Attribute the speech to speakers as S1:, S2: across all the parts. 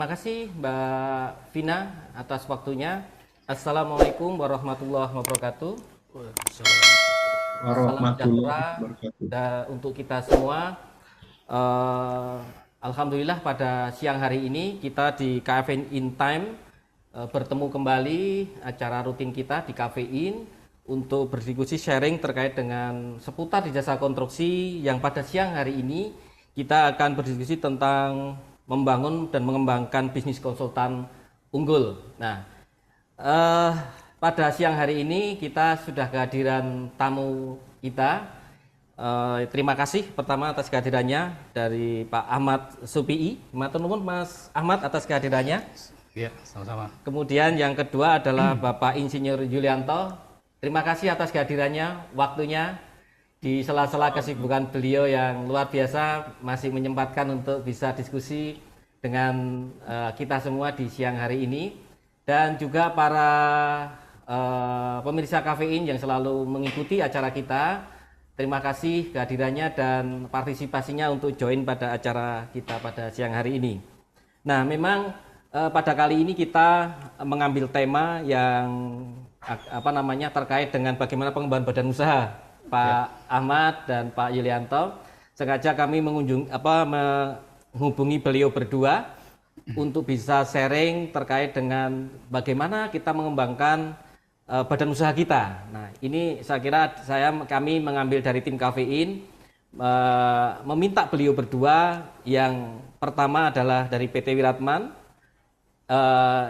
S1: Terima kasih Mbak Vina atas waktunya. Assalamualaikum warahmatullahi wabarakatuh. Salam sejahtera untuk kita semua. Alhamdulillah pada siang hari ini kita di KFN In Time bertemu kembali acara rutin kita di Kafein untuk berdiskusi sharing terkait dengan seputar di jasa konstruksi yang pada siang hari ini kita akan berdiskusi tentang membangun dan mengembangkan bisnis konsultan unggul. Nah, pada siang hari ini kita sudah kehadiran tamu kita. Terima kasih pertama atas kehadirannya dari Pak Ahmad Supii. Matur nuwun Mas Ahmad atas kehadirannya.
S2: Iya, sama-sama.
S1: Kemudian yang kedua adalah Bapak Insinyur Yulianto. Terima kasih atas kehadirannya, waktunya di sela-sela kesibukan beliau yang luar biasa masih menyempatkan untuk bisa diskusi dengan kita semua di siang hari ini, dan juga para pemirsa Kafein yang selalu mengikuti acara kita. Terima kasih kehadirannya dan partisipasinya untuk join pada acara kita pada siang hari ini. Nah, memang pada kali ini kita mengambil tema yang terkait dengan bagaimana pengembangan badan usaha. Pak Ahmad dan Pak Yulianto, sengaja kami menghubungi beliau berdua untuk bisa sharing terkait dengan bagaimana kita mengembangkan badan usaha kita. Nah, ini saya kira kami mengambil dari tim Kafein, meminta beliau berdua. Yang pertama adalah dari PT Wiratman.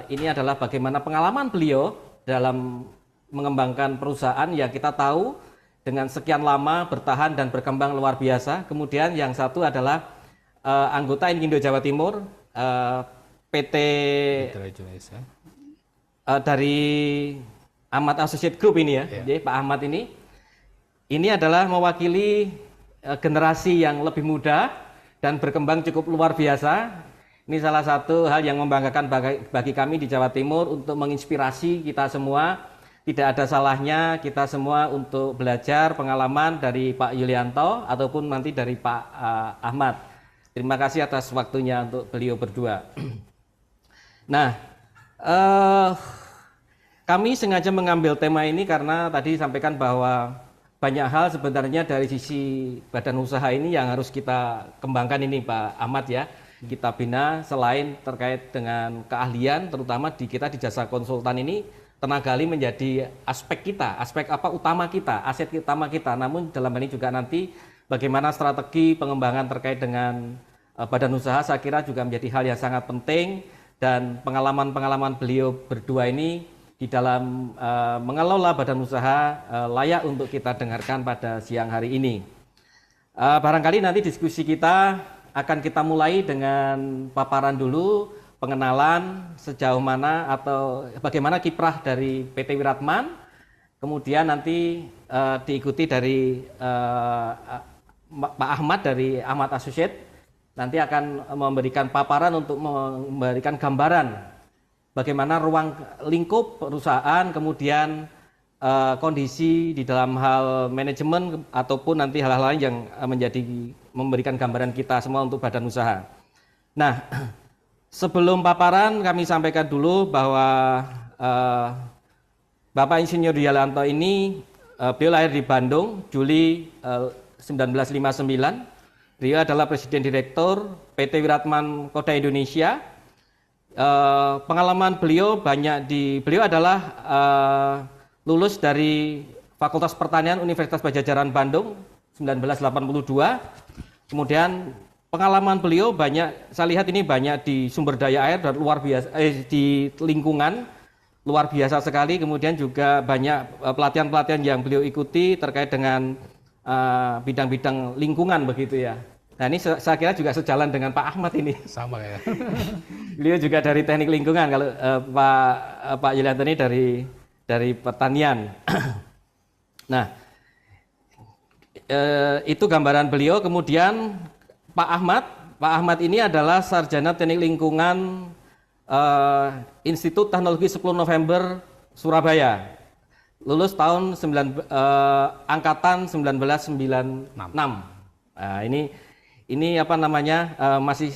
S1: Ini adalah bagaimana pengalaman beliau dalam mengembangkan perusahaan yang kita tahu dengan sekian lama bertahan dan berkembang luar biasa. Kemudian yang satu adalah anggota Inkindo Jawa Timur, PT dari Ahmad Associate Group ini ya. Jadi Pak Ahmad ini adalah mewakili generasi yang lebih muda dan berkembang cukup luar biasa. Ini salah satu hal yang membanggakan bagi kami di Jawa Timur untuk menginspirasi kita semua. Tidak ada salahnya kita semua untuk belajar pengalaman dari Pak Yulianto ataupun nanti dari Pak Ahmad. Terima kasih atas waktunya untuk beliau berdua. Nah, kami sengaja mengambil tema ini karena tadi sampaikan bahwa banyak hal sebenarnya dari sisi badan usaha ini yang harus kita kembangkan ini Pak Ahmad ya. Kita bina selain terkait dengan keahlian, terutama kita di jasa konsultan ini, tenaga ahli menjadi aspek kita, utama kita, aset utama kita. Namun dalam hal ini juga nanti bagaimana strategi pengembangan terkait dengan badan usaha, saya kira juga menjadi hal yang sangat penting, dan pengalaman-pengalaman beliau berdua ini di dalam mengelola badan usaha layak untuk kita dengarkan pada siang hari ini. Barangkali nanti diskusi kita akan kita mulai dengan paparan dulu, pengenalan sejauh mana atau bagaimana kiprah dari PT Wiratman, kemudian nanti diikuti dari Pak Ahmad dari Ahmad Associate, nanti akan memberikan paparan untuk memberikan gambaran bagaimana ruang lingkup perusahaan, kemudian kondisi di dalam hal manajemen ataupun nanti hal-hal lain yang memberikan gambaran kita semua untuk badan usaha. Nah, sebelum paparan kami sampaikan dulu bahwa Bapak Insinyur Yulianto ini beliau lahir di Bandung Juli 1959. Beliau adalah Presiden Direktur PT Wiratman Koda Indonesia. Pengalaman beliau beliau adalah lulus dari Fakultas Pertanian Universitas Padjadjaran Bandung 1982. Kemudian pengalaman beliau saya lihat ini banyak di sumber daya air dan luar biasa, di lingkungan luar biasa sekali. Kemudian juga banyak pelatihan-pelatihan yang beliau ikuti terkait dengan bidang-bidang lingkungan begitu ya. Nah, ini saya kira juga sejalan dengan Pak Ahmad ini.
S2: Sama ya.
S1: Beliau juga dari teknik lingkungan, kalau Pak Yulianto ini dari pertanian. Nah, itu gambaran beliau. Kemudian Pak Ahmad ini adalah sarjana teknik lingkungan Institut Teknologi 10 November Surabaya, lulus tahun angkatan 1996. Nah, ini masih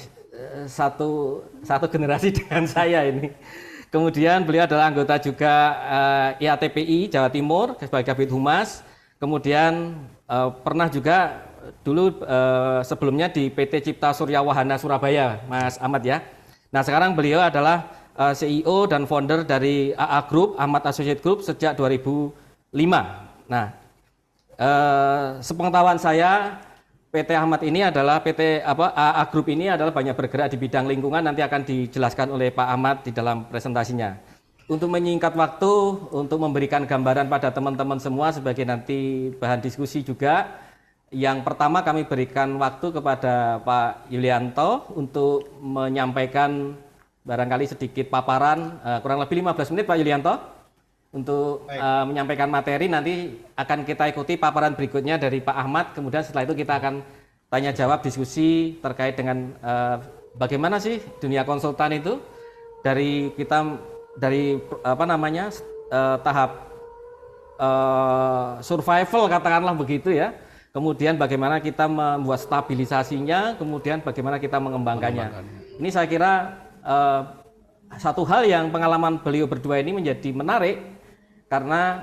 S1: satu generasi dengan saya ini. Kemudian beliau adalah anggota juga IATPI Jawa Timur sebagai Kabid Humas. Kemudian pernah juga dulu sebelumnya di PT Cipta Surya Wahana Surabaya, Mas Ahmad ya. Nah sekarang beliau adalah CEO dan founder dari AA Group, Ahmad Associate Group sejak 2005. Nah, sepengetahuan saya PT Ahmad ini adalah PT AA Group ini adalah banyak bergerak di bidang lingkungan, nanti akan dijelaskan oleh Pak Ahmad di dalam presentasinya. Untuk menyingkat waktu, untuk memberikan gambaran pada teman-teman semua sebagai nanti bahan diskusi juga, yang pertama kami berikan waktu kepada Pak Yulianto untuk menyampaikan barangkali sedikit paparan, kurang lebih 15 menit Pak Yulianto, untuk menyampaikan materi. Nanti akan kita ikuti paparan berikutnya dari Pak Ahmad, kemudian setelah itu kita akan tanya jawab diskusi terkait dengan bagaimana sih dunia konsultan itu dari kita dari tahap survival katakanlah begitu ya, kemudian bagaimana kita membuat stabilisasinya, kemudian bagaimana kita mengembangkannya. Ini saya kira satu hal yang pengalaman beliau berdua ini menjadi menarik karena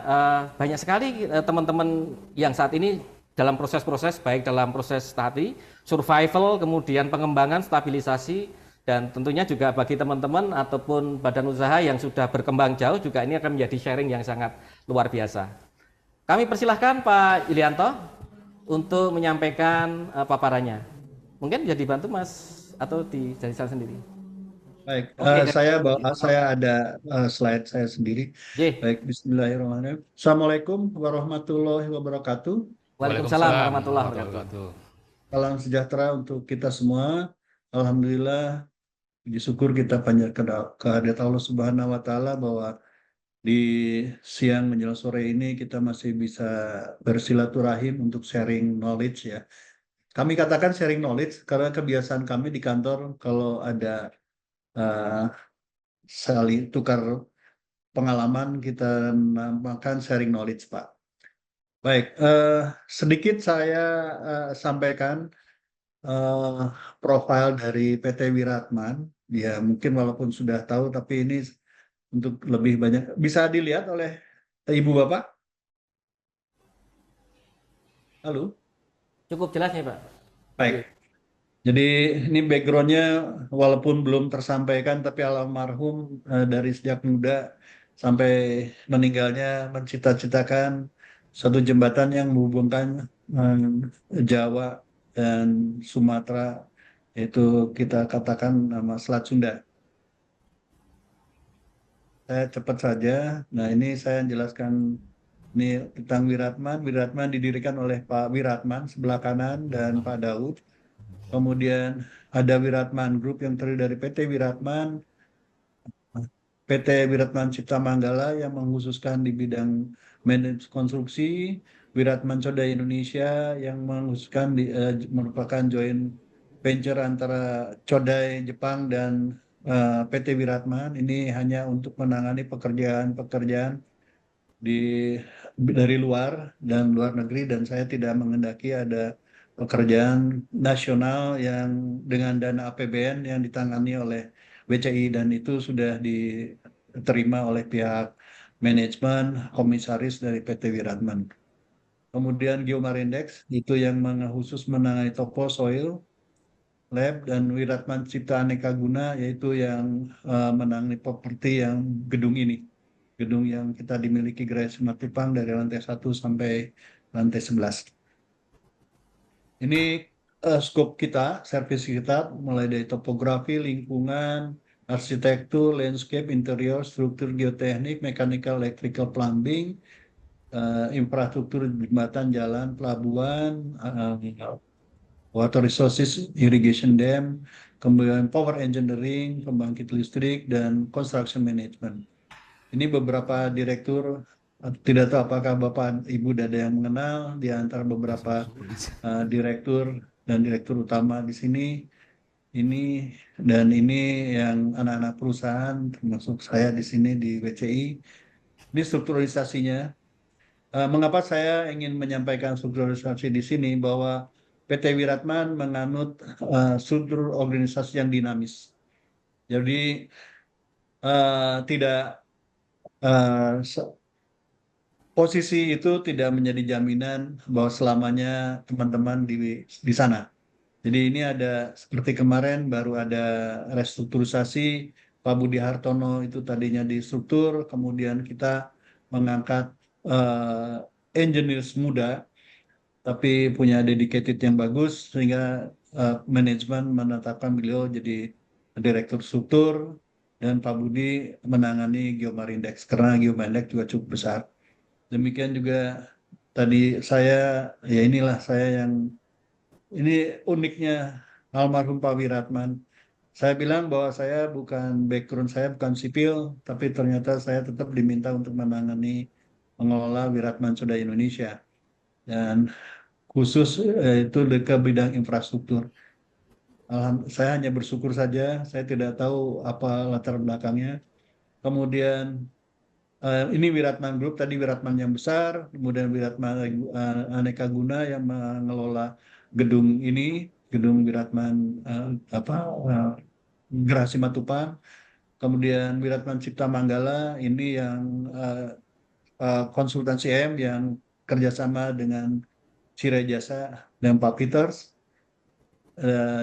S1: banyak sekali teman-teman yang saat ini dalam proses-proses, baik dalam proses tadi survival, kemudian pengembangan, stabilisasi, dan tentunya juga bagi teman-teman ataupun badan usaha yang sudah berkembang jauh juga ini akan menjadi sharing yang sangat luar biasa. Kami persilahkan Pak Yulianto untuk menyampaikan paparannya. Mungkin bisa dibantu Mas atau dari saya sendiri.
S2: Baik,
S1: Oke,
S2: saya ada slide saya sendiri.
S1: J.
S2: Baik, Bismillahirrahmanirrahim. Assalamualaikum warahmatullahi wabarakatuh.
S1: Waalaikumsalam warahmatullahi wabarakatuh.
S2: Salam sejahtera untuk kita semua. Alhamdulillah, puji syukur kita banyak kehadirat Allah Subhanahu wa Ta'ala bahwa di siang menjelang sore ini kita masih bisa bersilaturahim untuk sharing knowledge ya. Kami katakan sharing knowledge karena kebiasaan kami di kantor kalau ada saling tukar pengalaman kita namakan sharing knowledge, Pak. Baik, sedikit saya sampaikan profil dari PT Wiratman. Ya mungkin walaupun sudah tahu, tapi ini untuk lebih banyak bisa dilihat oleh Ibu Bapak. Halo.
S1: Cukup jelas ya Pak.
S2: Baik. Jadi ini backgroundnya walaupun belum tersampaikan, tapi almarhum dari sejak muda sampai meninggalnya mencita-citakan satu jembatan yang menghubungkan Jawa dan Sumatera, yaitu kita katakan nama Selat Sunda. Saya cepat saja. Nah ini saya jelaskan ini tentang Wiratman. Wiratman didirikan oleh Pak Wiratman sebelah kanan dan Pak Daud. Kemudian ada Wiratman Group yang terdiri dari PT Wiratman, PT Wiratman Cipta Manggala yang mengkhususkan di bidang manajemen konstruksi, Wiratman Codai Indonesia yang mengkhususkan merupakan joint venture antara Codai Jepang dan PT Wiratman. Ini hanya untuk menangani pekerjaan-pekerjaan dari luar dan luar negeri, dan saya tidak mengendaki ada pekerjaan nasional yang dengan dana APBN yang ditangani oleh BCI, dan itu sudah diterima oleh pihak manajemen komisaris dari PT Wiratman. Kemudian Geomarindex itu yang khusus menangani topos soil lab, dan Wiratman Cipta Aneka Guna yaitu yang menangani properti yang gedung ini. Gedung yang kita dimiliki Gerai Simatupang dari lantai 1 sampai lantai 11. Ini skop kita, servis kita mulai dari topografi, lingkungan, arsitektur, landscape, interior, struktur geoteknik, mechanical, electrical, plumbing, infrastruktur jembatan, jalan, pelabuhan, water resources, irrigation dam, kemudian power engineering, pembangkit listrik, dan construction management. Ini beberapa direktur, tidak tahu apakah Bapak Ibu ada yang mengenal di antara beberapa direktur dan direktur utama di sini. Ini dan ini yang anak-anak perusahaan, termasuk saya di sini di WCI. Ini strukturalisasinya. Mengapa saya ingin menyampaikan strukturalisasi di sini bahwa PT Wiratman menganut struktur organisasi yang dinamis. Jadi tidak posisi itu tidak menjadi jaminan bahwa selamanya teman-teman di sana. Jadi ini ada seperti kemarin baru ada restrukturisasi Pak Budi Hartono itu tadinya di struktur, kemudian kita mengangkat engineers muda tapi punya dedicated yang bagus sehingga manajemen menetapkan beliau jadi direktur struktur dan Pak Budi menangani Geomarindex karena Geomarindex juga cukup besar. Demikian juga tadi saya ya inilah saya yang ini uniknya almarhum Pak Wiratman. Saya bilang bahwa saya bukan background saya bukan sipil, tapi ternyata saya tetap diminta untuk menangani mengelola Wiratman Soda Indonesia dan khusus itu ke bidang infrastruktur. Saya hanya bersyukur saja, saya tidak tahu apa latar belakangnya. Kemudian ini Wiratman Group, tadi Wiratman yang besar, kemudian Wiratman Aneka Guna yang mengelola gedung ini, gedung Wiratman apa Geraha Simatupang, kemudian Wiratman Cipta Manggala ini yang konsultansi yang kerjasama dengan Siraj Jasa dan Pak Peters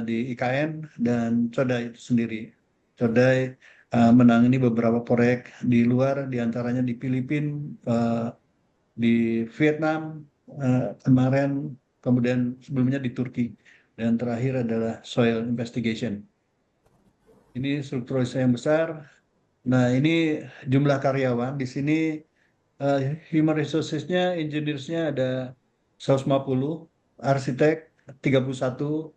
S2: di IKN dan Codai itu sendiri. Codai menangani beberapa proyek di luar, diantaranya di Filipina, di Vietnam kemarin, kemudian sebelumnya di Turki, dan terakhir adalah soil investigation. Ini strukturisasi yang besar. Nah, ini jumlah karyawan di sini human resources-nya, engineers-nya ada 150, arsitek 31.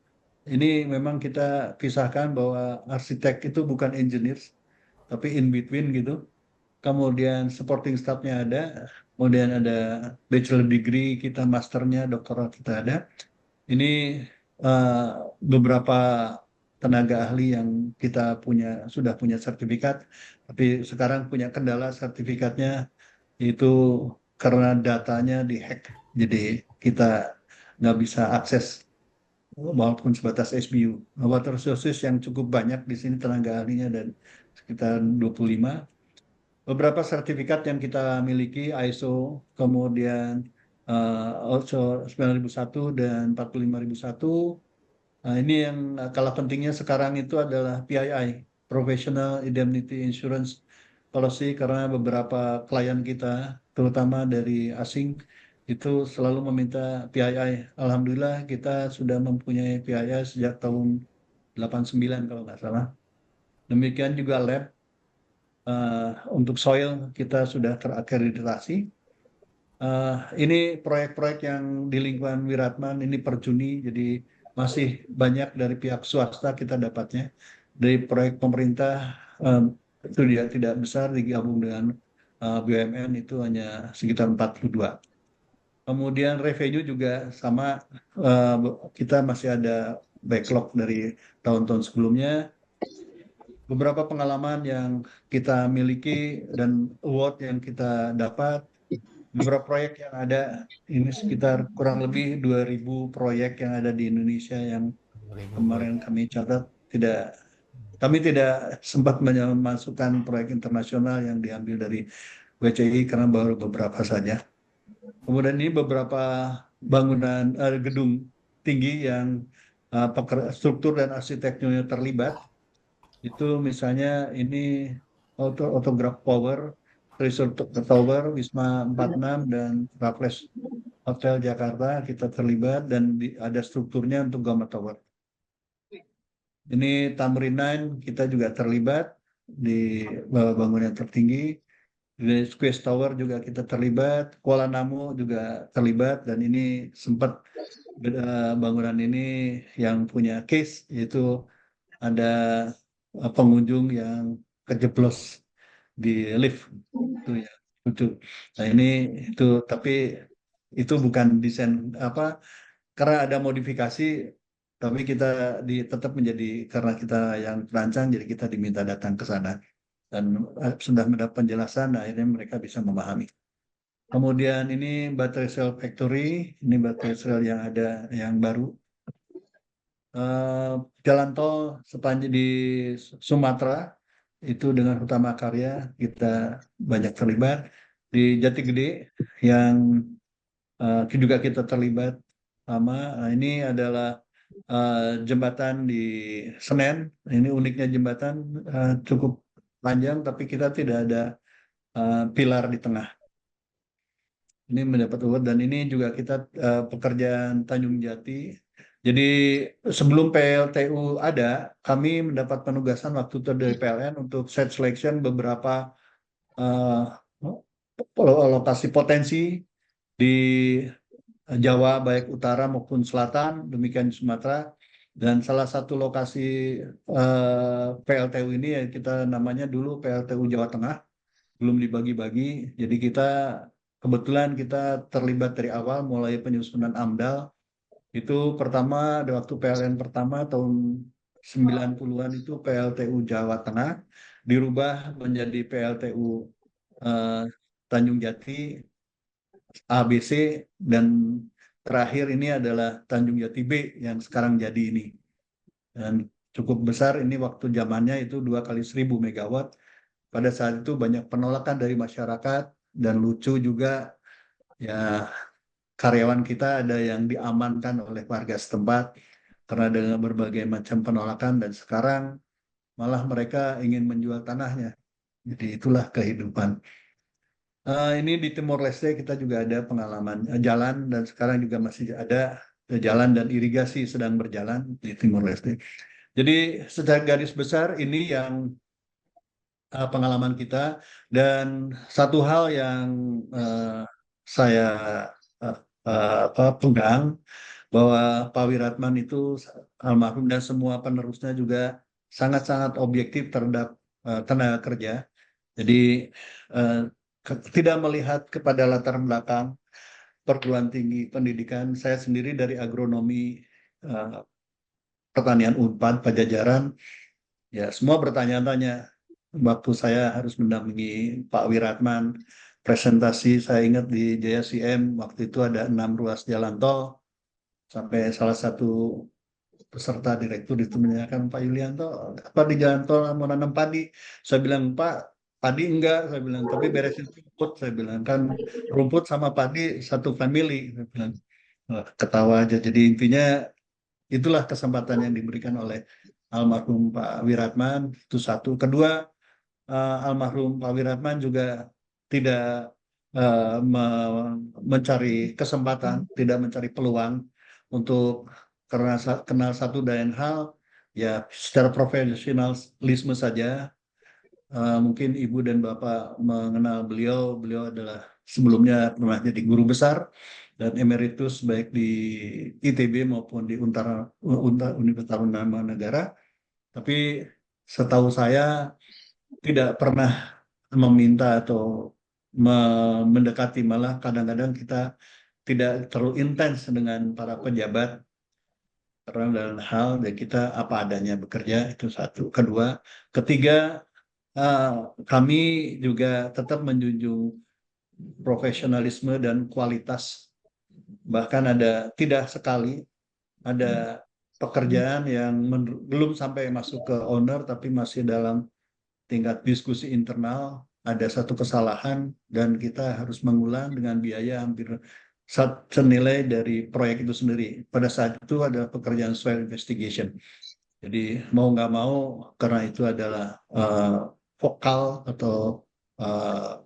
S2: Ini memang kita pisahkan bahwa arsitek itu bukan engineers, tapi in between gitu. Kemudian supporting staff-nya ada, kemudian ada bachelor degree kita, masternya, doktoral kita ada. Ini eh, beberapa tenaga ahli yang kita sudah punya sertifikat, tapi sekarang punya kendala sertifikatnya itu karena datanya dihack, jadi kita nggak bisa akses walaupun sebatas SBU. Water resources yang cukup banyak di sini tenaga ahlinya dan sekitar 25. Beberapa sertifikat yang kita miliki ISO, kemudian ISO 9001 dan 45001. Nah, ini yang kalah pentingnya sekarang itu adalah PII, Professional Indemnity Insurance Policy, karena beberapa klien kita, terutama dari asing, itu selalu meminta PII. Alhamdulillah kita sudah mempunyai PII sejak tahun 89 kalau nggak salah. Demikian juga lab, untuk soil kita sudah terakreditasi. Ini proyek-proyek yang di lingkungan Wiratman ini per Juni, jadi masih banyak dari pihak swasta kita dapatnya. Dari proyek pemerintah itu dia tidak besar digabung dengan BUMN itu hanya sekitar 42. Kemudian revenue juga sama, kita masih ada backlog dari tahun-tahun sebelumnya. Beberapa pengalaman yang kita miliki dan award yang kita dapat, beberapa proyek yang ada, ini sekitar kurang lebih 2.000 proyek yang ada di Indonesia yang kemarin kami catat. Kami tidak sempat memasukkan proyek internasional yang diambil dari WCI karena baru beberapa saja. Kemudian ini beberapa bangunan gedung tinggi yang struktur dan arsitekturnya terlibat. Itu misalnya ini Autograph Power, Resort Tower, Wisma 46, dan Raffles Hotel Jakarta kita terlibat dan ada strukturnya untuk Gamma Tower. Ini Tamrin 9 kita juga terlibat di bangunan tertinggi. Di Square Tower juga kita terlibat, Kuala Namu juga terlibat, dan ini sempat bangunan ini yang punya case yaitu ada pengunjung yang kejeblos di lift itu ya lucu. Nah ini itu tapi itu bukan desain apa karena ada modifikasi, tapi kita tetap menjadi karena kita yang perancang jadi kita diminta datang ke sana dan sudah mendapat penjelasan, nah, akhirnya mereka bisa memahami. Kemudian ini baterai cell factory, ini baterai cell yang ada yang baru eh, jalan tol sepanjang di Sumatera itu dengan Utama Karya kita banyak terlibat. Di Jati Gede yang juga kita terlibat sama. Nah, ini adalah jembatan di Senen. Ini uniknya jembatan cukup panjang, tapi kita tidak ada pilar di tengah. Ini mendapat award dan ini juga kita pekerjaan Tanjung Jati. Jadi sebelum PLTU ada, kami mendapat penugasan waktu itu dari PLN untuk site selection beberapa eh, lokasi potensi di Jawa baik utara maupun selatan, demikian di Sumatera. Dan salah satu lokasi PLTU ini yang kita namanya dulu PLTU Jawa Tengah, belum dibagi-bagi. Jadi kita kebetulan kita terlibat dari awal mulai penyusunan AMDAL. Itu pertama ada waktu PLN pertama tahun 90-an itu PLTU Jawa Tengah dirubah menjadi PLTU eh, Tanjung Jati ABC dan terakhir ini adalah Tanjung Jati B yang sekarang jadi ini. Dan cukup besar ini waktu zamannya itu 2 kali 1000 megawatt. Pada saat itu banyak penolakan dari masyarakat dan lucu juga ya karyawan kita ada yang diamankan oleh warga setempat karena dengan berbagai macam penolakan dan sekarang malah mereka ingin menjual tanahnya. Jadi itulah kehidupan. Ini di Timor Leste kita juga ada pengalaman jalan dan sekarang juga masih ada jalan dan irigasi sedang berjalan di Timor Leste. Jadi secara garis besar ini yang pengalaman kita dan satu hal yang saya uh, pegang bahwa Pak Wiratman itu almarhum dan semua penerusnya juga sangat-sangat objektif terhadap tenaga kerja. Jadi eh, tidak melihat kepada latar belakang perguruan tinggi pendidikan. Saya sendiri dari agronomi eh, pertanian Unpad Pajajaran. Ya semua bertanya-tanya waktu saya harus mendampingi Pak Wiratman presentasi. Saya ingat di Jaya CM waktu itu ada 6 ruas jalan tol sampai salah satu peserta direktur itu menanyakan Pak Yulianto apa di jalan tol mau nanam padi. Saya bilang Pak padi enggak, saya bilang tapi beresin rumput. Saya bilang kan rumput sama padi satu family. Saya bilang "Wah, ketawa aja. Jadi intinya itulah kesempatan yang diberikan oleh almarhum Pak Wiratman itu satu. Kedua almarhum Pak Wiratman juga tidak mencari kesempatan, tidak mencari peluang untuk karena kenal satu dan hal, ya secara profesionalisme saja. Mungkin Ibu dan Bapak mengenal beliau, beliau adalah sebelumnya pernah jadi guru besar dan emeritus baik di ITB maupun di Universitas Tarumanagara. Tapi setahu saya tidak pernah meminta atau mendekati, malah kadang-kadang kita tidak terlalu intens dengan para pejabat karena dalam hal dan kita apa adanya bekerja itu satu. Kedua, ketiga eh, kami juga tetap menjunjung profesionalisme dan kualitas. Bahkan tidak sekali ada pekerjaan yang belum sampai masuk ke owner tapi masih dalam tingkat diskusi internal ada satu kesalahan dan kita harus mengulang dengan biaya hampir senilai dari proyek itu sendiri. Pada saat itu ada pekerjaan soil investigation. Jadi mau nggak mau karena itu adalah vokal atau uh,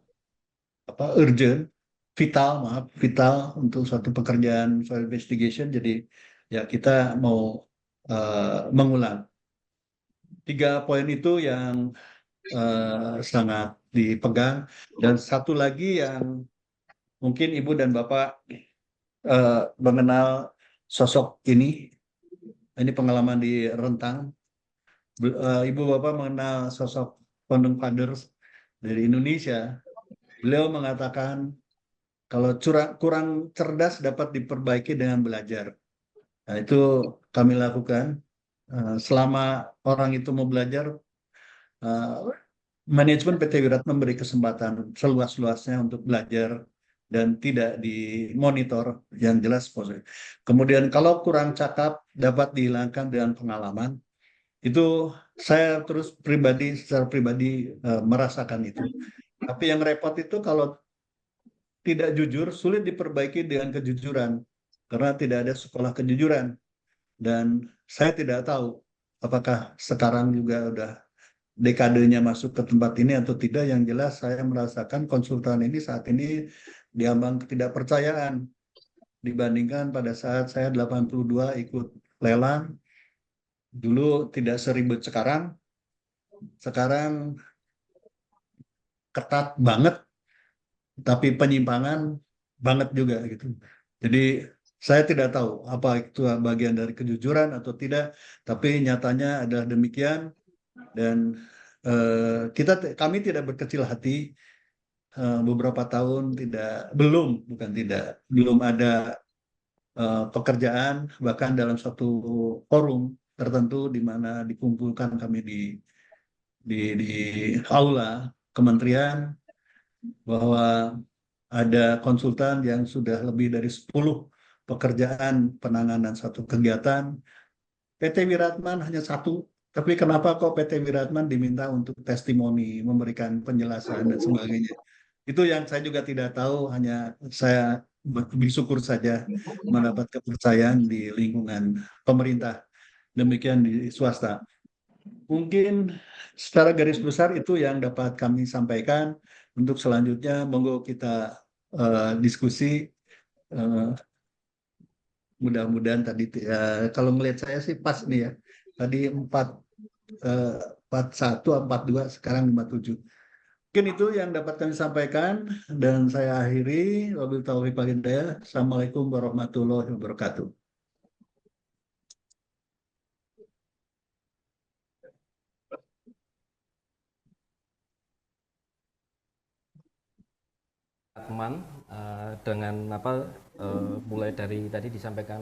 S2: urgent, vital, maaf, vital untuk suatu pekerjaan soil investigation. Jadi ya kita mau mengulang. 3 poin itu yang sangat dipegang. Dan satu lagi yang mungkin Ibu dan Bapak mengenal sosok ini pengalaman di Rentang. Ibu Bapak mengenal sosok founding fathers dari Indonesia. Beliau mengatakan kalau kurang cerdas dapat diperbaiki dengan belajar. Nah, itu kami lakukan. Selama orang itu mau belajar, eh, manajemen PT Wirat memberi kesempatan seluas-luasnya untuk belajar dan tidak dimonitor, yang jelas positif. Kemudian kalau kurang cakap dapat dihilangkan dengan pengalaman. Itu saya terus secara pribadi merasakan itu. Tapi yang repot itu kalau tidak jujur, sulit diperbaiki dengan kejujuran. Karena tidak ada sekolah kejujuran. Dan saya tidak tahu apakah sekarang juga udah dekadenya masuk ke tempat ini atau tidak. Yang jelas saya merasakan konsultan ini saat ini diambang ketidakpercayaan dibandingkan pada saat saya 82 ikut lelang. Dulu tidak seribet sekarang. Sekarang ketat banget, tapi penyimpangan banget juga gitu. Jadi saya tidak tahu apa itu bagian dari kejujuran atau tidak, tapi nyatanya adalah demikian. Dan kami tidak berkecil hati. Beberapa tahun belum ada pekerjaan, bahkan dalam satu forum tertentu di mana dikumpulkan kami di aula kementerian, bahwa ada konsultan yang sudah lebih dari 10 pekerjaan penanganan satu kegiatan. PT Wiratman hanya satu, tapi kenapa kok PT Wiratman diminta untuk testimoni, memberikan penjelasan dan sebagainya. Itu yang saya juga tidak tahu, hanya saya bersyukur saja mendapat kepercayaan di lingkungan pemerintah, demikian di swasta. Mungkin secara garis besar itu yang dapat kami sampaikan. Untuk selanjutnya, monggo kita diskusi. Eh, Mudah-mudahan tadi kalau melihat saya sih pas nih ya. Tadi 41, 42, sekarang 57. Mungkin itu yang dapat kami sampaikan dan saya akhiri. Wabillahi taufiq wal hidayah. Assalamualaikum warahmatullahi wabarakatuh.
S1: Teman dengan mulai dari tadi disampaikan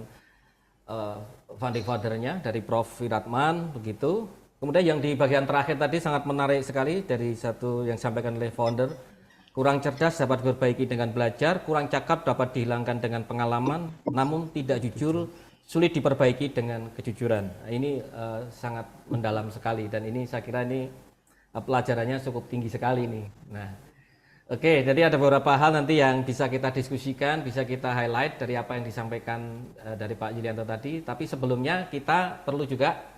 S1: founding fathernya dari Prof. Wiratman begitu. Kemudian yang di bagian terakhir tadi sangat menarik sekali dari satu yang disampaikan oleh founder. Kurang cerdas dapat diperbaiki dengan belajar, kurang cakap dapat dihilangkan dengan pengalaman, namun tidak jujur sulit diperbaiki dengan kejujuran. Nah, ini sangat mendalam sekali dan ini saya kira ini pelajarannya cukup tinggi sekali nih. Nah, oke, jadi ada beberapa hal nanti yang bisa kita diskusikan, bisa kita highlight dari apa yang disampaikan dari Pak Yulianto tadi. Tapi sebelumnya kita perlu juga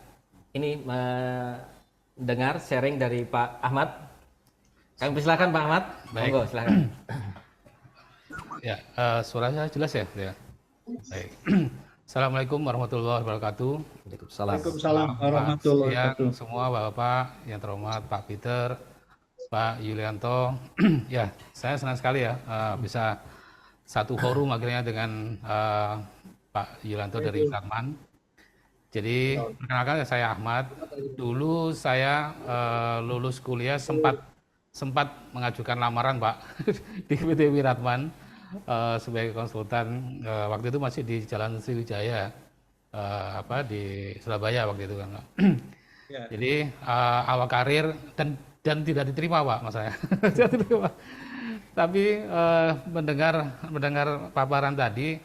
S1: ini mendengar sharing dari Pak Ahmad. Kami persilakan Pak Ahmad.
S3: Baik.
S1: Monggo, silakan.
S3: Ya, suaranya jelas ya? Ya. Baik. Assalamualaikum warahmatullahi wabarakatuh.
S2: Waalaikumsalam warahmatullahi
S3: Siang
S2: wabarakatuh.
S3: semua Bapak yang terhormat Pak Peter, Pak Yulianto. Ya, saya senang sekali ya bisa satu forum akhirnya dengan Pak Yulianto dari Wiratman. Jadi perkenalkan saya Ahmad. Dulu saya lulus kuliah sempat mengajukan lamaran Pak di PT Wiratman sebagai konsultan. Waktu itu masih di Jalan Sriwijaya di Surabaya waktu itu kan Pak.
S2: Ya.
S3: Jadi awal karir dan tidak diterima Pak mas saya. Tidak diterima. Tapi mendengar paparan tadi,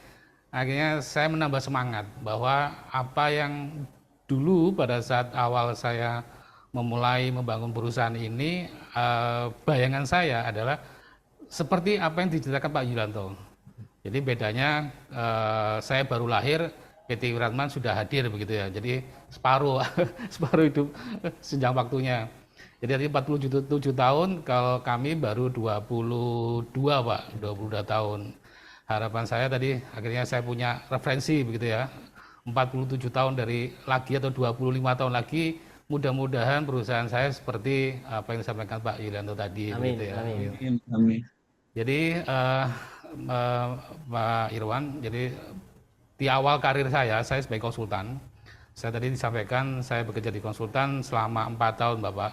S3: akhirnya saya menambah semangat bahwa apa yang dulu pada saat awal saya memulai membangun perusahaan ini, bayangan saya adalah seperti apa yang diceritakan Pak Yulianto. Jadi bedanya saya baru lahir, PT Wiratman sudah hadir begitu ya. Jadi separuh hidup senjang waktunya. Jadi tadi 47 tahun, kalau kami baru 22 Pak, 22 tahun. Harapan saya tadi akhirnya saya punya referensi begitu ya. 47 tahun dari lagi atau 25 tahun lagi, mudah-mudahan perusahaan saya seperti apa yang disampaikan Pak Yulianto tadi.
S1: Amin,
S3: begitu ya.
S1: amin.
S2: Amin.
S3: Jadi Pak Irwan, jadi di awal karir saya sebagai konsultan, saya tadi disampaikan saya bekerja di konsultan selama 4 tahun Bapak,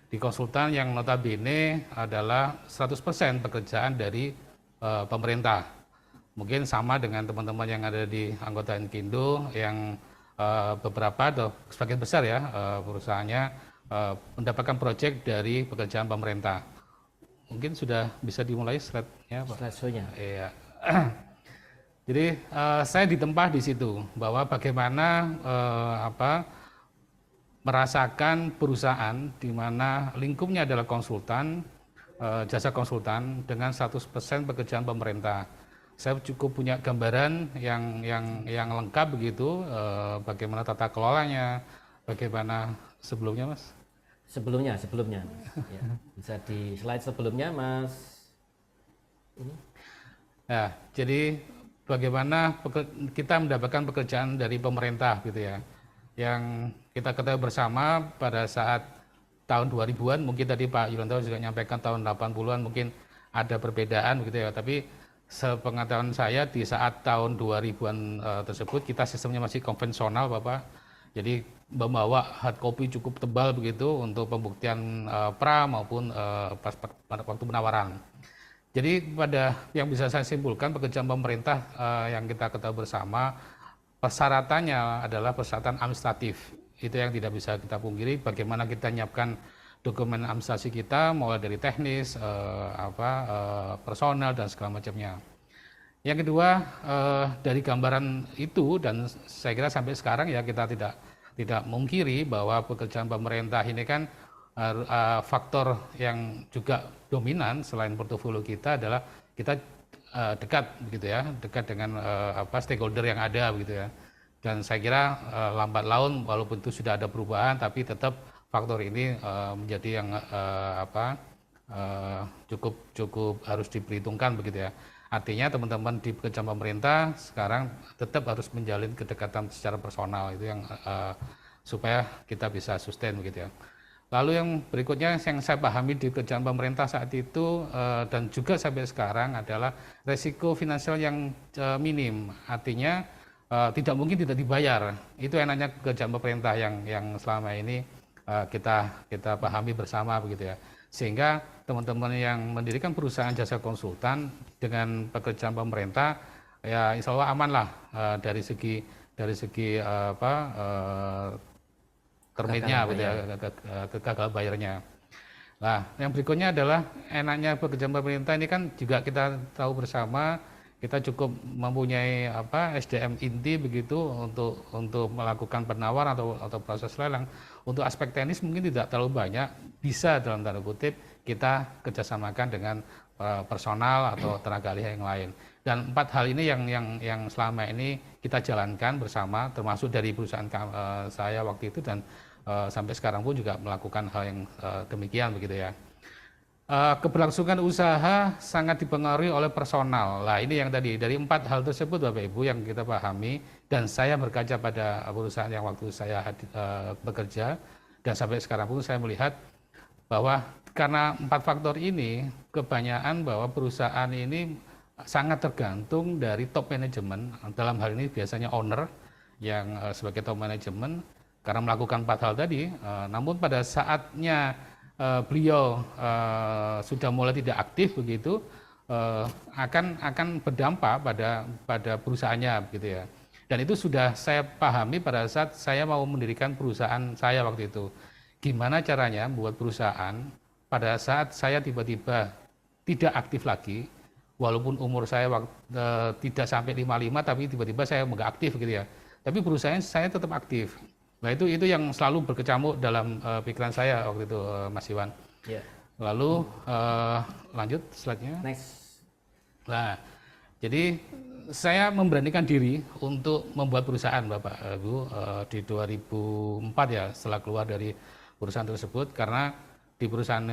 S3: di konsultan yang notabene adalah 100% pekerjaan dari pemerintah. Mungkin sama dengan teman-teman yang ada di anggota Inkindo yang beberapa atau sebagian besar ya perusahaannya mendapatkan proyek dari pekerjaan pemerintah. mungkin sudah bisa dimulai slide-nya, Pak.
S1: Slide show-nya.
S3: Iya. Jadi saya ditempa di situ bahwa bagaimana merasakan perusahaan di mana lingkupnya adalah konsultan, jasa konsultan dengan 100% pekerjaan pemerintah. Saya cukup punya gambaran yang lengkap begitu, bagaimana tata kelolanya, bagaimana sebelumnya, Mas.
S1: Sebelumnya. Ya, bisa di slide sebelumnya, Mas. Ini.
S3: Nah, jadi bagaimana kita mendapatkan pekerjaan dari pemerintah gitu ya. Yang kita ketahui bersama pada saat tahun 2000-an, mungkin tadi Pak Yulianto juga menyampaikan tahun 80-an mungkin ada perbedaan gitu ya. Tapi sepengetahuan saya di saat tahun 2000-an tersebut kita sistemnya masih konvensional, Bapak. Jadi membawa hard copy cukup tebal begitu untuk pembuktian pra maupun pas waktu penawaran. Jadi pada yang bisa saya simpulkan pekerjaan pemerintah yang kita ketahui bersama persyaratannya adalah persyaratan administratif. Itu yang tidak bisa kita pungkiri. Bagaimana kita menyiapkan dokumen administrasi kita, mulai dari teknis, personal dan segala macamnya. Yang kedua dari gambaran itu dan saya kira sampai sekarang ya kita tidak mungkiri bahwa pekerjaan pemerintah ini kan faktor yang juga dominan selain portofolio kita adalah kita dekat begitu ya, dekat dengan stakeholder yang ada begitu ya. Dan saya kira lambat laun walaupun itu sudah ada perubahan tapi tetap faktor ini menjadi yang cukup harus diperhitungkan begitu ya. Artinya teman-teman di pekerjaan pemerintah sekarang tetap harus menjalin kedekatan secara personal itu yang supaya kita bisa sustain begitu ya. Lalu yang berikutnya yang saya pahami di pekerjaan pemerintah saat itu dan juga sampai sekarang adalah resiko finansial yang minim. Artinya tidak mungkin tidak dibayar. Itu enaknya pekerjaan pemerintah yang selama ini kita pahami bersama begitu ya. Sehingga teman-teman yang mendirikan perusahaan jasa konsultan dengan pekerjaan pemerintah ya insya Allah aman lah dari segi termitnya gitu ya, kegagalan bayarnya. Nah, yang berikutnya adalah enaknya pekerjaan pemerintah ini kan juga kita tahu bersama kita cukup mempunyai SDM inti begitu untuk melakukan penawaran atau proses lelang. Untuk aspek teknis mungkin tidak terlalu banyak, bisa dalam tanda kutip kita kerjasamakan dengan personal atau tenaga ahli yang lain. Dan 4 hal ini yang selama ini kita jalankan bersama, termasuk dari perusahaan saya waktu itu dan sampai sekarang pun juga melakukan hal yang demikian begitu ya. Keberlangsungan usaha sangat dipengaruhi oleh personal. Nah ini yang tadi dari 4 hal tersebut Bapak Ibu yang kita pahami dan saya berkaca pada perusahaan yang waktu saya bekerja dan sampai sekarang pun saya melihat bahwa karena 4 faktor ini kebanyakan bahwa perusahaan ini sangat tergantung dari top management, dalam hal ini biasanya owner yang sebagai top management karena melakukan 4 hal tadi, namun pada saatnya beliau sudah mulai tidak aktif begitu akan berdampak pada perusahaannya begitu ya. Dan itu sudah saya pahami pada saat saya mau mendirikan perusahaan saya waktu itu. Gimana caranya buat perusahaan pada saat saya tiba-tiba tidak aktif lagi, walaupun umur saya tidak sampai 55 tapi tiba-tiba saya nggak aktif gitu ya. Tapi perusahaan saya tetap aktif. Nah itu yang selalu berkecamuk dalam pikiran saya waktu itu Mas Iwan.
S1: Yeah.
S3: Lalu lanjut slide-nya.
S1: Next.
S3: Nah, jadi saya memberanikan diri untuk membuat perusahaan Bapak Ibu di 2004 ya setelah keluar dari perusahaan tersebut karena di perusahaan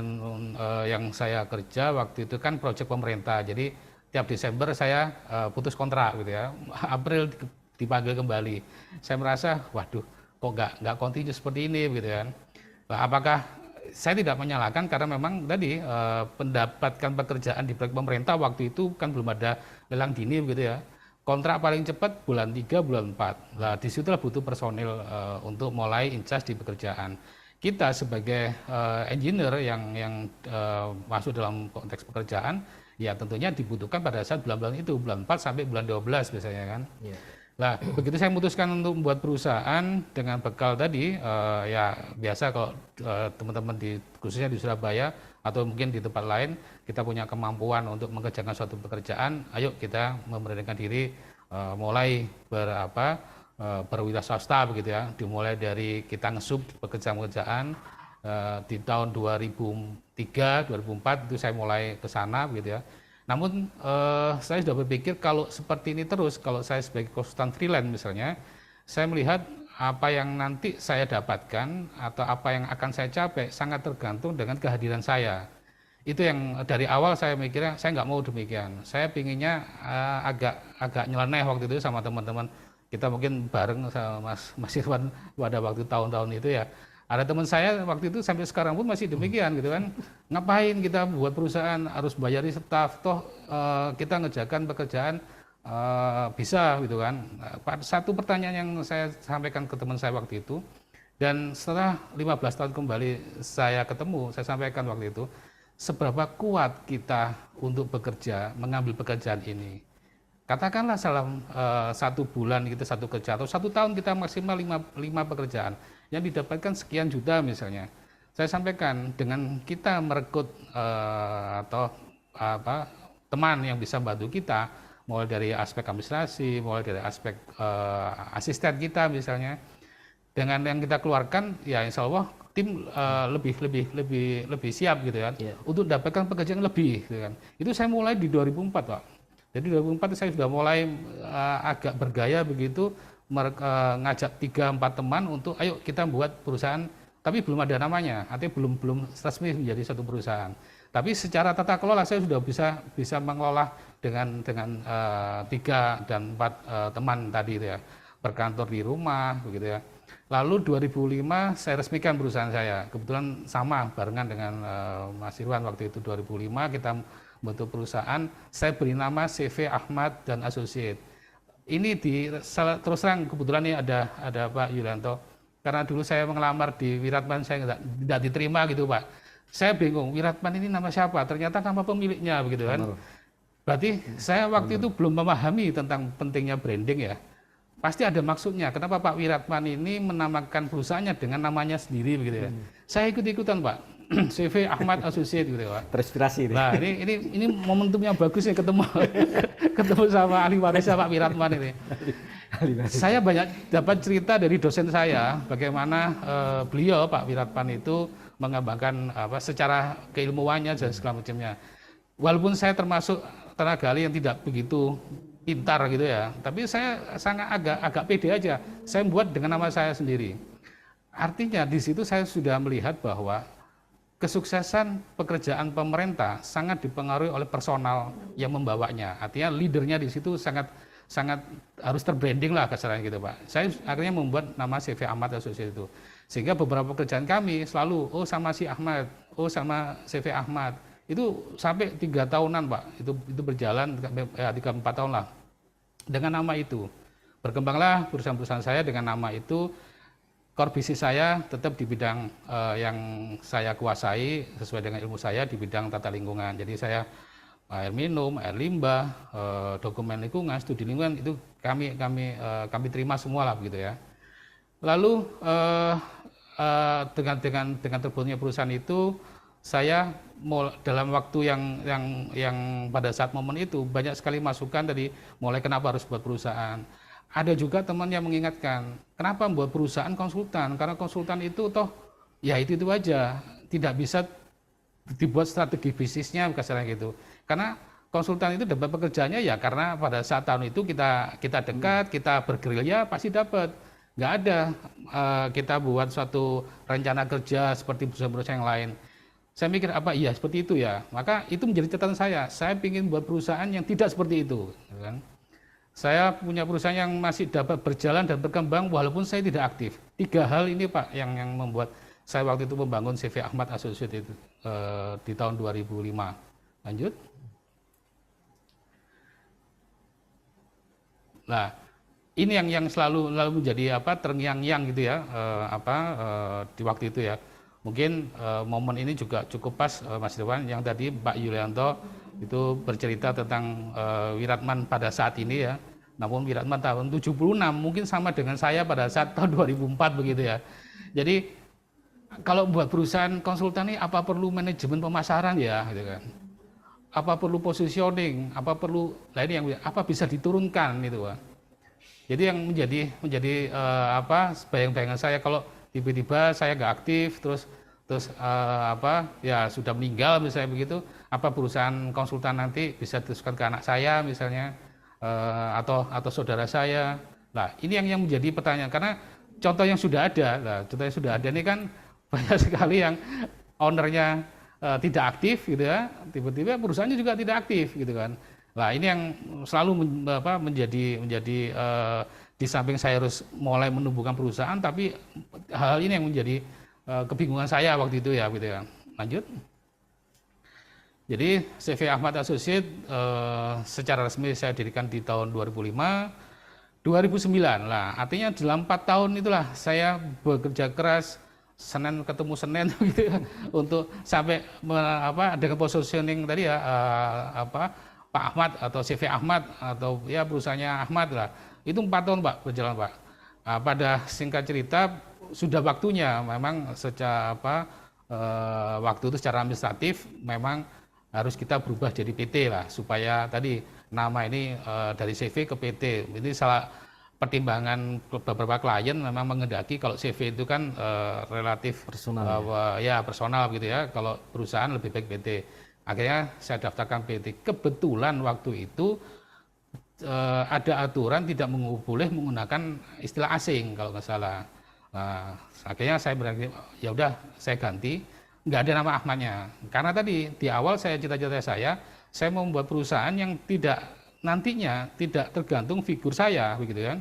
S3: yang saya kerja waktu itu kan proyek pemerintah. Jadi tiap Desember saya putus kontrak gitu ya. April dipanggil kembali. Saya merasa waduh kok nggak kontinu seperti ini gitu kan. Nah, apakah saya tidak menyalahkan karena memang tadi mendapatkan pekerjaan di proyek pemerintah waktu itu kan belum ada lelang dini begitu ya. Kontrak paling cepat bulan 3, bulan 4. Nah, disitulah butuh personil untuk mulai in charge di pekerjaan. Kita sebagai engineer yang masuk dalam konteks pekerjaan ya tentunya dibutuhkan pada saat bulan-bulan itu, bulan 4 sampai bulan 12 biasanya kan. Yeah. Nah, begitu saya memutuskan untuk membuat perusahaan dengan bekal tadi, ya biasa kalau teman-teman khususnya di Surabaya atau mungkin di tempat lain kita punya kemampuan untuk mengerjakan suatu pekerjaan, ayo kita memberanikan diri mulai berwira swasta begitu ya. Dimulai dari kita ngesub pekerjaan-pekerjaan di tahun 2003, 2004 itu saya mulai ke sana begitu ya. Namun saya sudah berpikir kalau seperti ini terus, kalau saya sebagai konsultan freelance misalnya, saya melihat apa yang nanti saya dapatkan atau apa yang akan saya capai sangat tergantung dengan kehadiran saya. Itu yang dari awal saya mikirnya saya nggak mau demikian. Saya pinginnya agak nyeleneh waktu itu sama teman-teman. Kita mungkin bareng sama Mas Irwan pada waktu tahun-tahun itu ya. Ada teman saya waktu itu sampai sekarang pun masih demikian gitu kan. Ngapain kita buat perusahaan harus bayari staf, toh kita ngerjakan pekerjaan bisa gitu kan. Satu pertanyaan yang saya sampaikan ke teman saya waktu itu, dan setelah 15 tahun kembali saya ketemu, saya sampaikan waktu itu, seberapa kuat kita untuk bekerja, mengambil pekerjaan ini. Katakanlah dalam 1 bulan kita satu kerja, atau 1 tahun kita maksimal 5 pekerjaan, yang didapatkan sekian juta misalnya. Saya sampaikan dengan kita merekrut teman yang bisa bantu kita, mulai dari aspek administrasi, mulai dari aspek asisten kita misalnya, dengan yang kita keluarkan ya insya Allah tim lebih siap gitu kan, untuk dapatkan pekerjaan lebih gitu kan. Itu saya mulai di 2004 Pak. Jadi 2004 saya sudah mulai agak bergaya begitu, ngajak 3-4 teman untuk ayo kita buat perusahaan, tapi belum ada namanya, artinya belum resmi menjadi satu perusahaan. Tapi secara tata kelola saya sudah bisa mengelola dengan 3 dan 4 teman tadi itu ya, berkantor di rumah begitu ya. Lalu 2005 saya resmikan perusahaan saya, kebetulan sama barengan dengan Mas Irwan waktu itu 2005 kita bentuk perusahaan, saya beri nama CV Ahmad dan Associate. Ini terus terang kebetulan ini ada Pak Yulianto, karena dulu saya mengelamar di Wiratman saya tidak diterima gitu Pak. Saya bingung, Wiratman ini nama siapa? Ternyata nama pemiliknya begitu kan. Berarti saya waktu itu belum memahami tentang pentingnya branding ya. Pasti ada maksudnya. Kenapa Pak Wiratman ini menamakan perusahaannya dengan namanya sendiri begitu ya. Saya ikut-ikutan Pak. CV Ahmad Associate gitu Pak.
S1: Terinspirasi.
S3: Nah, ini momentum yang bagus ya ketemu sama ahli warisnya Pak Wiratman ini. Saya banyak dapat cerita dari dosen saya bagaimana beliau Pak Wiratman itu mengembangkan secara keilmuannya dan segala macamnya. Walaupun saya termasuk tenaga ahli yang tidak begitu pintar gitu ya, tapi saya sangat agak pede aja. Saya buat dengan nama saya sendiri. Artinya di situ saya sudah melihat bahwa kesuksesan pekerjaan pemerintah sangat dipengaruhi oleh personal yang membawanya. Artinya leadernya di situ sangat harus terbranding lah kasarnya gitu Pak. Saya akhirnya membuat nama CV Ahmad Associate itu. Sehingga beberapa pekerjaan kami selalu sama si Ahmad, sama CV Ahmad. Itu sampai 3 tahunan Pak. Itu berjalan ya 3-4 tahun lah. Dengan nama itu. Berkembanglah perusahaan-perusahaan saya dengan nama itu. Core bisnis saya tetap di bidang yang saya kuasai sesuai dengan ilmu saya di bidang tata lingkungan. Jadi saya air minum, air limbah, dokumen lingkungan, studi lingkungan itu kami terima semua lah begitu ya. Lalu dengan terbentuknya perusahaan itu, saya dalam waktu yang pada saat momen itu banyak sekali masukan dari mulai kenapa harus buat perusahaan. Ada juga teman yang mengingatkan, kenapa membuat perusahaan konsultan? Karena konsultan itu toh ya itu aja, tidak bisa dibuat strategi bisnisnya kasarnya gitu. Karena konsultan itu dapat pekerjaannya ya karena pada saat tahun itu kita dekat, kita bergerilya pasti dapat. Nggak ada kita buat suatu rencana kerja seperti perusahaan-perusahaan yang lain. Saya mikir apa iya seperti itu ya. Maka itu menjadi catatan saya. Saya ingin buat perusahaan yang tidak seperti itu. Kan? Saya punya perusahaan yang masih dapat berjalan dan berkembang walaupun saya tidak aktif. 3 hal ini Pak yang membuat saya waktu itu membangun CV Ahmad Associate itu di tahun 2005. Lanjut. Nah, ini yang selalu menjadi terngiang-ngiang gitu ya di waktu itu ya. Mungkin momen ini juga cukup pas Mas Irwan yang tadi Pak Yulianto itu bercerita tentang Wiratman pada saat ini ya. Namun Wiratman tahun 76 mungkin sama dengan saya pada saat tahun 2004 begitu ya. Jadi kalau buat perusahaan konsultan ini apa perlu manajemen pemasaran ya, gitu kan? Apa perlu positioning? Apa perlu, nah ini yang apa bisa diturunkan gitu, Pak? Jadi yang menjadi bayang-bayangan saya kalau tiba-tiba saya nggak aktif, terus ya sudah meninggal misalnya begitu, apa perusahaan konsultan nanti bisa diteruskan ke anak saya misalnya, atau saudara saya. Nah ini yang menjadi pertanyaan, karena contoh yang sudah ada, contoh yang sudah ada ini kan banyak sekali yang ownernya tidak aktif gitu ya, tiba-tiba perusahaannya juga tidak aktif gitu kan. Nah ini yang selalu menjadi di samping saya harus mulai menumbuhkan perusahaan, tapi hal ini yang menjadi kebingungan saya waktu itu ya, gitu ya. Lanjut. Jadi CV Ahmad Associate secara resmi saya dirikan di tahun 2005, 2009 lah. Artinya dalam 4 tahun itulah saya bekerja keras Senin ketemu Senin gitu ya, untuk sampai dengan positioning tadi ya, Pak Ahmad atau CV Ahmad atau ya perusahaannya Ahmad lah. Itu 4 tahun Pak berjalan Pak. Pada singkat cerita sudah waktunya memang secara waktu itu secara administratif memang harus kita berubah jadi PT lah, supaya tadi nama ini dari CV ke PT. Ini salah pertimbangan beberapa klien memang menghendaki kalau CV itu kan relatif
S1: personal,
S3: personal gitu ya. Kalau perusahaan lebih baik PT. Akhirnya saya daftarkan PT. Kebetulan waktu itu ada aturan tidak boleh menggunakan istilah asing kalau nggak salah. Nah, akhirnya saya berarti ya udah saya ganti, nggak ada nama Ahmadnya. Karena tadi di awal cita-cita saya mau membuat perusahaan yang nantinya tidak tergantung figur saya, begitu kan.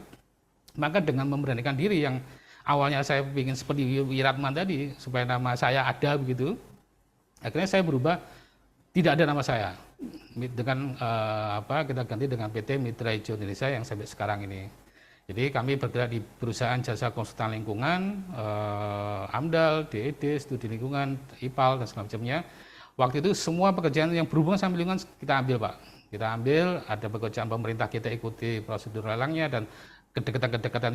S3: Maka dengan memberanikan diri yang awalnya saya ingin seperti Wiratman tadi, supaya nama saya ada begitu, akhirnya saya berubah, tidak ada nama saya. Dengan kita ganti dengan PT Mitra Hijau Indonesia yang sampai sekarang ini. Jadi kami bergerak di perusahaan jasa konsultan lingkungan, AMDAL, DED, studi lingkungan, IPAL, dan segala macamnya. Waktu itu semua pekerjaan yang berhubungan sama lingkungan kita ambil Pak. Kita ambil, ada pekerjaan pemerintah kita ikuti prosedur lelangnya, dan kedekatan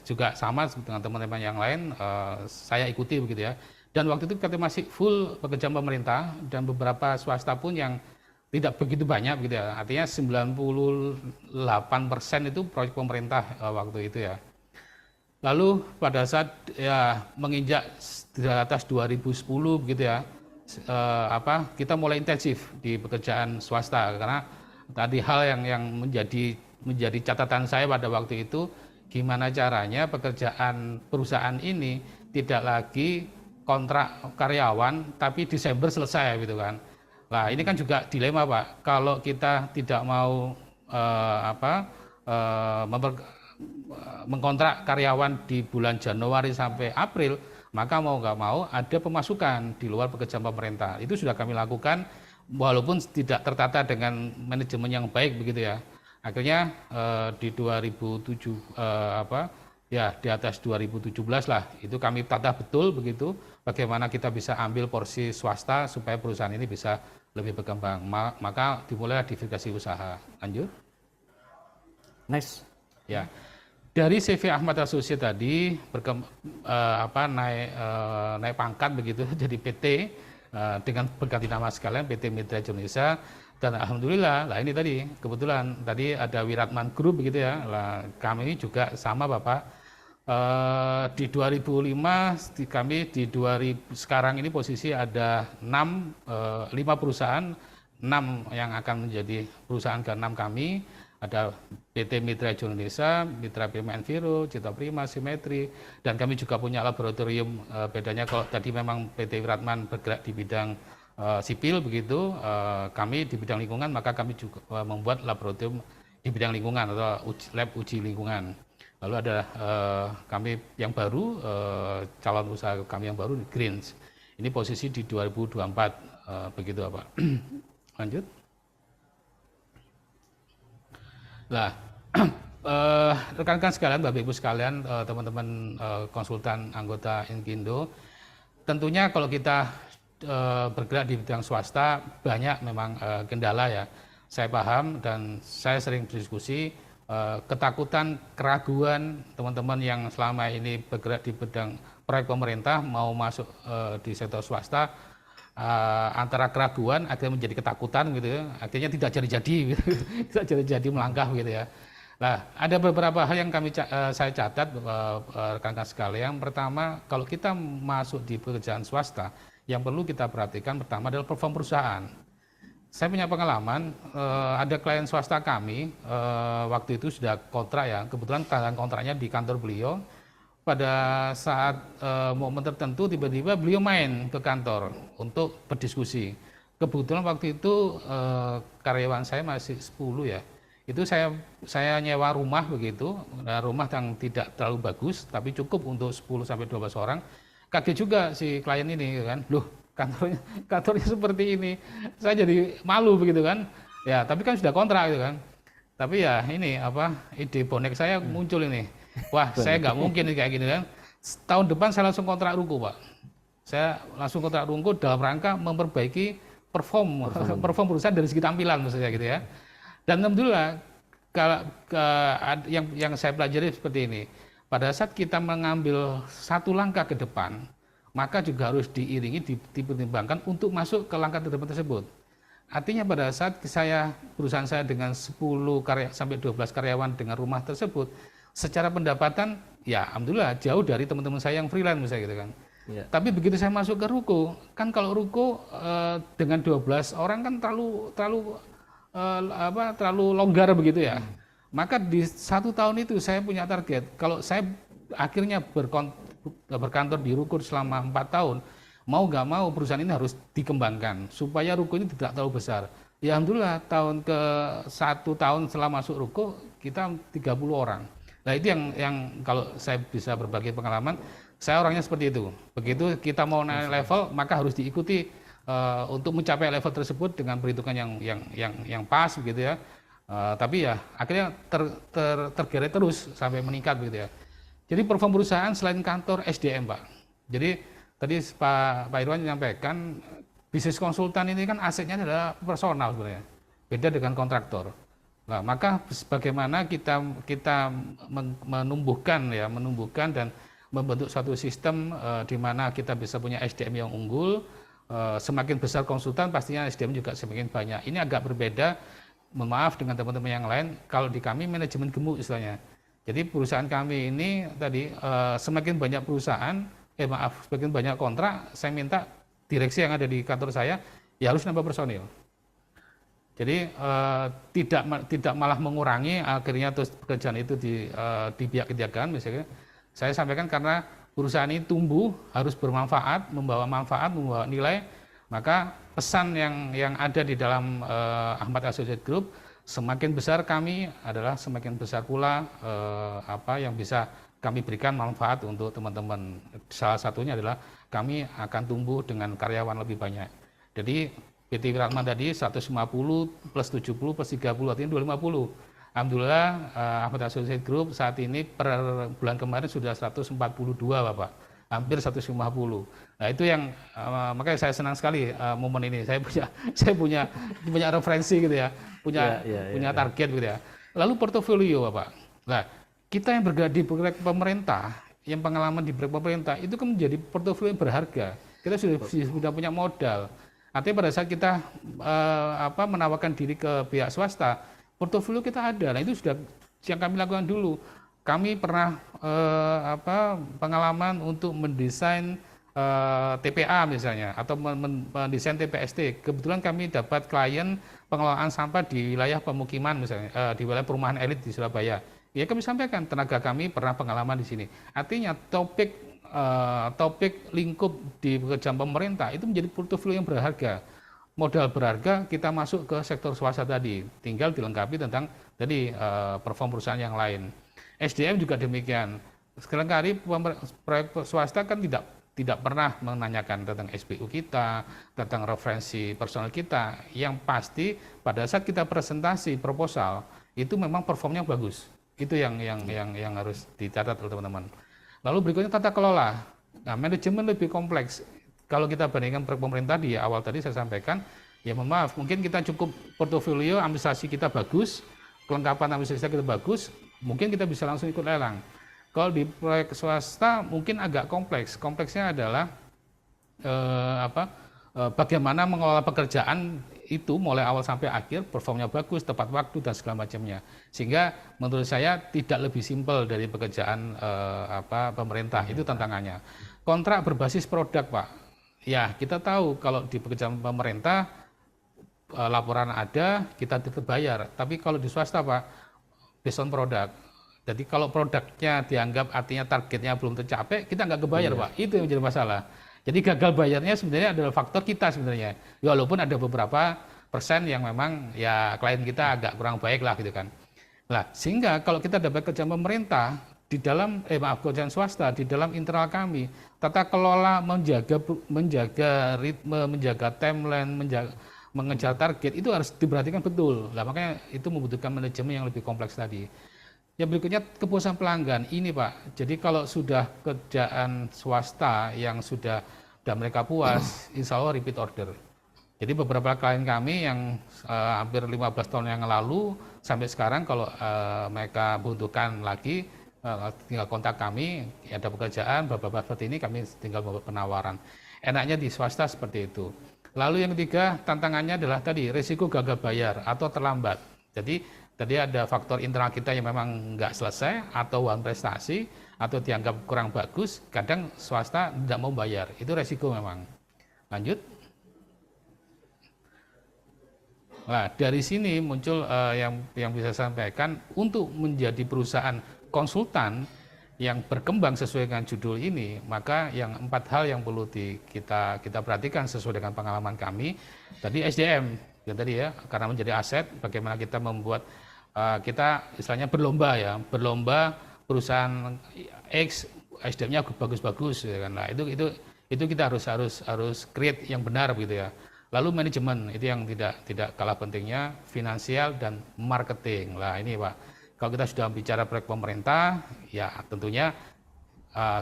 S3: juga sama dengan teman-teman yang lain, saya ikuti begitu ya. Dan waktu itu kita masih full pekerjaan pemerintah dan beberapa swasta pun yang tidak begitu banyak begitu ya. Artinya 98% itu proyek pemerintah waktu itu ya. Lalu pada saat ya menginjak di atas 2010 begitu ya, kita mulai intensif di pekerjaan swasta, karena tadi hal yang menjadi catatan saya pada waktu itu, gimana caranya pekerjaan perusahaan ini tidak lagi kontrak karyawan tapi Desember selesai gitu kan. Nah ini kan juga dilema Pak, kalau kita tidak mau mengkontrak karyawan di bulan Januari sampai April, maka mau nggak mau ada pemasukan di luar pekerjaan pemerintah. Itu sudah kami lakukan walaupun tidak tertata dengan manajemen yang baik begitu ya. Akhirnya di 2007 di atas 2017 lah itu kami tata betul begitu bagaimana kita bisa ambil porsi swasta supaya perusahaan ini bisa lebih berkembang. Maka dimulai diversifikasi usaha. Lanjut.
S1: Nice.
S3: Ya. Dari CV Ahmad Associate tadi naik pangkat begitu jadi PT dengan berganti nama sekalian PT Mitra Indonesia. Dan alhamdulillah, lah ini tadi kebetulan tadi ada Wiratman Group begitu ya. Lah kami ini juga sama Bapak. Di 2005 kami sekarang ini posisi ada 5 perusahaan, 6 yang akan menjadi perusahaan ke-6 kami. Ada PT Mitra Hijau Indonesia, Mitra Prima Enviro, Cita Prima, Simetri, dan kami juga punya laboratorium. Bedanya kalau tadi memang PT Wiratman bergerak di bidang sipil begitu, kami di bidang lingkungan, maka kami juga membuat laboratorium di bidang lingkungan atau lab uji lingkungan. Lalu ada kami yang baru, calon usaha kami yang baru, Greens. Ini posisi di 2024, begitu Pak. Lanjut. Nah, rekan-rekan sekalian, Bapak Ibu sekalian, teman-teman konsultan anggota Inkindo, tentunya kalau kita bergerak di bidang swasta banyak memang kendala ya. Saya paham dan saya sering berdiskusi ketakutan, keraguan teman-teman yang selama ini bergerak di bidang proyek pemerintah mau masuk di sektor swasta, antara keraguan akhirnya menjadi ketakutan gitu ya, akhirnya tidak jadi-jadi gitu. Tidak jadi-jadi melangkah gitu ya. Nah, ada beberapa hal yang saya catat rekan-rekan sekalian. Pertama, kalau kita masuk di pekerjaan swasta, yang perlu kita perhatikan pertama adalah perform perusahaan. Saya punya pengalaman, ada klien swasta kami, waktu itu sudah kontrak ya, kebetulan tanda kontraknya di kantor beliau. Pada saat momen tertentu tiba-tiba beliau main ke kantor untuk berdiskusi. Kebetulan waktu itu karyawan saya masih 10 ya. Itu saya nyewa rumah begitu, rumah yang tidak terlalu bagus, tapi cukup untuk 10-12 orang. Kaget juga si klien ini kan, loh kantornya seperti ini, saya jadi malu begitu kan, ya tapi kan sudah kontrak gitu kan, tapi ya ini ide bonek saya muncul ini, wah saya nggak mungkin kayak gini kan, tahun depan saya langsung kontrak ruko Pak, saya langsung kontrak ruko dalam rangka memperbaiki perform perusahaan dari segi tampilan maksudnya gitu ya, dan alhamdulillah yang saya pelajari seperti ini, pada saat kita mengambil satu langkah ke depan, maka juga harus diiringi, dipertimbangkan untuk masuk ke langkah terdepan tersebut. Artinya pada saat perusahaan saya dengan 10 sampai 12 karyawan dengan rumah tersebut, secara pendapatan ya alhamdulillah jauh dari teman-teman saya yang freelance misalnya gitu kan. Ya. Tapi begitu saya masuk ke ruko, kan kalau ruko dengan 12 orang kan terlalu longgar begitu ya. Maka di 1 tahun itu saya punya target, kalau saya akhirnya berkantor di ruko selama 4 tahun, mau nggak mau perusahaan ini harus dikembangkan supaya ruko ini tidak terlalu besar. Ya alhamdulillah ke 1 tahun setelah masuk ruko kita 30 orang. Nah itu yang kalau saya bisa berbagi pengalaman, saya orangnya seperti itu. Begitu kita mau naik level, maka harus diikuti untuk mencapai level tersebut dengan perhitungan yang pas begitu ya. Tapi ya akhirnya tergeret terus sampai meningkat begitu ya. Jadi perform perusahaan selain kantor SDM Pak. Jadi tadi Pak Irwan menyampaikan bisnis konsultan ini kan asetnya adalah personal sebenarnya. Beda dengan kontraktor. Nah, maka bagaimana kita menumbuhkan dan membentuk suatu sistem di mana kita bisa punya SDM yang unggul, semakin besar konsultan pastinya SDM juga semakin banyak. Ini agak berbeda, mohon maaf dengan teman-teman yang lain, kalau di kami manajemen gemuk istilahnya. Jadi perusahaan kami ini tadi semakin banyak semakin banyak kontrak, saya minta direksi yang ada di kantor saya ya harus nambah personil. Jadi tidak malah mengurangi akhirnya terus pekerjaan itu di pihak ketiagaan misalnya. Saya sampaikan karena perusahaan ini tumbuh harus bermanfaat, membawa nilai, maka pesan yang ada di dalam Ahmad Associates Group, semakin besar kami adalah semakin besar pula yang bisa kami berikan manfaat untuk teman-teman. Salah satunya adalah kami akan tumbuh dengan karyawan lebih banyak. Jadi PT Wiratma tadi 150 plus 70 plus 30 artinya 250. Alhamdulillah Ahmad Associates Group saat ini per bulan kemarin sudah 142 Bapak. Hampir 150. Nah itu yang makanya saya senang sekali momen ini. Saya punya referensi gitu ya, punya target gitu ya. Lalu portofolio Bapak. Nah kita yang bergerak di proyek pemerintah, yang pengalaman di proyek pemerintah itu kan menjadi portofolio yang berharga. Kita sudah punya modal. Artinya pada saat kita menawarkan diri ke pihak swasta, portofolio kita ada. Nah itu sudah yang kami lakukan dulu. Kami pernah pengalaman untuk mendesain TPA misalnya atau mendesain TPST. Kebetulan kami dapat klien pengelolaan sampah di wilayah pemukiman misalnya, di wilayah perumahan elit di Surabaya. Ya kami sampaikan tenaga kami pernah pengalaman di sini. Artinya topik lingkup di pekerjaan pemerintah itu menjadi portofolio yang berharga. Modal berharga kita masuk ke sektor swasta tadi. Tinggal dilengkapi tentang tadi perform perusahaan yang lain. SDM juga demikian. Seringkali proyek swasta kan tidak pernah menanyakan tentang SPU kita, tentang referensi personal kita. Yang pasti pada saat kita presentasi proposal itu memang performnya bagus. Itu yang harus dicatat oleh teman-teman. Lalu berikutnya tata kelola. Nah, manajemen lebih kompleks. Kalau kita bandingkan proyek pemerintah di awal tadi saya sampaikan, ya mohon maaf, mungkin kita cukup portofolio administrasi kita bagus, kelengkapan administrasi kita bagus, mungkin kita bisa langsung ikut lelang. Kalau di proyek swasta mungkin agak kompleks. Kompleksnya adalah bagaimana mengelola pekerjaan itu mulai awal sampai akhir, performnya bagus, tepat waktu dan segala macamnya. Sehingga menurut saya tidak lebih simpel dari pekerjaan pemerintah, itu tantangannya. Kontrak berbasis produk, Pak. Ya, kita tahu kalau di pekerjaan pemerintah laporan ada, kita tetap bayar. Tapi kalau di swasta, Pak, based on produk. Jadi kalau produknya dianggap artinya targetnya belum tercapai, kita nggak kebayar, Pak. Itu yang menjadi masalah. Jadi gagal bayarnya sebenarnya adalah faktor kita sebenarnya. Ya, walaupun ada beberapa persen yang memang ya klien kita agak kurang baik lah gitu kan. Nah, sehingga kalau kita dapat kerjaan pemerintah di dalam kerjaan swasta di dalam internal kami, tata kelola menjaga ritme, menjaga timeline, mengejar target itu harus diperhatikan betul. Nah, makanya itu membutuhkan manajemen yang lebih kompleks tadi. Yang berikutnya kepuasan pelanggan ini, Pak. Jadi kalau sudah kerjaan swasta yang sudah dan mereka puas, insya Allah repeat order. Jadi beberapa klien kami yang hampir 15 tahun yang lalu sampai sekarang kalau mereka butuhkan lagi tinggal kontak kami, ada pekerjaan bapak-bapak ini kami tinggal membuat penawaran. Enaknya di swasta seperti itu. Lalu yang ketiga tantangannya adalah tadi risiko gagal bayar atau terlambat. Jadi tadi ada faktor internal kita yang memang nggak selesai atau uang prestasi atau dianggap kurang bagus, kadang swasta tidak mau bayar, itu resiko memang. Lanjut. Nah, dari sini muncul yang bisa saya sampaikan untuk menjadi perusahaan konsultan yang berkembang sesuai dengan judul ini, maka yang 4 hal yang perlu kita perhatikan sesuai dengan pengalaman kami. Tadi SDM, ya tadi ya, karena menjadi aset, bagaimana kita membuat kita istilahnya berlomba perusahaan X SDM-nya bagus-bagus ya kan. Nah, itu kita harus create yang benar gitu ya. Lalu manajemen itu yang tidak kalah pentingnya, finansial dan marketing. Lah ini Pak, kalau kita sudah bicara proyek pemerintah, ya tentunya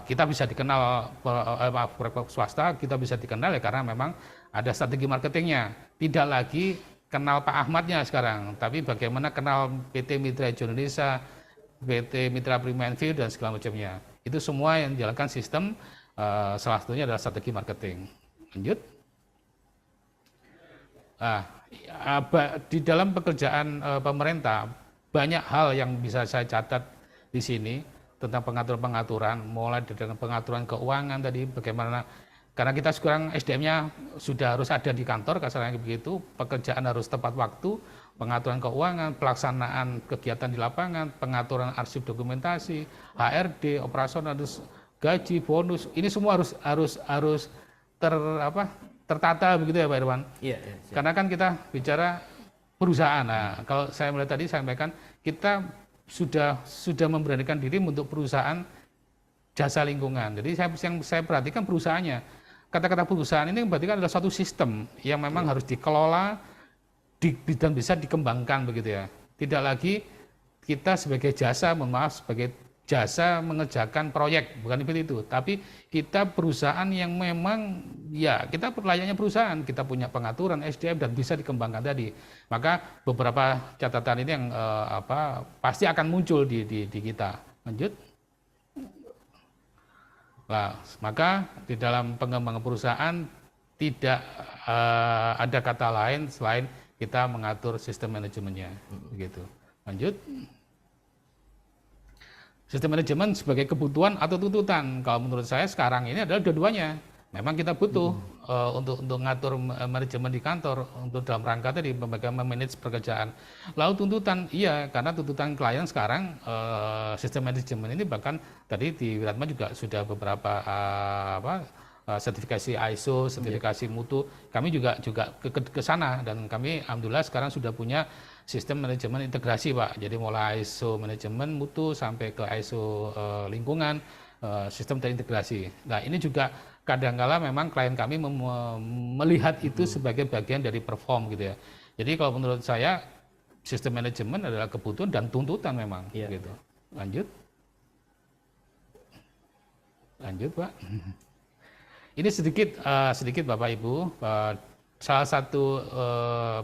S3: kita bisa dikenal proyek swasta, kita bisa dikenal ya karena memang ada strategi marketingnya. Tidak lagi kenal Pak Ahmadnya sekarang, tapi bagaimana kenal PT Mitra Indonesia, PT Mitra Prima Enview dan segala macamnya. Itu semua yang dijalankan sistem, salah satunya adalah strategi marketing. Lanjut. Di dalam pekerjaan pemerintah banyak hal yang bisa saya catat di sini tentang pengaturan-pengaturan, mulai dari pengaturan keuangan tadi, bagaimana karena kita sekarang SDM-nya sudah harus ada di kantor, kasarnya begitu, pekerjaan harus tepat waktu, pengaturan keuangan, pelaksanaan kegiatan di lapangan, pengaturan arsip dokumentasi, HRD, operasional, gaji, bonus, ini semua harus tertata begitu ya Pak Irwan.
S1: Iya.
S3: Karena kan kita bicara perusahaan. Nah, kalau saya mulai tadi sampaikan kita sudah memberanikan diri untuk perusahaan jasa lingkungan. Jadi yang saya perhatikan perusahaannya. Kata-kata perusahaan ini berarti kan adalah suatu sistem yang memang harus dikelola dan bisa dikembangkan begitu ya. Tidak lagi kita sebagai jasa, sebagai jasa mengerjakan proyek, bukan seperti itu. Tapi kita perusahaan yang memang ya kita layaknya perusahaan, kita punya pengaturan SDM dan bisa dikembangkan tadi. Maka beberapa catatan ini yang pasti akan muncul di kita. Lanjut. Nah, maka di dalam pengembangan perusahaan tidak ada kata lain selain kita mengatur sistem manajemennya, begitu. Lanjut. Sistem manajemen sebagai kebutuhan atau tuntutan. Kalau menurut saya sekarang ini adalah dua-duanya. Memang kita butuh untuk ngatur manajemen di kantor untuk dalam rangka tadi memanage pekerjaan. Lalu tuntutan, iya karena tuntutan klien sekarang sistem manajemen ini bahkan tadi di Wiratma juga sudah beberapa sertifikasi ISO, sertifikasi mutu. Kami juga ke sana dan kami alhamdulillah sekarang sudah punya sistem manajemen integrasi Pak. Jadi mulai ISO manajemen mutu sampai ke ISO lingkungan, sistem terintegrasi. Nah ini juga kadangkala memang klien kami melihat itu sebagai bagian dari perform gitu ya. Jadi kalau menurut saya sistem manajemen adalah kebutuhan dan tuntutan memang gitu. Lanjut Pak. Ini sedikit Bapak Ibu salah satu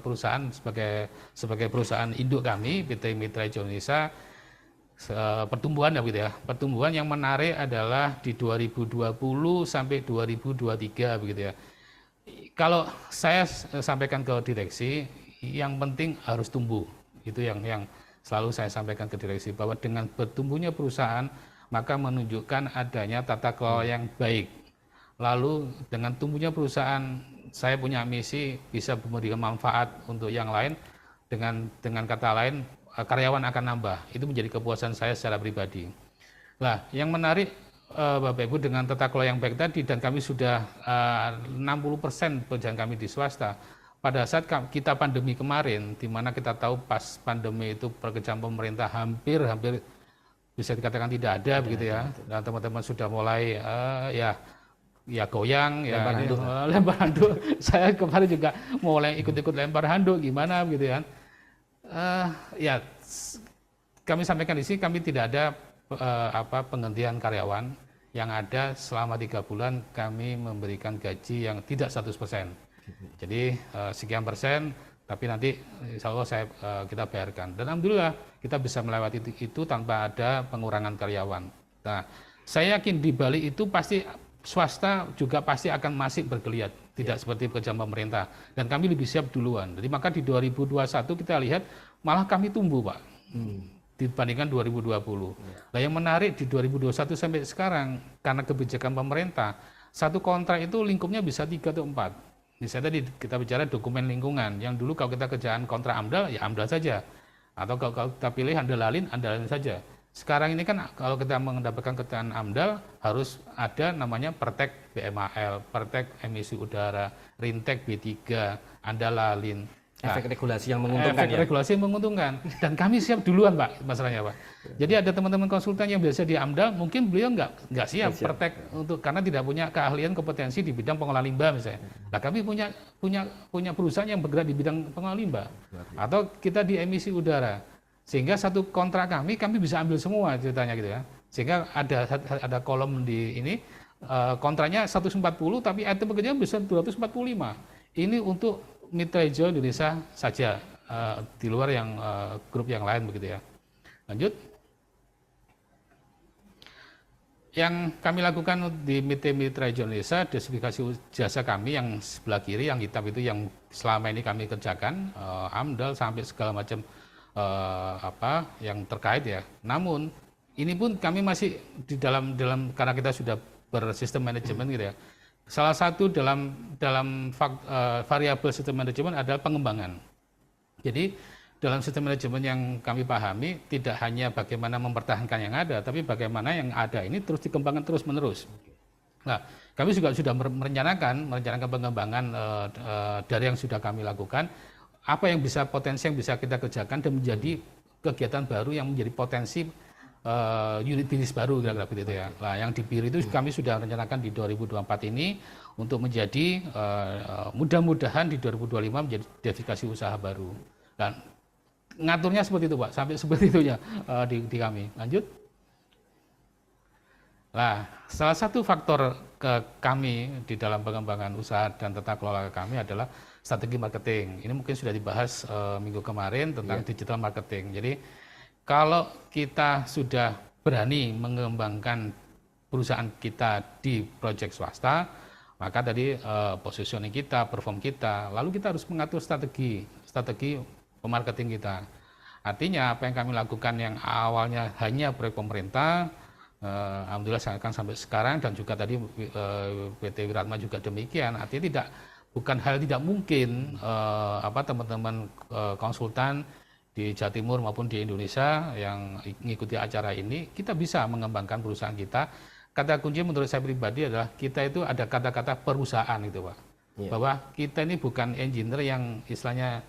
S3: perusahaan sebagai perusahaan induk kami, PT Mitra Hijau Indonesia, pertumbuhan ya begitu ya. Pertumbuhan yang menarik adalah di 2020 sampai 2023 begitu ya. Kalau saya sampaikan ke direksi, yang penting harus tumbuh. Itu yang selalu saya sampaikan ke direksi, bahwa dengan bertumbuhnya perusahaan maka menunjukkan adanya tata kelola yang baik. Lalu dengan tumbuhnya perusahaan, saya punya misi bisa memberikan manfaat untuk yang lain. Dengan kata lain, karyawan akan nambah. Itu menjadi kepuasan saya secara pribadi. Nah, yang menarik Bapak Ibu, dengan tata kelola yang baik tadi, dan kami sudah 60% pekerjaan kami di swasta. Pada saat kita pandemi kemarin, di mana kita tahu pas pandemi itu pekerjaan pemerintah hampir bisa dikatakan tidak ada begitu ya. Dan teman-teman sudah mulai ya goyang, lempar handuk. Saya kemarin juga mulai ikut-ikut lempar handuk, gimana begitu kan. Ya, kami sampaikan di sini, kami tidak ada penghentian karyawan. Yang ada selama 3 bulan kami memberikan gaji yang tidak 100%. Jadi sekian persen, tapi nanti insya Allah kita bayarkan. Dan alhamdulillah kita bisa melewati itu tanpa ada pengurangan karyawan. Nah, saya yakin di balik itu pasti swasta juga pasti akan masih bergeliat, tidak seperti pekerjaan pemerintah. Dan kami lebih siap duluan. Jadi maka di 2021 kita lihat malah kami tumbuh, Pak. Dibandingkan 2020. Nah, yang menarik di 2021 sampai sekarang, karena kebijakan pemerintah, satu kontrak itu lingkupnya bisa 3 atau 4. Misalnya tadi kita bicara dokumen lingkungan, yang dulu kalau kita kerjaan kontrak AMDAL, ya AMDAL saja. Atau kalau kita pilih andalalin saja. Sekarang ini kan kalau kita mendapatkan kerjaan AMDAL, harus ada namanya Pertek BMAL, Pertek emisi udara, Rintek B3, Andalalin.
S1: Efek regulasi yang menguntungkan.
S3: Efek regulasi yang menguntungkan. Dan kami siap duluan, Pak, masalahnya, Pak. Jadi ada teman-teman konsultan yang biasa di AMDAL, mungkin beliau nggak siap Pertek karena tidak punya keahlian kompetensi di bidang pengolahan limbah misalnya. Nah, kami punya perusahaan yang bergerak di bidang pengolahan limbah. Atau kita di emisi udara. Sehingga satu kontrak kami bisa ambil semua ceritanya gitu ya. Sehingga ada kolom di ini kontraknya 140, tapi item pekerjaan bisa 245. Ini untuk Mitra Hijau Indonesia saja, di luar yang grup yang lain begitu ya. Lanjut. Yang kami lakukan di Mitra Hijau Indonesia, desifikasi jasa kami yang sebelah kiri, yang hitam itu yang selama ini kami kerjakan, AMDAL sampai segala macam yang terkait ya. Namun ini pun kami masih di dalam karena kita sudah bersistem manajemen gitu ya. Salah satu dalam variabel sistem manajemen adalah pengembangan. Jadi dalam sistem manajemen yang kami pahami tidak hanya bagaimana mempertahankan yang ada, tapi bagaimana yang ada ini terus dikembangkan terus-menerus. Nah, kami juga sudah merencanakan pengembangan dari yang sudah kami lakukan, apa yang potensi yang bisa kita kerjakan dan menjadi kegiatan baru yang menjadi potensi unit bisnis baru kira-kira begitu ya. Nah, yang di biru itu kami sudah rencanakan di 2024 ini untuk menjadi mudah-mudahan di 2025 menjadi dedikasi usaha baru. Dan ngaturnya seperti itu, Pak, sampai seperti itunya di kami. Lanjut. Nah, salah satu faktor kami di dalam pengembangan usaha dan tata kelola kami adalah strategi marketing. Ini mungkin sudah dibahas minggu kemarin tentang digital marketing. Jadi kalau kita sudah berani mengembangkan perusahaan kita di proyek swasta, maka tadi positioning kita, perform kita, lalu kita harus mengatur strategi pemarketing kita. Artinya apa yang kami lakukan yang awalnya hanya proyek pemerintah, alhamdulillah akan sampai sekarang, dan juga tadi PT Wiratma juga demikian. Artinya bukan hal tidak mungkin teman-teman konsultan di Jawa Timur maupun di Indonesia yang mengikuti acara ini, kita bisa mengembangkan perusahaan kita. Kata kunci menurut saya pribadi adalah kita itu ada kata-kata perusahaan itu, Pak. Bahwa kita ini bukan engineer yang istilahnya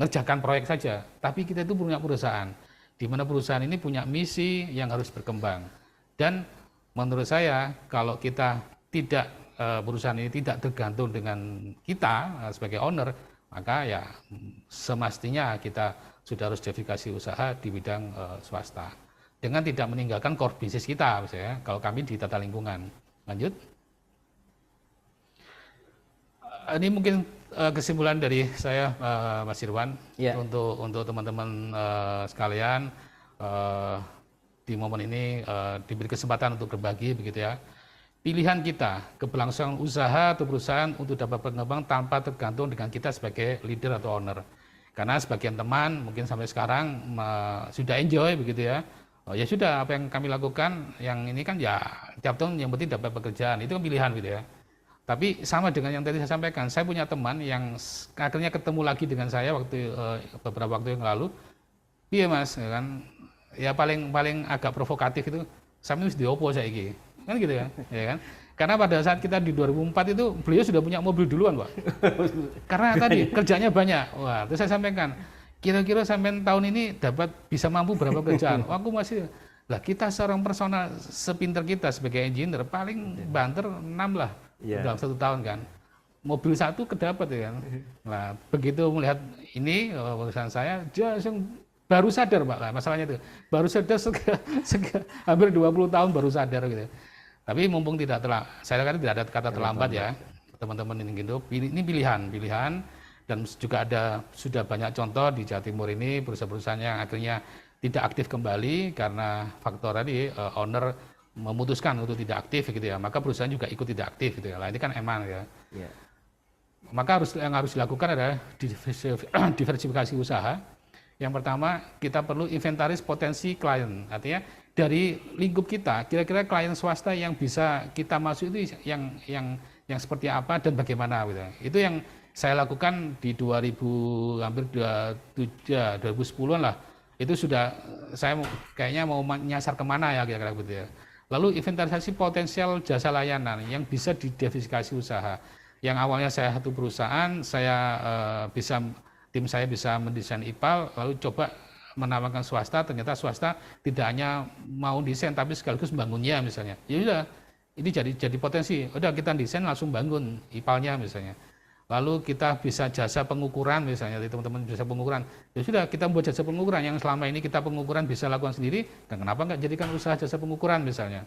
S3: ngerjakan proyek saja, tapi kita itu punya perusahaan, di mana perusahaan ini punya misi yang harus berkembang. Dan menurut saya kalau kita perusahaan ini tidak tergantung dengan kita sebagai owner, maka ya semestinya kita sudah harus diversifikasi usaha di bidang swasta dengan tidak meninggalkan core bisnis kita, misalnya kalau kami di tata lingkungan. Lanjut. Ini mungkin kesimpulan dari saya, Mas Irwan,
S1: Ya.
S3: untuk teman-teman sekalian, di momen ini diberi kesempatan untuk berbagi begitu ya. Pilihan kita, keberlangsungan usaha atau perusahaan untuk dapat berkembang tanpa tergantung dengan kita sebagai leader atau owner. Karena sebagian teman mungkin sampai sekarang sudah enjoy begitu ya. Oh, ya sudah, apa yang kami lakukan, yang ini kan ya tiap tahun yang penting dapat pekerjaan, itu kan pilihan gitu ya. Tapi sama dengan yang tadi saya sampaikan, saya punya teman yang akhirnya ketemu lagi dengan saya waktu beberapa waktu yang lalu. Iya Mas, ya kan? Ya paling agak provokatif itu, saya wis diopo saiki. Kan gitu ya, ya kan? Karena pada saat kita di 2004 itu beliau sudah punya mobil duluan, Pak. Karena tadi kerjanya banyak. Wah, terus saya sampaikan, kira-kira sampai tahun ini dapat bisa mampu berapa kerjaan? Wah, aku masih lah, kita seorang personal sepinter kita sebagai engineer paling banter 6 lah dalam 1 tahun kan. Mobil 1 kedapat ya kan. Nah, begitu melihat ini urusan saya, dia langsung baru sadar Pak, lah, masalahnya itu. Baru sadar hampir 20 tahun baru sadar gitu. Tapi mumpung tidak saya kira tidak ada kata terlambat ya, teman-teman ini gitu. Ini pilihan dan juga sudah banyak contoh di Jawa Timur ini perusahaan-perusahaan yang akhirnya tidak aktif kembali karena faktor tadi owner memutuskan untuk tidak aktif gitu ya, maka perusahaan juga ikut tidak aktif gitu ya. Nah, ini kan emang ya. Yeah. Maka yang harus dilakukan adalah diversifikasi usaha. Yang pertama, kita perlu inventaris potensi klien. Artinya dari lingkup kita, kira-kira klien swasta yang bisa kita masuk itu yang seperti apa dan bagaimana gitu. Itu yang saya lakukan di 2010-an lah. Itu sudah saya kayaknya mau nyasar kemana ya kira-kira gitu ya. Lalu inventarisasi potensial jasa layanan yang bisa didiversifikasi usaha. Yang awalnya saya satu perusahaan, tim saya bisa mendesain IPAL, lalu coba menawarkan swasta, ternyata swasta tidak hanya mau desain tapi sekaligus membangunnya misalnya. Ya udah, ini jadi potensi. Udah kita desain langsung bangun IPAL-nya misalnya. Lalu kita bisa jasa pengukuran misalnya, teman-teman jasa pengukuran. Ya sudah, kita buat jasa pengukuran yang selama ini kita pengukuran bisa lakukan sendiri, dan kenapa nggak jadikan usaha jasa pengukuran misalnya.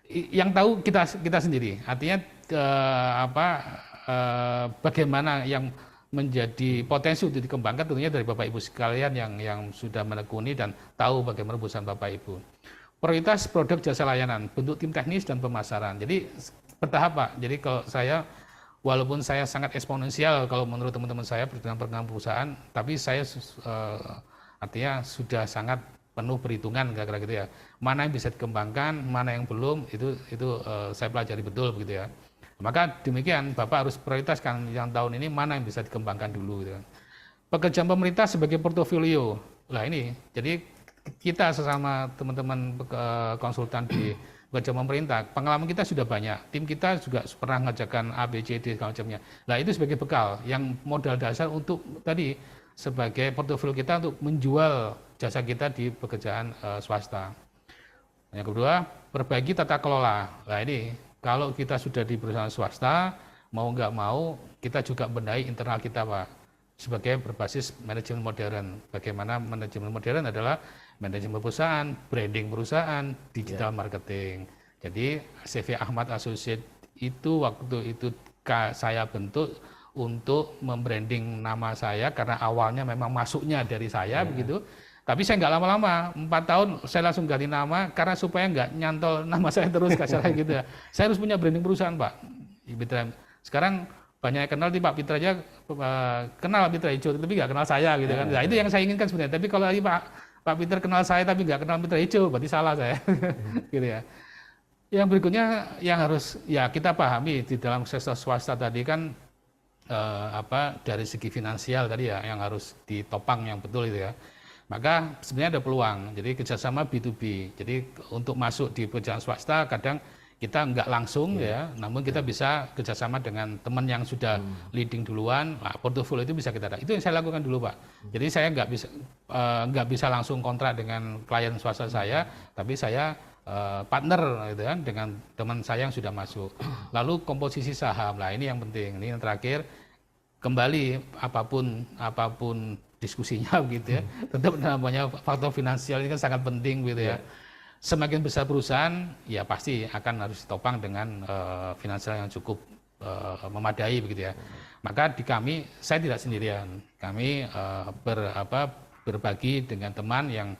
S3: Yang tahu kita sendiri. Artinya bagaimana yang menjadi potensi untuk dikembangkan tentunya dari Bapak Ibu sekalian yang sudah menekuni dan tahu bagaimana perusahaan Bapak Ibu. Prioritas produk jasa layanan, bentuk tim teknis dan pemasaran. Jadi bertahap Pak. Jadi kalau saya, walaupun saya sangat eksponensial kalau menurut teman-teman saya dalam perkembangan perusahaan, tapi saya artinya sudah sangat penuh perhitungan kira-kira gitu ya. Mana yang bisa dikembangkan, mana yang belum, itu saya pelajari betul begitu ya. Maka demikian Bapak harus prioritaskan yang tahun ini mana yang bisa dikembangkan dulu gitu. Pekerjaan pemerintah sebagai portofolio. Lah ini, jadi kita sesama teman-teman konsultan di pekerjaan pemerintah, pengalaman kita sudah banyak. Tim kita juga pernah ngajarkan A, B, C, D segala macamnya. Nah, itu sebagai bekal yang modal dasar untuk tadi sebagai portofolio kita untuk menjual jasa kita di pekerjaan swasta. Yang kedua, perbaiki tata kelola. Nah, ini kalau kita sudah di perusahaan swasta, mau nggak mau, kita juga benahi internal kita, Pak. Sebagai berbasis manajemen modern. Bagaimana manajemen modern adalah manajemen perusahaan, branding perusahaan, digital marketing. Jadi CV Ahmad Associate itu waktu itu saya bentuk untuk membranding nama saya, karena awalnya memang masuknya dari saya, begitu. Tapi saya nggak lama-lama, 4 tahun saya langsung ganti nama karena supaya nggak nyantol nama saya terus kasarnya gitu ya. Saya harus punya branding perusahaan Pak. Sekarang banyak yang kenal di Pak Pitra aja, kenal Mitra Hijau tapi nggak kenal saya gitu kan. Nah, itu yang saya inginkan sebenarnya. Tapi kalau Pak Peter kenal saya tapi nggak kenal Mitra Hijau, berarti salah saya, gitu ya. Yang berikutnya yang harus ya kita pahami di dalam sektor swasta tadi kan dari segi finansial tadi ya yang harus ditopang yang betul itu ya. Maka sebenarnya ada peluang, jadi kerjasama B2B. Jadi untuk masuk di perusahaan swasta kadang kita nggak langsung ya, namun kita bisa kerjasama dengan teman yang sudah leading duluan. Nah, portofolio itu bisa kita ada. Itu yang saya lakukan dulu Pak. Jadi saya nggak bisa langsung kontrak dengan klien swasta saya, tapi saya partner gitu kan dengan teman saya yang sudah masuk. Lalu komposisi saham, lah ini yang penting. Ini yang terakhir, kembali apapun diskusinya gitu ya. Tetap namanya faktor finansial ini kan sangat penting gitu ya. Semakin besar perusahaan, ya pasti akan harus ditopang dengan finansial yang cukup memadai begitu ya. Maka di kami, saya tidak sendirian. Kami berbagi dengan teman yang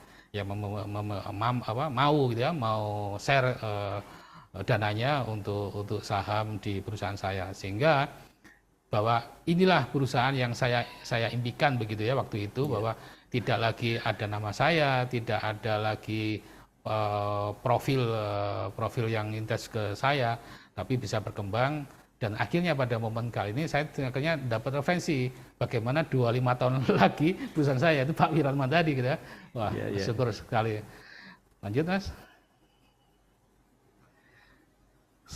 S3: mau gitu ya, mau share dananya untuk saham di perusahaan saya, sehingga bahwa inilah perusahaan yang saya impikan begitu ya waktu itu, bahwa tidak lagi ada nama saya, tidak ada lagi profil yang intens ke saya, tapi bisa berkembang. Dan akhirnya pada momen kali ini saya akhirnya dapat referensi bagaimana 25 tahun lagi perusahaan saya itu Pak Wiratman tadi gitu ya. Wah, syukur sekali. Lanjut Mas.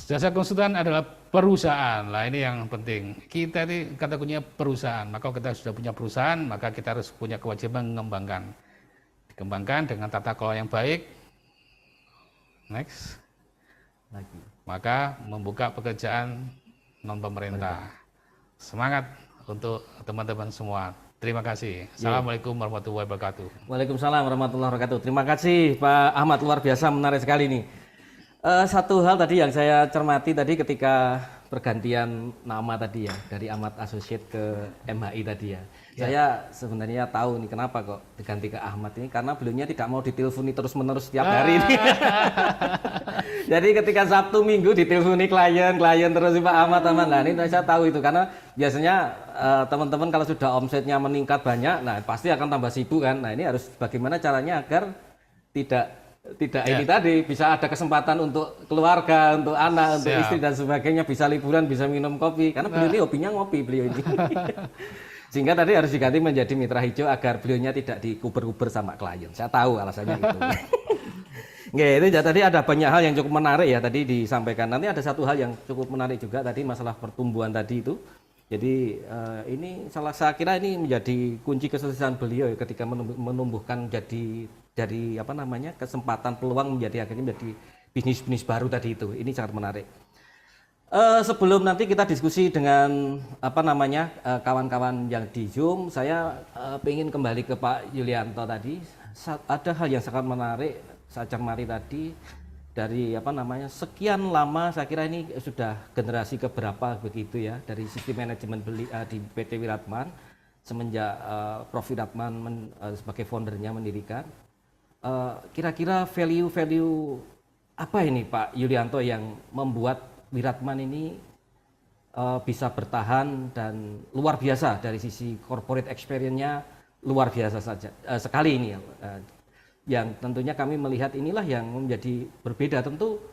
S3: Jasa konsultan adalah perusahaan. Lah ini yang penting. Kita ini kata kuncinya perusahaan. Maka kita sudah punya perusahaan, maka kita harus punya kewajiban mengembangkan. Dikembangkan dengan tata kelola yang baik. Next.
S1: Lagi.
S3: Maka membuka pekerjaan non pemerintah. Semangat untuk teman-teman semua. Terima kasih. Assalamualaikum warahmatullahi wabarakatuh.
S1: Waalaikumsalam warahmatullahi wabarakatuh. Terima kasih Pak Ahmad, luar biasa menarik sekali nih. Satu hal tadi yang saya cermati tadi ketika pergantian nama tadi ya, dari Ahmad Associate ke MHI tadi ya. Saya sebenarnya tahu nih kenapa kok diganti ke Ahmad ini, karena beliaunya tidak mau diteleponi terus-menerus setiap hari ini. Jadi ketika Sabtu Minggu diteleponi klien terus Pak Ahmad. Nah ini saya tahu itu, karena biasanya teman-teman kalau sudah omsetnya meningkat banyak, nah pasti akan tambah sibuk kan. Nah ini harus bagaimana caranya agar tidak ini tadi bisa ada kesempatan untuk keluarga, untuk anak, untuk istri dan sebagainya, bisa liburan, bisa minum kopi, karena beliau ini hobinya ngopi beliau ini. Sehingga tadi harus diganti menjadi mitra hijau agar beliaunya tidak dikuber-kuber sama klien. Saya tahu alasannya itu. Nggih, itu tadi ada banyak hal yang cukup menarik ya tadi disampaikan. Nanti ada satu hal yang cukup menarik juga tadi, masalah pertumbuhan tadi itu. Jadi ini saya kira ini menjadi kunci kesuksesan beliau ketika menumbuhkan dari apa namanya kesempatan peluang menjadi akhirnya menjadi bisnis baru tadi itu. Ini sangat menarik. Sebelum nanti kita diskusi dengan apa namanya kawan-kawan yang di Zoom, saya ingin kembali ke Pak Yulianto tadi. Ada hal yang sangat menarik saya cermati tadi. Dari apa namanya sekian lama, saya kira ini sudah generasi keberapa begitu ya dari sistem manajemen di PT Wiratman semenjak Prof Wiratman sebagai foundernya mendirikan. Kira-kira value apa ini Pak Yulianto yang membuat Wiratman ini bisa bertahan dan luar biasa dari sisi corporate experience-nya, luar biasa saja sekali ini ya. Yang tentunya kami melihat inilah yang menjadi berbeda. Tentu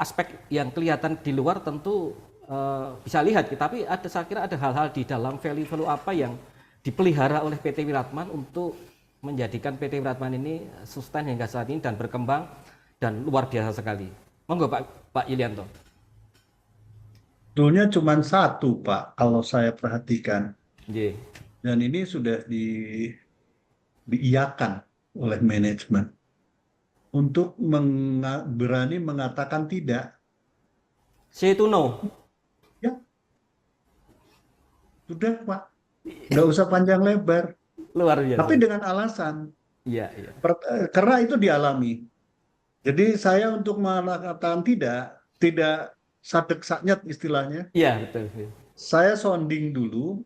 S1: aspek yang kelihatan di luar tentu bisa lihat, tapi saya kira ada hal-hal di dalam value apa yang dipelihara oleh PT Wiratman untuk menjadikan PT Wiratman ini sustain hingga saat ini dan berkembang dan luar biasa sekali. Monggo Pak Yulianto.
S2: Sebetulnya cuma satu Pak, kalau saya perhatikan.
S1: Yeah.
S2: Dan ini sudah diiyakan oleh manajemen untuk berani mengatakan tidak.
S1: Say to no.
S2: Ya, sudah Pak, nggak usah panjang lebar.
S1: Luar biasa.
S2: Tapi dengan alasan.
S1: Iya.
S2: Karena itu dialami. Jadi saya untuk mengatakan tidak sadek-saknyet istilahnya.
S1: Iya betul.
S2: Saya sounding dulu.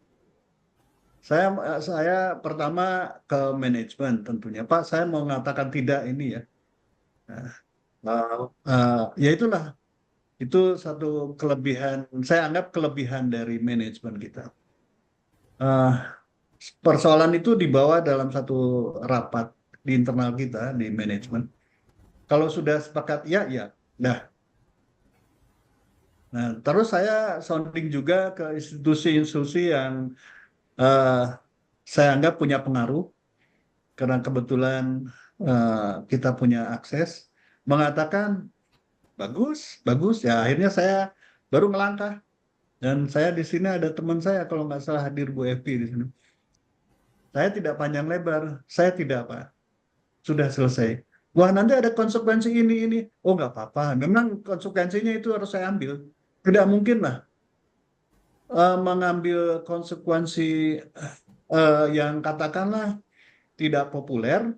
S2: Saya pertama ke manajemen tentunya, Pak, saya mau mengatakan tidak ini ya. Ya itulah, itu satu kelebihan, saya anggap kelebihan dari manajemen kita. Persoalan itu dibawa dalam satu rapat di internal kita, di manajemen. Kalau sudah sepakat ya, dah. Nah, terus saya sounding juga ke institusi-institusi yang saya anggap punya pengaruh, karena kebetulan kita punya akses, mengatakan bagus ya. Akhirnya saya baru melangkah, dan saya di sini ada teman saya, kalau nggak salah hadir Bu Evi di sini. Saya tidak panjang lebar, saya tidak Pak, sudah selesai. Wah, nanti ada konsekuensi ini. Oh, nggak apa-apa, memang konsekuensinya itu harus saya ambil. Tidak mungkin lah mengambil konsekuensi yang katakanlah tidak populer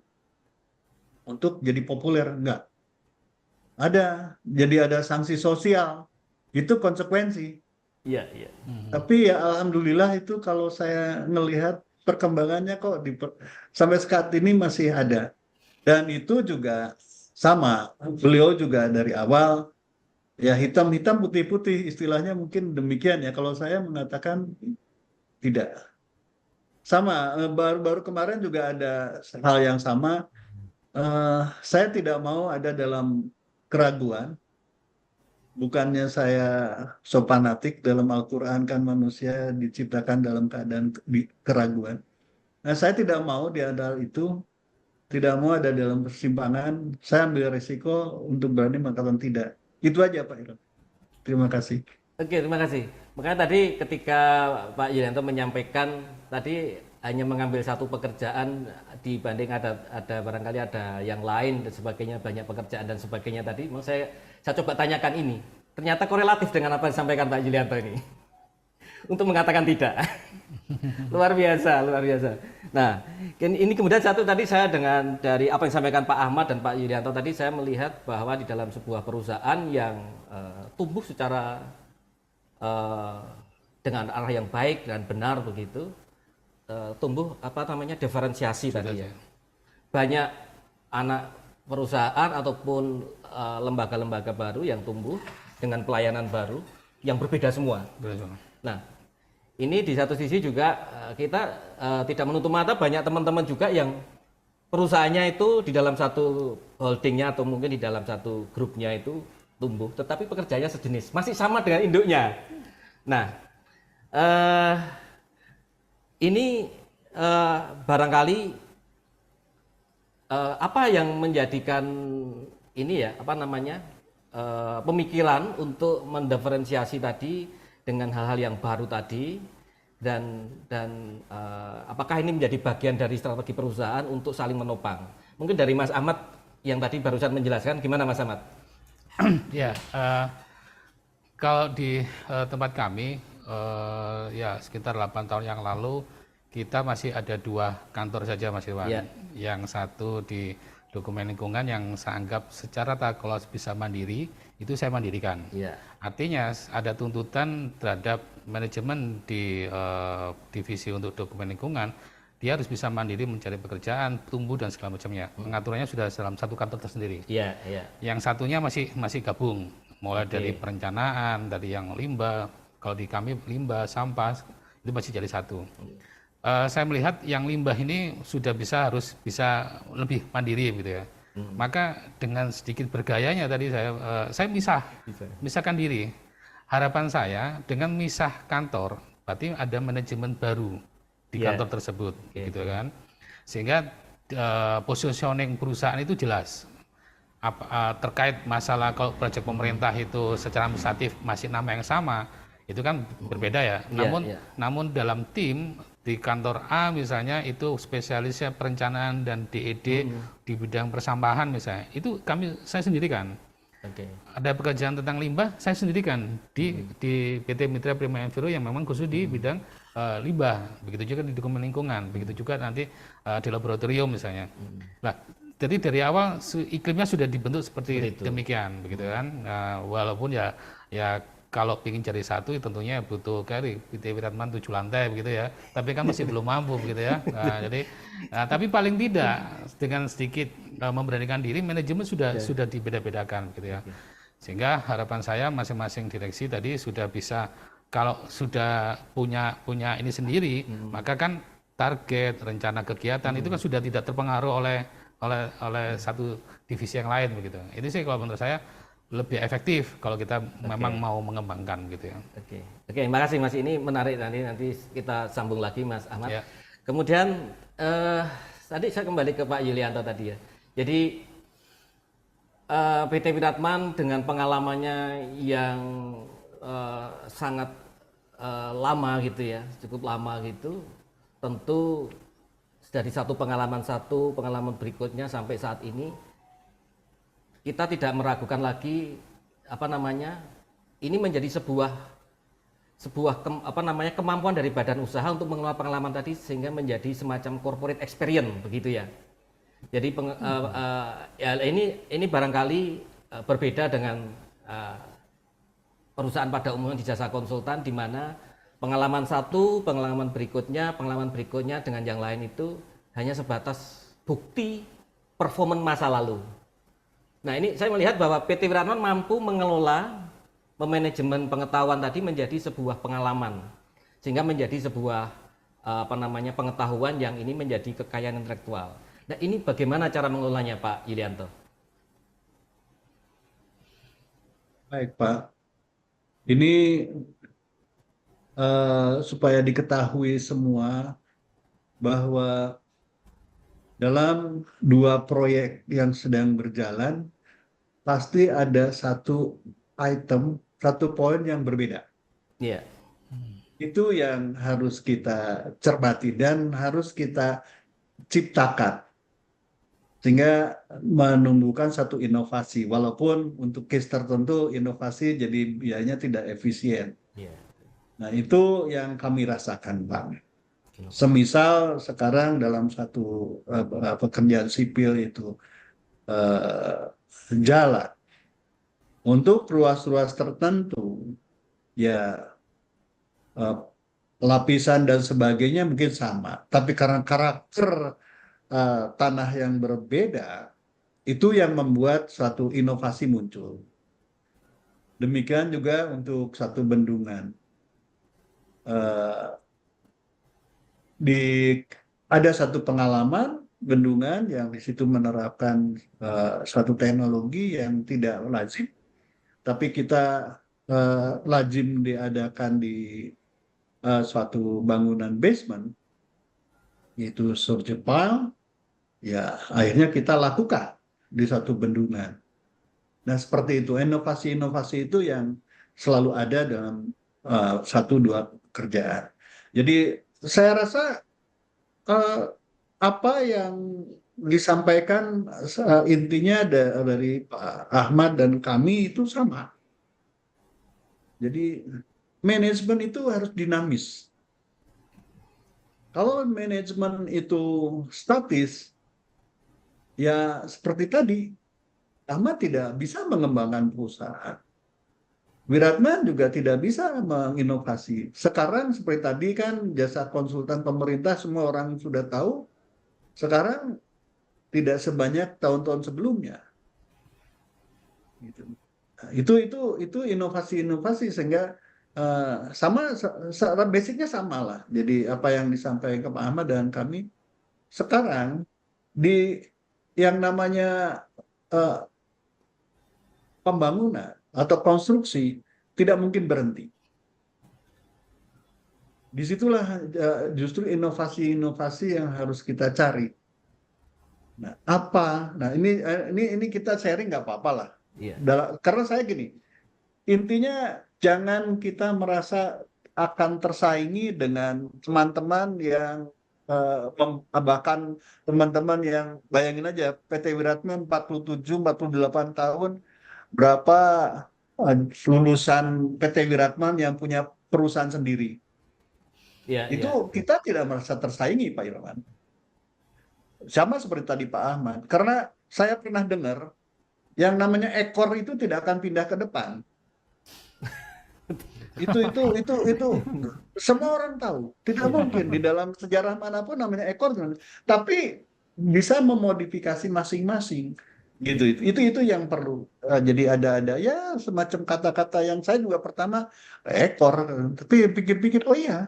S2: untuk jadi populer, enggak. Jadi ada sanksi sosial, itu konsekuensi.
S1: Iya, iya.
S2: Tapi ya alhamdulillah itu kalau saya ngelihat perkembangannya kok sampai saat ini masih ada. Dan itu juga sama, beliau juga dari awal ya hitam-hitam putih-putih istilahnya mungkin demikian ya. Kalau saya mengatakan tidak. Sama, baru-baru kemarin juga ada hal yang sama. Saya tidak mau ada dalam keraguan. Bukannya saya so fanatik dalam Al-Quran kan manusia diciptakan dalam keadaan keraguan. Nah, saya tidak mau di antara itu, tidak mau ada dalam persimpangan. Saya ambil resiko untuk berani mengatakan tidak. Itu aja Pak Irwan. Terima kasih.
S1: Oke, terima kasih. Makanya tadi ketika Pak Yulianto menyampaikan tadi hanya mengambil satu pekerjaan dibanding ada barangkali ada yang lain dan sebagainya, banyak pekerjaan dan sebagainya tadi, mau saya coba tanyakan ini. Ternyata korelatif dengan apa yang disampaikan Pak Yulianto ini. Untuk mengatakan tidak. Luar biasa, luar biasa. Nah, ini kemudian satu tadi saya dengan dari apa yang disampaikan Pak Ahmad dan Pak Yulianto tadi saya melihat bahwa di dalam sebuah perusahaan yang tumbuh secara dengan arah yang baik dan benar begitu, tumbuh apa namanya diferensiasi tadi ya. Banyak anak perusahaan ataupun lembaga-lembaga baru yang tumbuh dengan pelayanan baru yang berbeda semua. Nah, ini di satu sisi juga kita tidak menutup mata banyak teman-teman juga yang perusahaannya itu di dalam satu holdingnya atau mungkin di dalam satu grupnya itu tumbuh, tetapi pekerjaannya sejenis, masih sama dengan induknya. Nah, ini barangkali apa yang menjadikan ini ya, apa namanya, pemikiran untuk mendiferensiasi tadi dengan hal-hal yang baru tadi dan apakah ini menjadi bagian dari strategi perusahaan untuk saling menopang? Mungkin dari Mas Ahmad yang tadi barusan menjelaskan, gimana Mas Ahmad?
S3: Ya, kalau di tempat kami ya sekitar 8 tahun yang lalu kita masih ada 2 kantor saja Mas Irwan.
S1: Ya.
S3: Yang satu di dokumen lingkungan yang saya anggap secara tata kelola bisa mandiri, itu saya mandirikan.
S1: Ya.
S3: Artinya ada tuntutan terhadap manajemen di divisi untuk dokumen lingkungan, dia harus bisa mandiri mencari pekerjaan, tumbuh dan segala macamnya. Pengaturannya sudah dalam satu kantor tersendiri.
S1: Iya, iya.
S3: Yang satunya masih gabung, mulai dari perencanaan, dari yang limbah, kalau di kami limbah, sampah, itu masih jadi satu. Saya melihat yang limbah ini sudah harus bisa lebih mandiri gitu ya. Maka dengan sedikit bergayanya tadi saya misahkan diri. Harapan saya dengan misah kantor, berarti ada manajemen baru di kantor tersebut, gitu kan. Sehingga positioning perusahaan itu jelas. Terkait masalah kalau proyek pemerintah itu secara administratif masih nama yang sama, itu kan berbeda ya. Namun dalam tim di kantor A misalnya itu spesialisnya perencanaan dan DED di bidang persampahan misalnya, itu saya sendirikan. Ada pekerjaan tentang limbah saya sendirikan di PT Mitra Prima Enviro yang memang khusus di bidang limbah. Begitu juga di dokumen lingkungan, begitu juga nanti di laboratorium misalnya. Nah, jadi dari awal iklimnya sudah dibentuk seperti demikian, begitu kan. Walaupun ya kalau ingin cari satu tentunya butuh kali PT Wiratman 7 lantai begitu ya. Tapi kan masih belum mampu begitu ya. Tapi paling tidak dengan sedikit memberanikan diri, manajemen sudah dibeda-bedakan gitu ya. Sehingga harapan saya masing-masing direksi tadi sudah bisa, kalau sudah punya ini sendiri, maka kan target, rencana kegiatan itu kan sudah tidak terpengaruh oleh satu divisi yang lain begitu. Itu sih kalau menurut saya lebih efektif kalau kita memang mau mengembangkan gitu ya.
S1: Oke, terima kasih Mas. Ini menarik, nanti kita sambung lagi Mas Ahmad.
S3: Ya.
S1: Kemudian tadi saya kembali ke Pak Yulianto tadi ya. Jadi PT Wiratman dengan pengalamannya yang sangat lama gitu ya, cukup lama gitu, tentu dari satu pengalaman berikutnya sampai saat ini kita tidak meragukan lagi ini menjadi sebuah kemampuan dari badan usaha untuk mengelola pengalaman tadi sehingga menjadi semacam corporate experience begitu ya. Jadi ini barangkali berbeda dengan perusahaan pada umumnya di jasa konsultan, di mana pengalaman satu, pengalaman berikutnya dengan yang lain itu hanya sebatas bukti performa masa lalu. Nah, ini saya melihat bahwa PT Wiratman mampu mengelola memanajemen pengetahuan tadi menjadi sebuah pengalaman, sehingga menjadi sebuah pengetahuan yang ini menjadi kekayaan intelektual. Nah, ini bagaimana cara mengelolanya, Pak Yulianto?
S2: Baik, Pak. Ini supaya diketahui semua bahwa dalam dua proyek yang sedang berjalan, pasti ada satu item, satu poin yang berbeda.
S1: Iya.
S2: Itu yang harus kita cermati dan harus kita ciptakan. Sehingga menumbuhkan satu inovasi. Walaupun untuk case tertentu inovasi jadi biayanya tidak efisien.
S1: Iya.
S2: Nah, itu yang kami rasakan, Pak. Semisal sekarang dalam satu pekerjaan sipil itu jalan untuk ruas-ruas tertentu, ya lapisan dan sebagainya mungkin sama, tapi karena karakter tanah yang berbeda, itu yang membuat suatu inovasi muncul. Demikian juga untuk satu bendungan. Ada satu pengalaman bendungan yang di situ menerapkan suatu teknologi yang tidak lazim, tapi kita lazim diadakan di suatu bangunan basement, yaitu surge pile, ya akhirnya kita lakukan di satu bendungan. Nah, seperti itu, inovasi-inovasi itu yang selalu ada dalam satu dua pekerjaan. Jadi saya rasa apa yang disampaikan intinya dari Pak Ahmad dan kami itu sama. Jadi manajemen itu harus dinamis. Kalau manajemen itu statis, ya seperti tadi, Ahmad tidak bisa mengembangkan perusahaan. Wiratman juga tidak bisa menginovasi. Sekarang seperti tadi kan jasa konsultan pemerintah semua orang sudah tahu. Sekarang tidak sebanyak tahun-tahun sebelumnya. Gitu. Nah, itu inovasi-inovasi sehingga sama basicnya sama lah. Jadi apa yang disampaikan ke Pak Ahmad dan kami sekarang di yang namanya pembangunan atau konstruksi tidak mungkin berhenti. Disitulah justru inovasi-inovasi yang harus kita cari. Nah, apa? Nah, ini kita sharing nggak apa-apa lah.
S1: Iya.
S2: Karena saya gini, intinya jangan kita merasa akan tersaingi dengan teman-teman yang bahkan teman-teman yang bayangin aja PT Wiratman 47-48 tahun, berapa lulusan PT Wiratman yang punya perusahaan sendiri.
S1: Iya,
S2: Itu
S1: iya.
S2: kita tidak merasa tersaingi, Pak Irwan. Sama seperti tadi Pak Ahmad, karena saya pernah dengar yang namanya ekor itu tidak akan pindah ke depan. Itu semua orang tahu. Tidak mungkin di dalam sejarah manapun namanya ekor, tapi bisa memodifikasi masing-masing. Gitu itu yang perlu. Jadi ada ya semacam kata-kata yang saya juga pertama ekor, tapi pikir-pikir oh iya.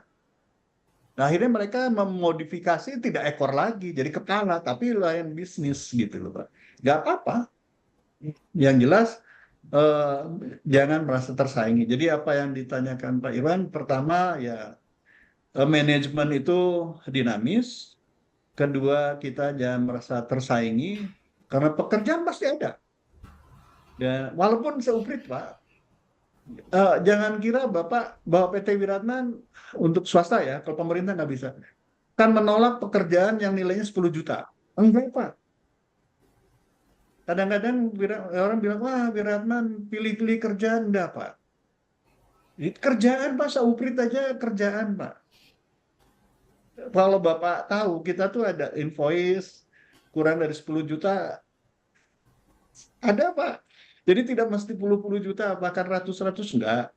S2: Nah, akhirnya mereka memodifikasi tidak ekor lagi, jadi kepala, tapi lain bisnis gitu loh, Pak. Nggak apa-apa. Yang jelas eh, jangan merasa tersaingi. Jadi apa yang ditanyakan Pak Irwan, pertama ya manajemen itu dinamis. Kedua, kita jangan merasa tersaingi karena pekerjaan pasti ada. Dan walaupun seuprit, Pak, jangan kira Bapak bahwa PT Wiratman untuk swasta ya, kalau pemerintah nggak bisa. Kan menolak pekerjaan yang nilainya 10 juta. Enggak, Pak. Kadang-kadang orang bilang, wah Wiratman pilih-pilih kerjaan. Enggak, Pak. Kerjaan, Pak, seuprit aja kerjaan, Pak. Kalau Bapak tahu, kita tuh ada invoice kurang dari 10 juta. Ada, Pak. Jadi tidak mesti puluh-puluh juta, bahkan ratus-ratus enggak.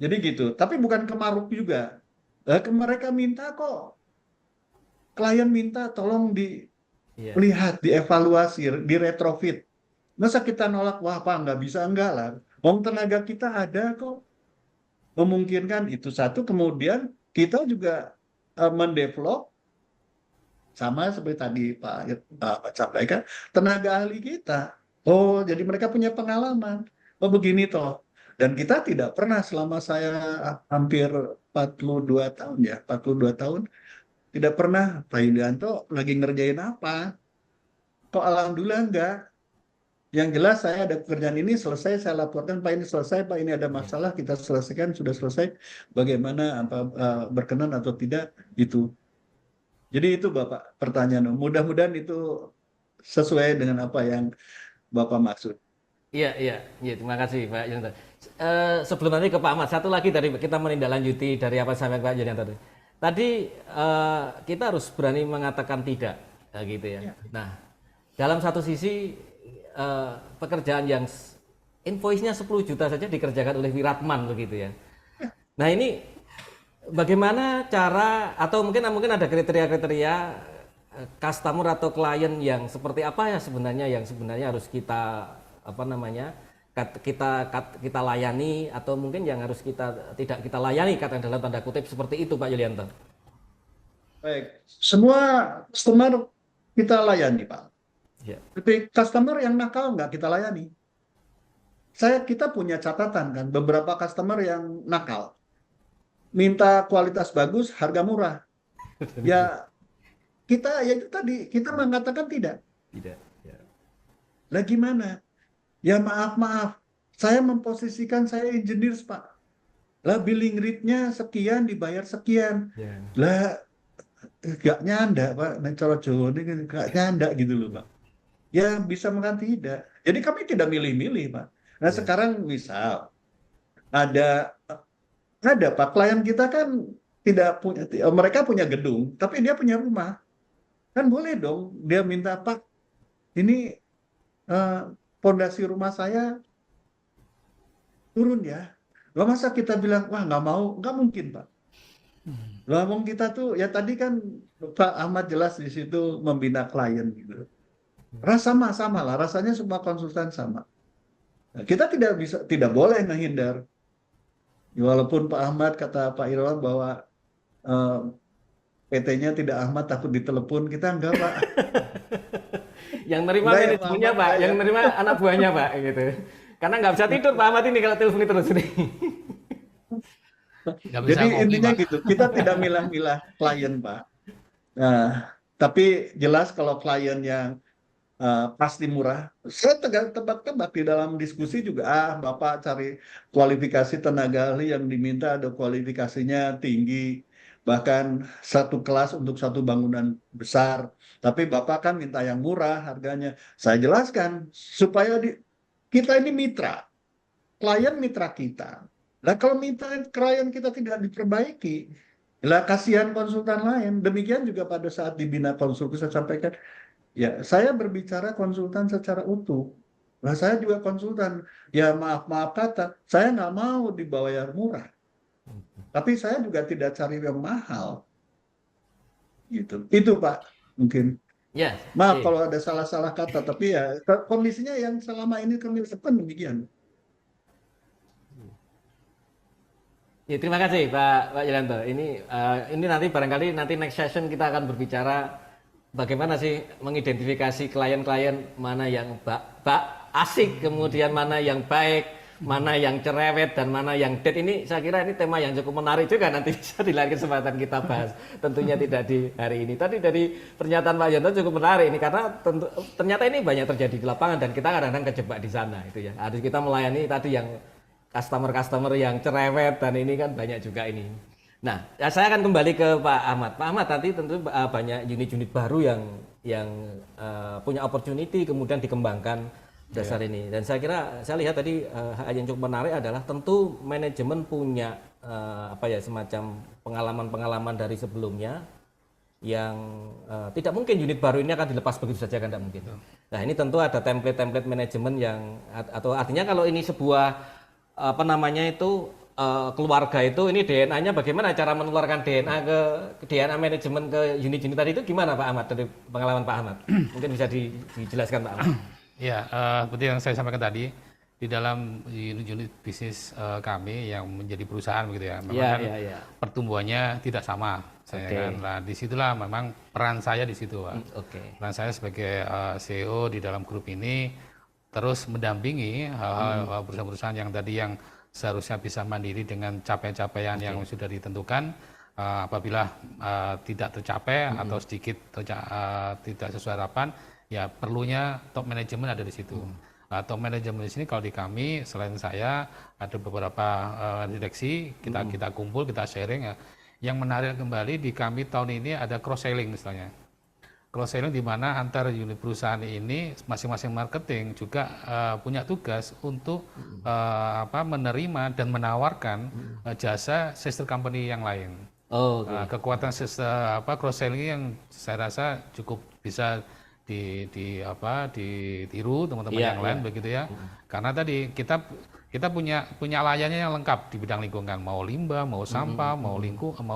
S2: Jadi gitu. Tapi bukan kemaruk juga. Mereka minta kok, klien minta tolong
S1: Iya.
S2: dilihat, dievaluasi, diretrofit. Masa kita nolak, wah Pak nggak bisa, enggak lah. Wong tenaga kita ada kok, memungkinkan itu satu. Kemudian kita juga mendevelop, sama seperti tadi Pak sampaikan, tenaga ahli kita. Oh, jadi mereka punya pengalaman. Oh, begini toh. Dan kita tidak pernah, selama saya hampir 42 tahun ya, 42 tahun, tidak pernah Pak Yulianto lagi ngerjain apa. Kok alhamdulillah enggak. Yang jelas saya ada pekerjaan ini selesai, saya laporkan Pak ini selesai, Pak ini ada
S1: Iya.
S2: masalah, kita selesaikan, sudah selesai. Bagaimana, apa berkenan atau tidak itu. Jadi itu Bapak pertanyaan. Mudah-mudahan itu sesuai dengan apa yang Bapak maksud.
S1: Iya, iya, iya, terima kasih Pak Yunanto. Sebelum nanti ke Pak Ahmad, satu lagi dari kita menindaklanjuti dari apa sampai Pak Yunanto tadi. Tadi kita harus berani mengatakan tidak, gitu ya. Nah, dalam satu sisi pekerjaan yang invoice-nya 10 juta saja dikerjakan oleh Wiratman begitu ya. Nah, ini bagaimana cara atau mungkin ada kriteria-kriteria customer atau klien yang seperti apa ya sebenarnya yang sebenarnya harus kita apa namanya kita layani atau mungkin yang harus kita tidak kita layani kata dalam tanda kutip seperti itu Pak Yulianto.
S2: Baik, semua customer kita layani Pak.
S1: Ya.
S2: Tapi customer yang nakal nggak kita layani. Kita punya catatan kan, beberapa customer yang nakal. Minta kualitas bagus, harga murah. Ya ya itu tadi, kita mengatakan tidak.
S1: Tidak. Ya.
S2: Lah gimana? Ya maaf, saya memposisikan saya engineer Pak. Lah billing rate-nya sekian, dibayar sekian.
S1: Ya.
S2: Lah gak nyanda Pak, nah cara Jawa ini gak nyanda gitu loh Pak. Ya bisa makan tidak. Jadi kami tidak milih-milih Pak. Nah
S1: Ya.
S2: sekarang misal ada Pak klien kita kan tidak punya, mereka punya gedung, tapi dia punya rumah. Kan boleh dong dia minta Pak, ini pondasi rumah saya turun ya. Lah masa kita bilang, wah nggak mau, nggak mungkin Pak. Lah wong kita tuh, ya tadi kan Pak Ahmad jelas di situ membina klien gitu. Sama lah, rasanya semua konsultan sama. Nah, kita tidak boleh menghindar. Walaupun Pak Ahmad kata Pak Irwan bahwa PT-nya tidak Ahmad takut ditelepon, kita enggak Pak.
S1: Yang nerima
S2: Enggak ya, Pak
S1: manajemennya
S2: Ahmad,
S1: Pak,
S2: enggak
S1: yang
S2: ya.
S1: nerima anak buahnya Pak gitu. Karena nggak bisa tidur Pak Ahmad ini kalau telepon terus ini.
S3: Nggak bisa
S2: Jadi
S3: ngopi,
S2: intinya
S3: Pak.
S2: gitu, kita tidak milah-milah klien Pak. Nah, tapi jelas kalau klien yang pasti murah, saya tebak-tebak di dalam diskusi juga, Bapak cari kualifikasi tenaga ahli yang diminta ada kualifikasinya tinggi, bahkan satu kelas untuk satu bangunan besar. Tapi Bapak kan minta yang murah harganya. Saya jelaskan supaya kita ini mitra, klien mitra kita. Nah kalau mitra klien kita tidak diperbaiki, lah kasihan konsultan lain. Demikian juga pada saat dibina konsultan saya sampaikan, ya saya berbicara konsultan secara utuh. Nah saya juga konsultan. Ya maaf kata, saya nggak mau dibayar murah. Tapi saya juga tidak cari yang mahal. Gitu. Itu Pak, mungkin.
S1: Ya,
S2: Maaf
S1: iya.
S2: kalau ada salah-salah kata, tapi ya kondisinya yang selama ini kami lakukan demikian.
S1: Ya, terima kasih Pak Yulianto. Ini nanti barangkali nanti next session kita akan berbicara bagaimana sih mengidentifikasi klien-klien mana yang asik, kemudian mana yang baik, mana yang cerewet dan mana yang dead. Ini saya kira ini tema yang cukup menarik juga, nanti bisa di lain kesempatan kita bahas. Tentunya tidak di hari ini. Tadi dari pernyataan Pak Yulianto cukup menarik ini karena ternyata ini banyak terjadi di lapangan dan kita kadang-kadang kejebak di sana itu ya. Harus kita melayani tadi yang customer yang cerewet dan ini kan banyak juga ini. Nah, ya saya akan kembali ke Pak Ahmad. Pak Ahmad tadi tentu banyak unit-unit baru yang punya opportunity kemudian dikembangkan dasar ini. Dan saya kira saya lihat tadi hal yang cukup menarik adalah tentu manajemen punya semacam pengalaman-pengalaman dari sebelumnya yang tidak mungkin unit baru ini akan dilepas begitu saja kan tidak mungkin. Nah, ini tentu ada template-template manajemen yang atau artinya kalau ini sebuah keluarga itu ini DNA-nya bagaimana cara menularkan DNA ke DNA manajemen ke unit-unit tadi itu gimana Pak Ahmad dari pengalaman Pak Ahmad? Mungkin bisa dijelaskan Pak Ahmad.
S3: Ya, seperti yang saya sampaikan tadi, di dalam unit bisnis kami yang menjadi perusahaan begitu ya, memang kan pertumbuhannya tidak sama, saya kan. Nah, disitulah memang peran saya di situ, Pak. Peran saya sebagai CEO di dalam grup ini terus mendampingi hal-hal perusahaan-perusahaan yang tadi yang seharusnya bisa mandiri dengan capaian-capaian yang sudah ditentukan. Apabila tidak tercapai atau sedikit tidak sesuai harapan, ya perlunya top manajemen ada di situ. Top manajemen di sini kalau di kami selain saya ada beberapa direksi, kita kumpul, kita sharing ya. Yang menarik kembali di kami tahun ini ada cross selling misalnya. Cross selling di mana antar unit perusahaan ini masing-masing marketing juga punya tugas untuk menerima dan menawarkan jasa sister company yang lain. Kekuatan cross selling yang saya rasa cukup bisa ditiru teman-teman yang lain begitu ya. Karena tadi kita punya layannya yang lengkap di bidang lingkungan, mau limbah, mau sampah, mau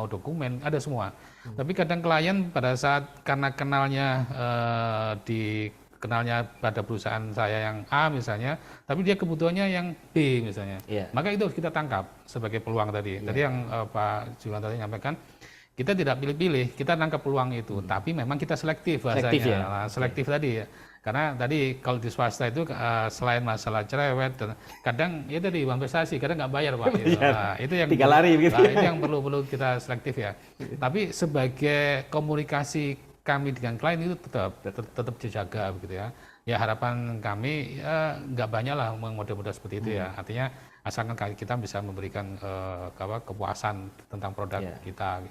S3: dokumen, ada semua. Tapi kadang klien pada saat karena kenalnya pada perusahaan saya yang A misalnya, tapi dia kebutuhannya yang B misalnya. Maka itu harus kita tangkap sebagai peluang tadi. Tadi yang Pak Julian tadi menyampaikan, kita tidak pilih-pilih, kita nangkap peluang itu, tapi memang kita selektif bahasanya, selektif tadi ya. Karena tadi kalau di swasta itu selain masalah cerewet, kadang ya tadi uang prestasi, kadang nggak bayar Pak. Itu yang
S1: tiga lari gitu.
S3: Itu yang perlu kita selektif ya. Tapi sebagai komunikasi kami dengan klien itu tetap dijaga begitu ya. Ya harapan kami ya nggak banyak lah model-model seperti itu ya. Artinya asalkan kita bisa memberikan kepuasan tentang produk kita.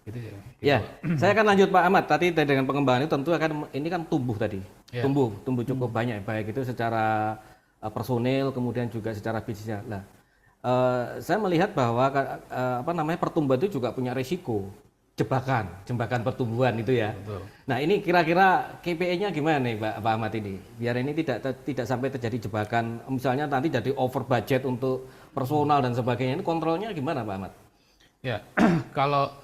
S3: Gitu
S1: ya. Saya akan lanjut Pak Ahmad. Tadi dengan pengembangan itu tentu ini kan tumbuh tadi. Tumbuh cukup banyak, baik itu secara personil kemudian juga secara bisnisnya. Nah, saya melihat bahwa pertumbuhan itu juga punya risiko. Jebakan pertumbuhan itu ya.
S3: Betul.
S1: Nah ini kira-kira KPI-nya gimana nih Pak Ahmad ini? Biar ini tidak sampai terjadi jebakan, misalnya nanti jadi over budget untuk personal dan sebagainya. Ini kontrolnya gimana Pak Ahmad?
S3: Ya, kalau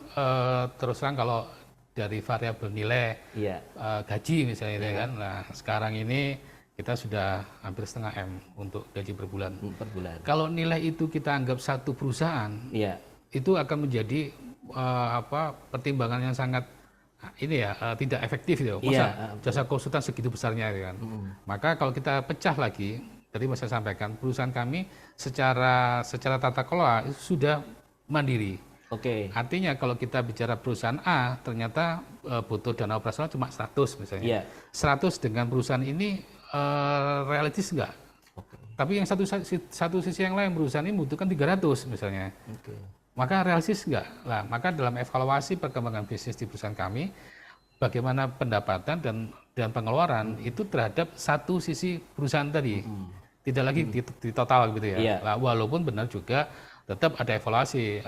S3: terus terang kalau dari variabel nilai gaji misalnya kan, nah sekarang ini kita sudah hampir setengah M untuk gaji per bulan. Kalau nilai itu kita anggap satu perusahaan, itu akan menjadi pertimbangan yang sangat tidak efektif itu. Masa jasa konsultan segitu besarnya kan. Maka kalau kita pecah lagi, tadi saya sampaikan perusahaan kami secara tata kelola itu sudah mandiri. Artinya kalau kita bicara perusahaan A ternyata butuh dana operasional cuma 100 misalnya. 100 dengan perusahaan ini realistis enggak? Tapi yang satu sisi yang lain perusahaan ini membutuhkan 300 misalnya. Maka realistis enggak? Nah, maka dalam evaluasi perkembangan bisnis di perusahaan kami, bagaimana pendapatan dan pengeluaran itu terhadap satu sisi perusahaan tadi. Tidak lagi di total gitu ya. Nah, walaupun benar juga tetap ada evaluasi,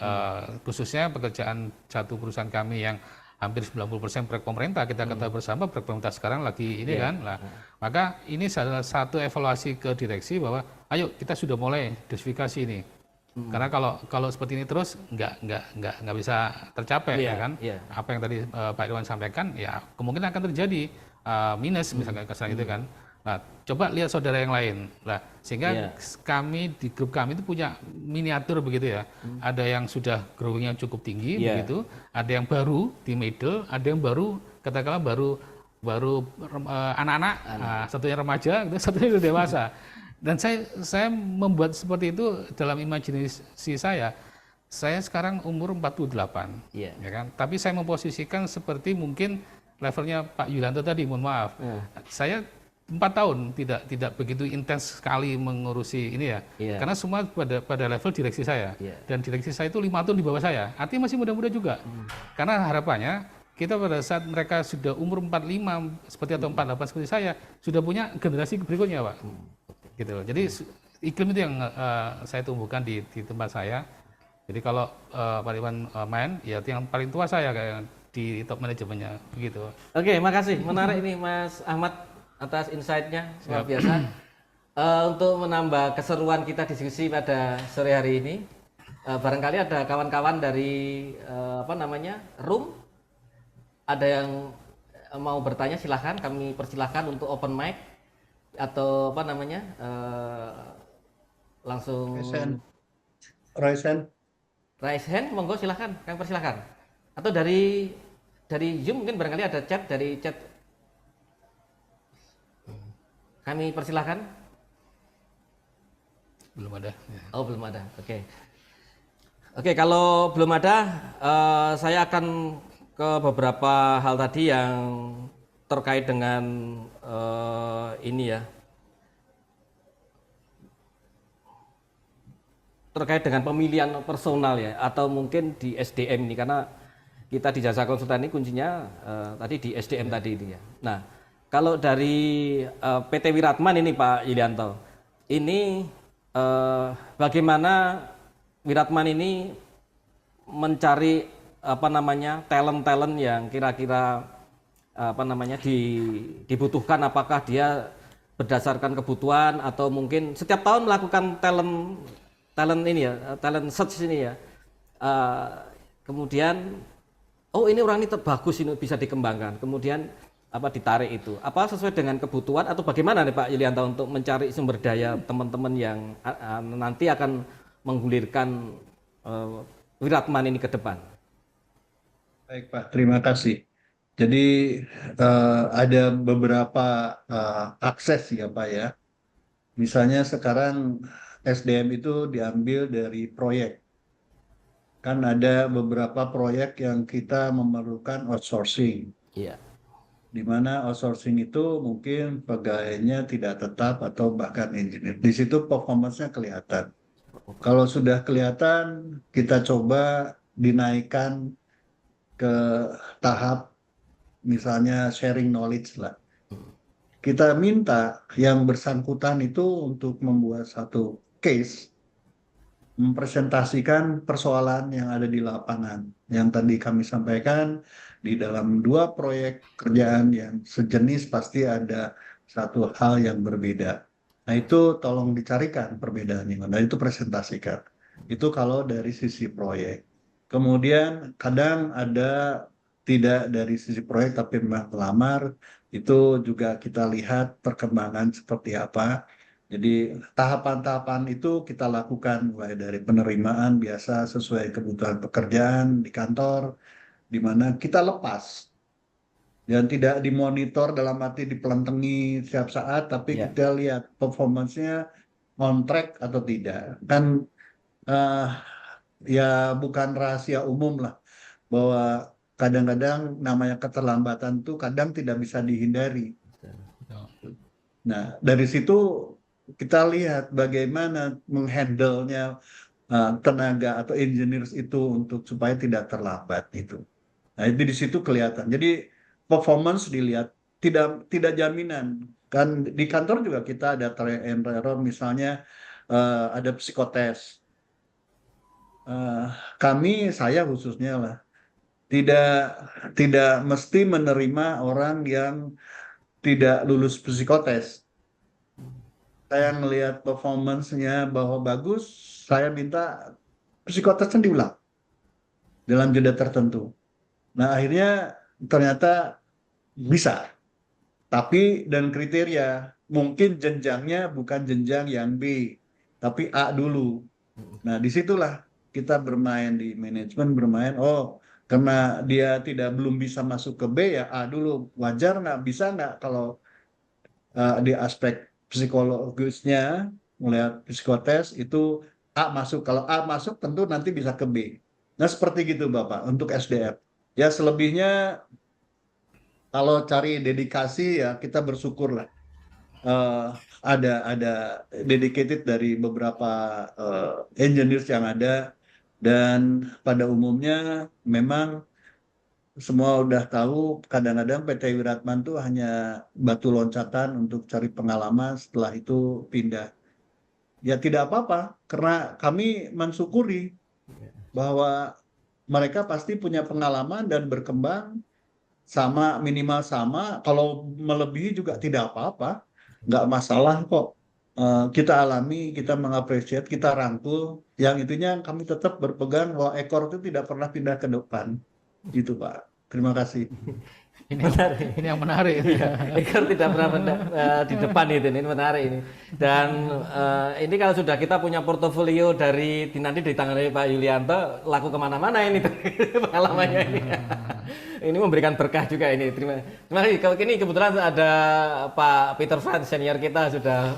S3: khususnya pekerjaan satu perusahaan kami yang hampir 90% proyek pemerintah, kita ketahui bersama proyek pemerintah sekarang lagi ini kan. Nah, maka ini salah satu evaluasi ke direksi bahwa ayo kita sudah mulai diversifikasi ini. Karena kalau seperti ini terus nggak bisa tercapai ya kan. Apa yang tadi Pak Irwan sampaikan ya kemungkinan akan terjadi minus misalnya kesan itu kan. Nah, coba lihat saudara yang lain. Nah, sehingga kami di grup kami itu punya miniatur begitu ya. Ada yang sudah growing-nya cukup tinggi begitu, ada yang baru di middle, ada yang baru katakanlah baru anak-anak, satunya remaja, satunya sudah dewasa. Dan saya membuat seperti itu dalam imajinasi saya. Saya sekarang umur 48, ya kan. Tapi saya memposisikan seperti mungkin levelnya Pak Yulianto tadi, mohon maaf. Saya 4 tahun tidak begitu intens sekali mengurusi ini ya. Karena semua pada level direksi saya. Dan direksi saya itu 5 tahun di bawah saya. Artinya masih muda-muda juga. Karena harapannya kita pada saat mereka sudah umur 45 seperti atau 48 seperti saya, sudah punya generasi berikutnya, Pak. Gitu. Jadi iklim itu yang saya tumbuhkan di tempat saya. Jadi kalau Pak Iwan main, ya yang paling tua saya kayak di top manajemennya begitu.
S1: Oke, makasih. Menarik ini Mas Ahmad atas insight-nya, luar biasa. Untuk menambah keseruan kita diskusi pada sore hari ini, Barangkali ada kawan-kawan dari apa namanya room, ada yang mau bertanya, silahkan, kami persilahkan untuk open mic atau apa namanya langsung
S2: Raisen,
S1: raise hand, monggo silahkan, kami persilahkan. Atau dari Zoom mungkin barangkali ada chat, dari chat kami persilahkan.
S3: Belum ada. Ya.
S1: Oh belum ada, oke. Oke, kalau belum ada, saya akan ke beberapa hal tadi yang terkait dengan ini ya, terkait dengan pemilihan personal ya, atau mungkin di SDM ini, karena kita di jasa konsultan ini kuncinya tadi di SDM tadi itu ya. Nah, kalau dari PT Wiratman ini Pak Yulianto, ini bagaimana Wiratman ini mencari apa namanya talent-talent yang kira-kira apa namanya dibutuhkan, apakah dia berdasarkan kebutuhan atau mungkin setiap tahun melakukan talent ini ya, talent search ini ya. Kemudian oh ini orang ini bagus, ini bisa dikembangkan, kemudian apa ditarik itu, apa sesuai dengan kebutuhan atau bagaimana nih Pak Yulianto untuk mencari sumber daya teman-teman yang nanti akan menggulirkan Wiratman ini ke depan.
S2: baik Pak, terima kasih. Jadi ada beberapa akses ya Pak ya. Misalnya sekarang SDM itu diambil dari proyek. Kan ada beberapa proyek yang kita memerlukan outsourcing.
S1: Iya.
S2: Di mana outsourcing itu mungkin pegawainya tidak tetap atau bahkan engineer. Di situ performance-nya kelihatan. Kalau sudah kelihatan, kita coba dinaikkan ke tahap misalnya sharing knowledge lah. Kita minta yang bersangkutan itu untuk membuat satu case, mempresentasikan persoalan yang ada di lapangan. Yang tadi kami sampaikan, di dalam dua proyek kerjaan yang sejenis pasti ada satu hal yang berbeda. Nah itu tolong dicarikan perbedaannya, nah itu presentasikan. Itu kalau dari sisi proyek. Kemudian kadang ada tidak dari sisi proyek tapi memang melamar, itu juga kita lihat perkembangan seperti apa. Jadi tahapan-tahapan itu kita lakukan mulai dari penerimaan biasa sesuai kebutuhan pekerjaan di kantor, di mana kita lepas dan tidak dimonitor dalam arti dipelentengi setiap saat, tapi
S1: Ya.
S2: kita lihat performance-nya on track atau tidak. Kan eh, ya bukan rahasia umum lah bahwa kadang-kadang namanya keterlambatan tuh kadang tidak bisa dihindari. Nah, dari situ kita lihat bagaimana menghandle-nya tenaga atau engineers itu untuk supaya tidak terlambat itu. Nah, itu di situ kelihatan. Jadi performance dilihat, tidak jaminan. Kan di kantor juga kita ada try and error, misalnya ada psikotes. Saya khususnya lah tidak tidak mesti menerima orang yang tidak lulus psikotes. Saya melihat performance-nya bahwa bagus, saya minta psikotesnya diulang dalam jeda tertentu. Nah, akhirnya ternyata bisa. Tapi dan kriteria, mungkin jenjangnya bukan jenjang yang B, tapi A dulu. Nah, disitulah kita bermain di manajemen, oh, karena dia belum bisa masuk ke B, ya A dulu. Wajar nggak? Bisa nggak kalau di aspek psikologisnya, melihat psikotes itu A masuk. Kalau A masuk tentu nanti bisa ke B. Nah seperti gitu Bapak untuk SDM. Ya selebihnya kalau cari dedikasi ya kita bersyukur lah. Eh, ada dedicated dari beberapa engineers yang ada, dan pada umumnya memang semua udah tahu kadang-kadang PT Wiratman tuh hanya batu loncatan untuk cari pengalaman, setelah itu pindah. Ya tidak apa-apa, karena kami mensyukuri bahwa mereka pasti punya pengalaman dan berkembang minimal sama, kalau melebihi juga tidak apa-apa, nggak masalah kok. kita alami, kita mengapresiasi, kita rangkul. Yang intinya kami tetap berpegang bahwa ekor itu tidak pernah pindah ke depan. Gitu Pak. Terima kasih.
S1: Menarik.
S3: Ini yang menarik.
S1: Iya, ekor tidak pernah di depan itu, ini menarik ini. Dan ini kalau sudah kita punya portofolio dari nanti ditangani Pak Yulianto, laku kemana-mana ini pengalamannya ini. Ini memberikan berkah juga ini. Terima kasih. Kalau ini kebetulan ada Pak Peter Franz senior kita sudah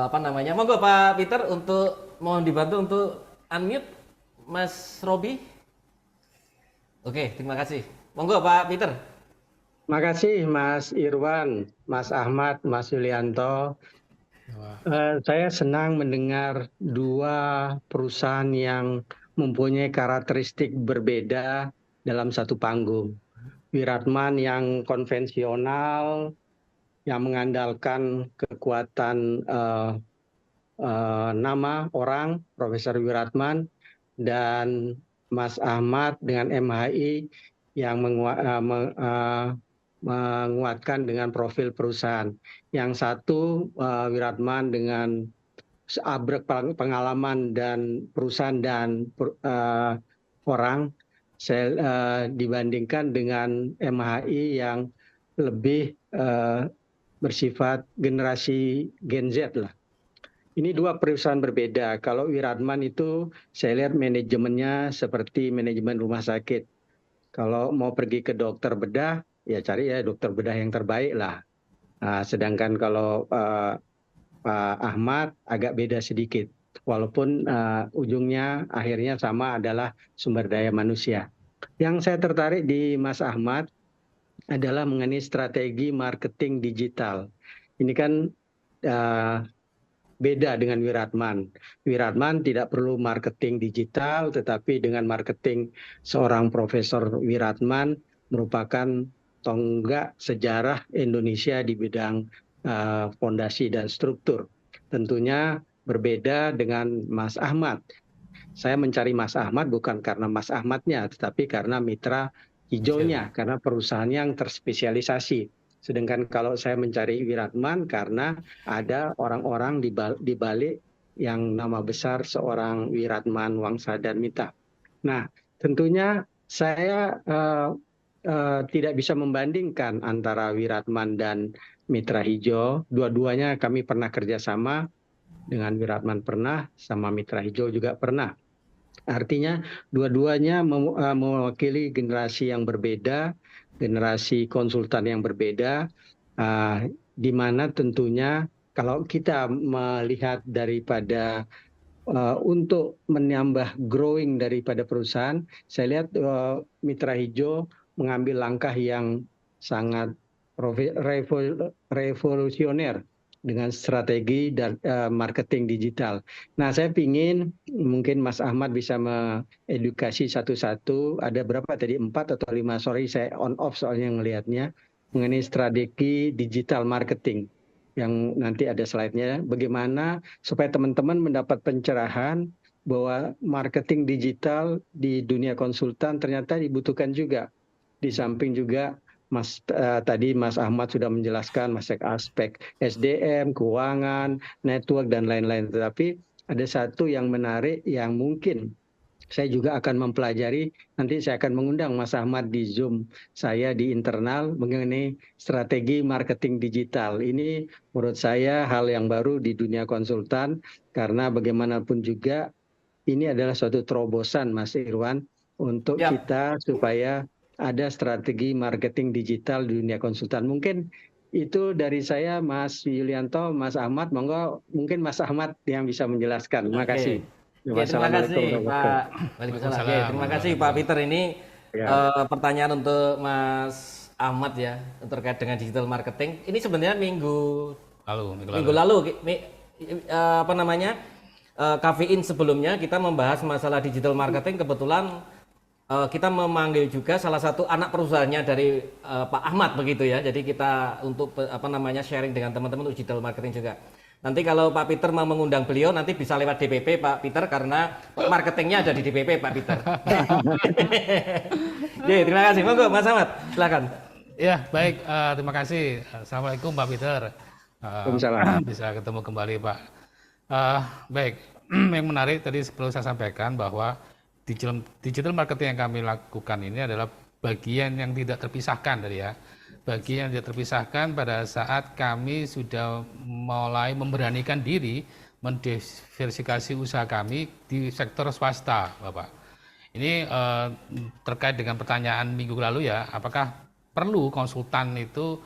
S1: apa namanya. Monggo Pak Peter untuk mohon dibantu untuk unmute Mas Robi. Oke, terima kasih. Monggo Pak Peter.
S4: Makasih Mas Irwan, Mas Ahmad, Mas Yulianto. Saya senang mendengar dua perusahaan yang mempunyai karakteristik berbeda dalam satu panggung. Wiratman yang konvensional, yang mengandalkan kekuatan nama orang, Profesor Wiratman, dan Mas Ahmad dengan MHI yang menguatkan dengan profil perusahaan. Yang satu Wiratman dengan abrek pengalaman dan perusahaan dan orang, saya dibandingkan dengan MHI yang lebih bersifat generasi Gen Z lah. Ini dua perusahaan berbeda. Kalau Wiratman itu saya lihat manajemennya seperti manajemen rumah sakit. Kalau mau pergi ke dokter bedah, ya cari ya dokter bedah yang terbaik lah. Sedangkan kalau Pak Ahmad agak beda sedikit. Walaupun ujungnya akhirnya sama adalah sumber daya manusia. Yang saya tertarik di Mas Ahmad adalah mengenai strategi marketing digital. Ini kan beda dengan Wiratman. Wiratman tidak perlu marketing digital, tetapi dengan marketing seorang Profesor Wiratman merupakan tonggak sejarah Indonesia di bidang fondasi dan struktur. Tentunya berbeda dengan Mas Ahmad. Saya mencari Mas Ahmad bukan karena Mas Ahmadnya, tetapi karena mitra hijaunya, karena perusahaan yang terspesialisasi. Sedangkan kalau saya mencari Wiratman karena ada orang-orang di balik yang nama besar seorang Wiratman Wangsadarmita. Nah, tentunya saya tidak bisa membandingkan antara Wiratman dan Mitra Hijau. Dua-duanya kami pernah kerjasama, dengan Wiratman pernah, sama Mitra Hijau juga pernah. Artinya dua-duanya mewakili generasi yang berbeda, generasi konsultan yang berbeda, di mana tentunya kalau kita melihat daripada untuk menambah growing daripada perusahaan, saya lihat Mitra Hijau mengambil langkah yang sangat revolusioner dengan strategi dan marketing digital. Nah, saya ingin mungkin Mas Ahmad bisa mengedukasi satu-satu. Ada berapa tadi? 4 atau 5? Sorry, saya on off soalnya ngelihatnya mengenai strategi digital marketing. Yang nanti ada slide-nya. Bagaimana supaya teman-teman mendapat pencerahan bahwa marketing digital di dunia konsultan ternyata dibutuhkan juga. Di samping juga tadi Mas Ahmad sudah menjelaskan aspek SDM, keuangan, network, dan lain-lain. Tetapi ada satu yang menarik yang mungkin saya juga akan mempelajari. Nanti saya akan mengundang Mas Ahmad di Zoom saya di internal mengenai strategi marketing digital. Ini menurut saya hal yang baru di dunia konsultan, karena bagaimanapun juga ini adalah suatu terobosan Mas Irwan untuk kita supaya ada strategi marketing digital di dunia konsultan. Mungkin itu dari saya, Mas Yulianto, Mas Ahmad. Monggo mungkin Mas Ahmad yang bisa menjelaskan. Terima kasih.
S1: Terima kasih Pak. Terima kasih Pak Peter. Ini pertanyaan untuk Mas Ahmad ya, terkait dengan digital marketing. Ini sebenarnya minggu lalu apa namanya? Kafein sebelumnya kita membahas masalah digital marketing. Kebetulan kita memanggil juga salah satu anak perusahaannya dari Pak Ahmad begitu ya. Jadi kita untuk sharing dengan teman-teman untuk digital marketing juga. Nanti kalau Pak Peter mau mengundang beliau nanti bisa lewat DPP Pak Peter, karena marketingnya ada di DPP Pak Peter. Oke, terima kasih. Monggo Mas Ahmad, silakan.
S3: Ya, baik. Terima kasih. Assalamualaikum Pak Peter.
S4: Waalaikumsalam.
S3: Bisa ketemu kembali Pak. Baik, yang menarik tadi perlu saya sampaikan bahwa digital marketing yang kami lakukan ini adalah bagian yang tidak terpisahkan tadi ya. Bagian yang tidak terpisahkan pada saat kami sudah mulai memberanikan diri mendiversifikasi usaha kami di sektor swasta, Bapak. Ini terkait dengan pertanyaan minggu lalu ya, apakah perlu konsultan itu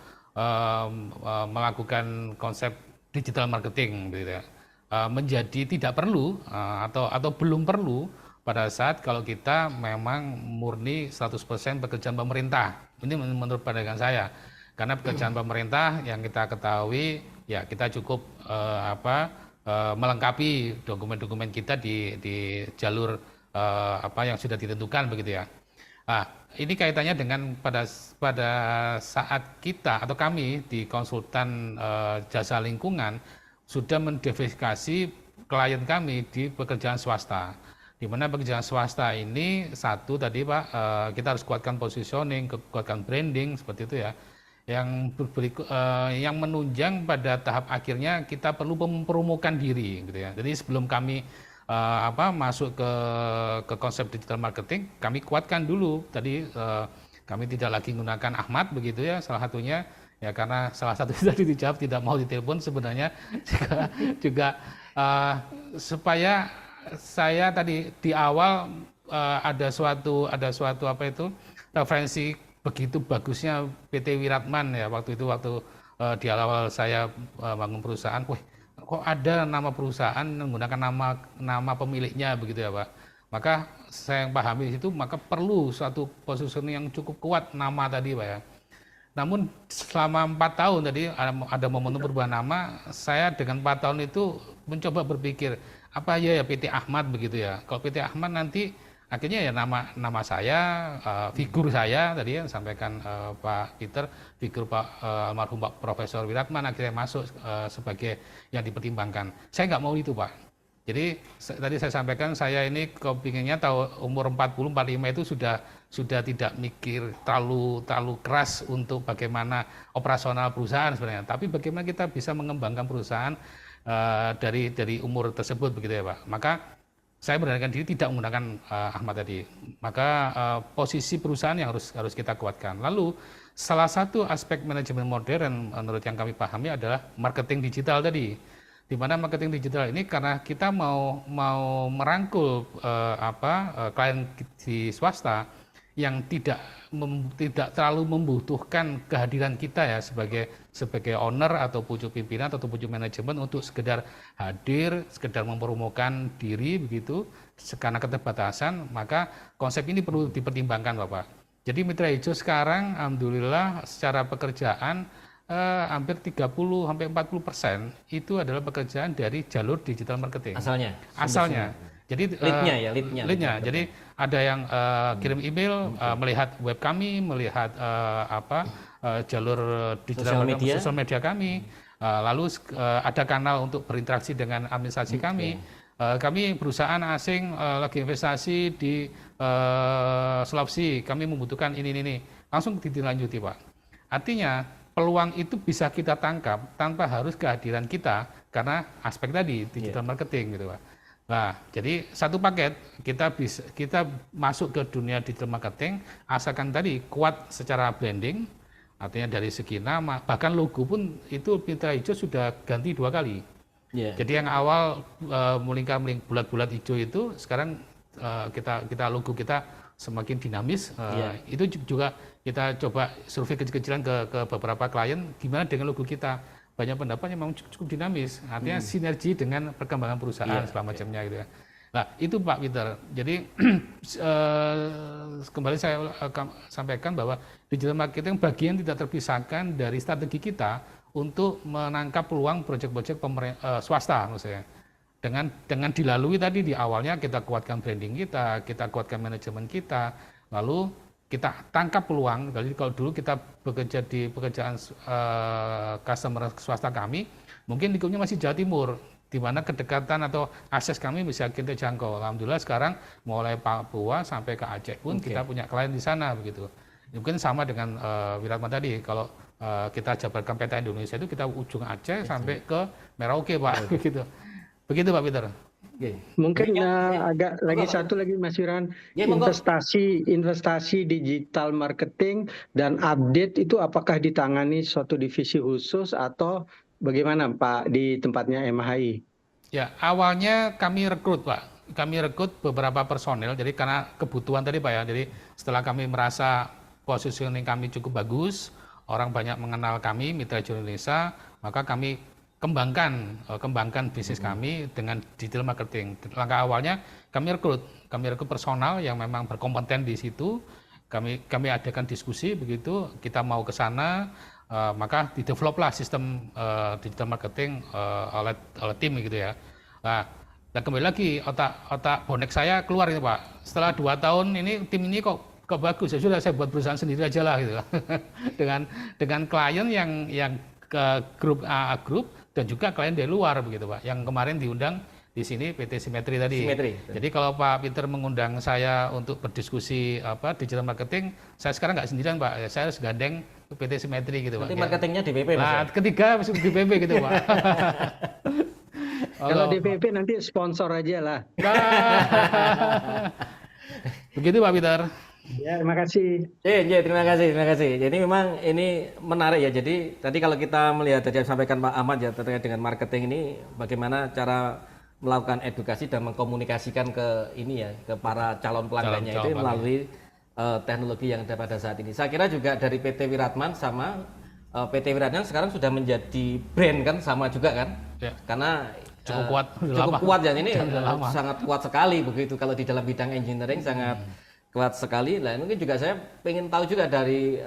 S3: melakukan konsep digital marketing, gitu ya? Menjadi tidak perlu atau belum perlu pada saat kalau kita memang murni 100% pekerjaan pemerintah. Ini menurut pandangan saya. Karena pekerjaan pemerintah yang kita ketahui ya kita cukup melengkapi dokumen-dokumen kita di jalur yang sudah ditentukan begitu ya. Nah, ini kaitannya dengan pada saat kita atau kami di konsultan jasa lingkungan sudah mendiversifikasi klien kami di pekerjaan swasta. Di mana pekerjaan swasta ini satu tadi Pak, kita harus kuatkan positioning, kuatkan branding seperti itu ya. Yang menunjang pada tahap akhirnya kita perlu mempromokan diri gitu ya. Jadi sebelum kami masuk ke konsep digital marketing, kami kuatkan dulu tadi kami tidak lagi menggunakan Ahmad begitu ya, salah satunya ya karena salah satu tadi dijawab tidak mau ditelepon sebenarnya juga supaya saya tadi di awal ada suatu referensi begitu bagusnya PT Wiratman ya waktu di awal saya bangun perusahaan, kok ada nama perusahaan menggunakan nama pemiliknya begitu ya Pak. Maka saya yang pahami di situ maka perlu suatu positioning yang cukup kuat nama tadi Pak ya. Namun selama 4 tahun tadi ada momentum perubahan nama, saya dengan 4 tahun itu mencoba berpikir apa ya PT Ahmad begitu ya. Kalau PT Ahmad nanti akhirnya ya nama saya, figur saya tadi yang sampaikan Pak Peter, figur Pak almarhum Pak Profesor Wiratman akhirnya masuk sebagai yang dipertimbangkan. Saya nggak mau itu Pak. Jadi tadi saya sampaikan saya ini kepinginnya tahu umur 40-45 itu sudah tidak mikir terlalu keras untuk bagaimana operasional perusahaan sebenarnya, tapi bagaimana kita bisa mengembangkan perusahaan dari umur tersebut begitu ya Pak. Maka saya beranikan diri tidak menggunakan Ahmad tadi. Maka posisi perusahaan yang harus kita kuatkan. Lalu salah satu aspek manajemen modern menurut yang kami pahami adalah marketing digital tadi. Di mana marketing digital ini karena kita mau merangkul klien di swasta yang tidak terlalu membutuhkan kehadiran kita ya sebagai owner atau pucuk pimpinan atau pucuk manajemen untuk sekedar hadir, sekedar mempromokan diri begitu karena keterbatasan, maka konsep ini perlu dipertimbangkan Bapak. Jadi Mitra Hijau sekarang alhamdulillah secara pekerjaan hampir 30-40% itu adalah pekerjaan dari jalur digital marketing. Asalnya. Jadi leadnya. Jadi ada yang kirim email, melihat web kami, melihat jalur digital marketing, sosial media kami, lalu ada kanal untuk berinteraksi dengan administrasi kami. Kami perusahaan asing lagi investasi di Sulawesi, kami membutuhkan ini, langsung ditindaklanjuti Pak. Artinya peluang itu bisa kita tangkap tanpa harus kehadiran kita karena aspek tadi digital marketing gitu Pak. Nah, jadi satu paket kita masuk ke dunia digital marketing asalkan tadi kuat secara branding, artinya dari segi nama, bahkan logo pun itu Mitra Hijau sudah ganti 2 kali. Jadi yang awal melingkar bulat-bulat hijau itu sekarang kita logo kita semakin dinamis. Itu juga kita coba survei kecil-kecilan ke beberapa klien gimana dengan logo kita. Banyak pendapat yang memang cukup dinamis, artinya sinergi dengan perkembangan perusahaan segala macamnya gitu ya. Nah itu Pak Peter. Jadi kembali saya sampaikan bahwa digital marketing bagian tidak terpisahkan dari strategi kita untuk menangkap peluang proyek-proyek swasta maksudnya. Dengan dilalui tadi di awalnya kita kuatkan branding kita kuatkan manajemen kita, lalu kita tangkap peluang. Jadi kalau dulu kita bekerja di pekerjaan customer swasta kami, mungkin lingkupnya masih Jawa Timur, di mana kedekatan atau akses kami bisa kita jangkau. Alhamdulillah sekarang mulai Papua sampai ke Aceh pun kita punya klien di sana begitu. Mungkin sama dengan Wiratman tadi, kalau kita jabarkan peta Indonesia itu kita ujung Aceh sampai ke Merauke Pak, begitu. Begitu Pak Peter.
S1: Oke.
S4: Mungkin
S1: Ini kan,
S4: agak lagi
S1: monggo,
S4: satu lagi Mas Wiran,
S1: ya, monggo.
S4: investasi digital marketing dan update itu apakah ditangani suatu divisi khusus atau bagaimana Pak di tempatnya MHI?
S3: Ya, awalnya kami rekrut Pak. Kami rekrut beberapa personel, jadi karena kebutuhan tadi Pak ya. Jadi setelah kami merasa positioning kami cukup bagus, orang banyak mengenal kami, Mitra Jurnal Indonesia, maka kami kembangkan bisnis kami dengan digital marketing. Langkah awalnya kami rekrut personal yang memang berkompeten di situ. Kami adakan diskusi begitu, kita mau ke sana, maka dideveloplah sistem digital marketing oleh tim gitu ya. Nah, dan kembali lagi otak bonek saya keluar ini Pak. Setelah 2 tahun ini tim ini kok bagus, ya sudah saya buat perusahaan sendiri aja lah gitu. dengan klien yang ke grup dan juga klien dari luar begitu Pak. Yang kemarin diundang di sini PT Simetri tadi.
S1: Simetri.
S3: Jadi kalau Pak Peter mengundang saya untuk berdiskusi digital marketing, saya sekarang nggak sendirian Pak. Saya harus gandeng PT Simetri gitu Pak.
S1: Nanti marketingnya di PP Mas.
S3: Nah, ketiga masuk di PP gitu Pak.
S4: Kalau DPP nanti sponsor aja lah.
S3: Begitu Pak Peter.
S4: Ya, terima kasih.
S1: Terima kasih. Jadi memang ini menarik ya. Jadi tadi kalau kita melihat tadi yang disampaikan Pak Ahmad ya terkait dengan marketing ini, bagaimana cara melakukan edukasi dan mengkomunikasikan ke ini ya, ke para calon pelanggannya itu melalui teknologi yang ada pada saat ini. Saya kira juga dari PT Wiratman sama PT Wiratman sekarang sudah menjadi brand kan, sama juga kan?
S3: Ya.
S1: Karena
S3: cukup
S1: kuat ya, ini sangat kuat sekali begitu kalau di dalam bidang engineering sangat kuat sekali. Nah, mungkin juga saya ingin tahu juga dari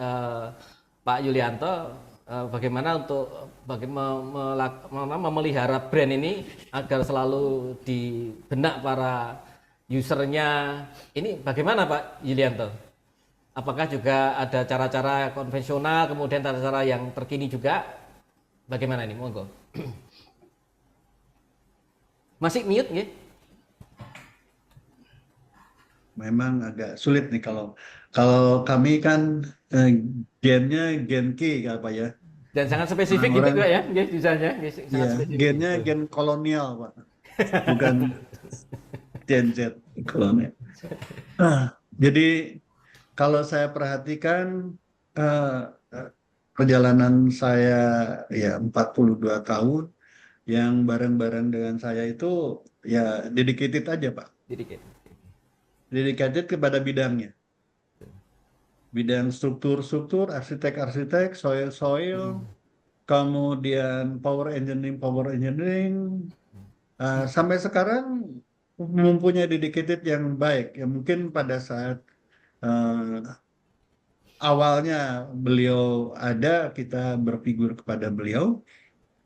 S1: Pak Yulianto bagaimana untuk memelihara brand ini agar selalu di benak para usernya. Ini bagaimana Pak Yulianto? Apakah juga ada cara-cara konvensional, kemudian cara-cara yang terkini juga? Bagaimana ini? Monggo. Masih mute ya?
S2: Memang agak sulit nih kalau kami kan gennya gen K apa ya?
S1: Dan sangat spesifik gitu juga ya, misalnya.
S2: Iya, gennya gen kolonial Pak, bukan Gen Z kolonial. Jadi kalau saya perhatikan perjalanan saya ya 42 tahun, yang bareng-bareng dengan saya itu ya dedicated aja Pak. Dedicated kepada bidangnya. Bidang struktur, arsitek, soil, kemudian power engineering, sampai sekarang mempunyai dedicated yang baik. Ya mungkin pada saat awalnya beliau ada, kita berfigur kepada beliau,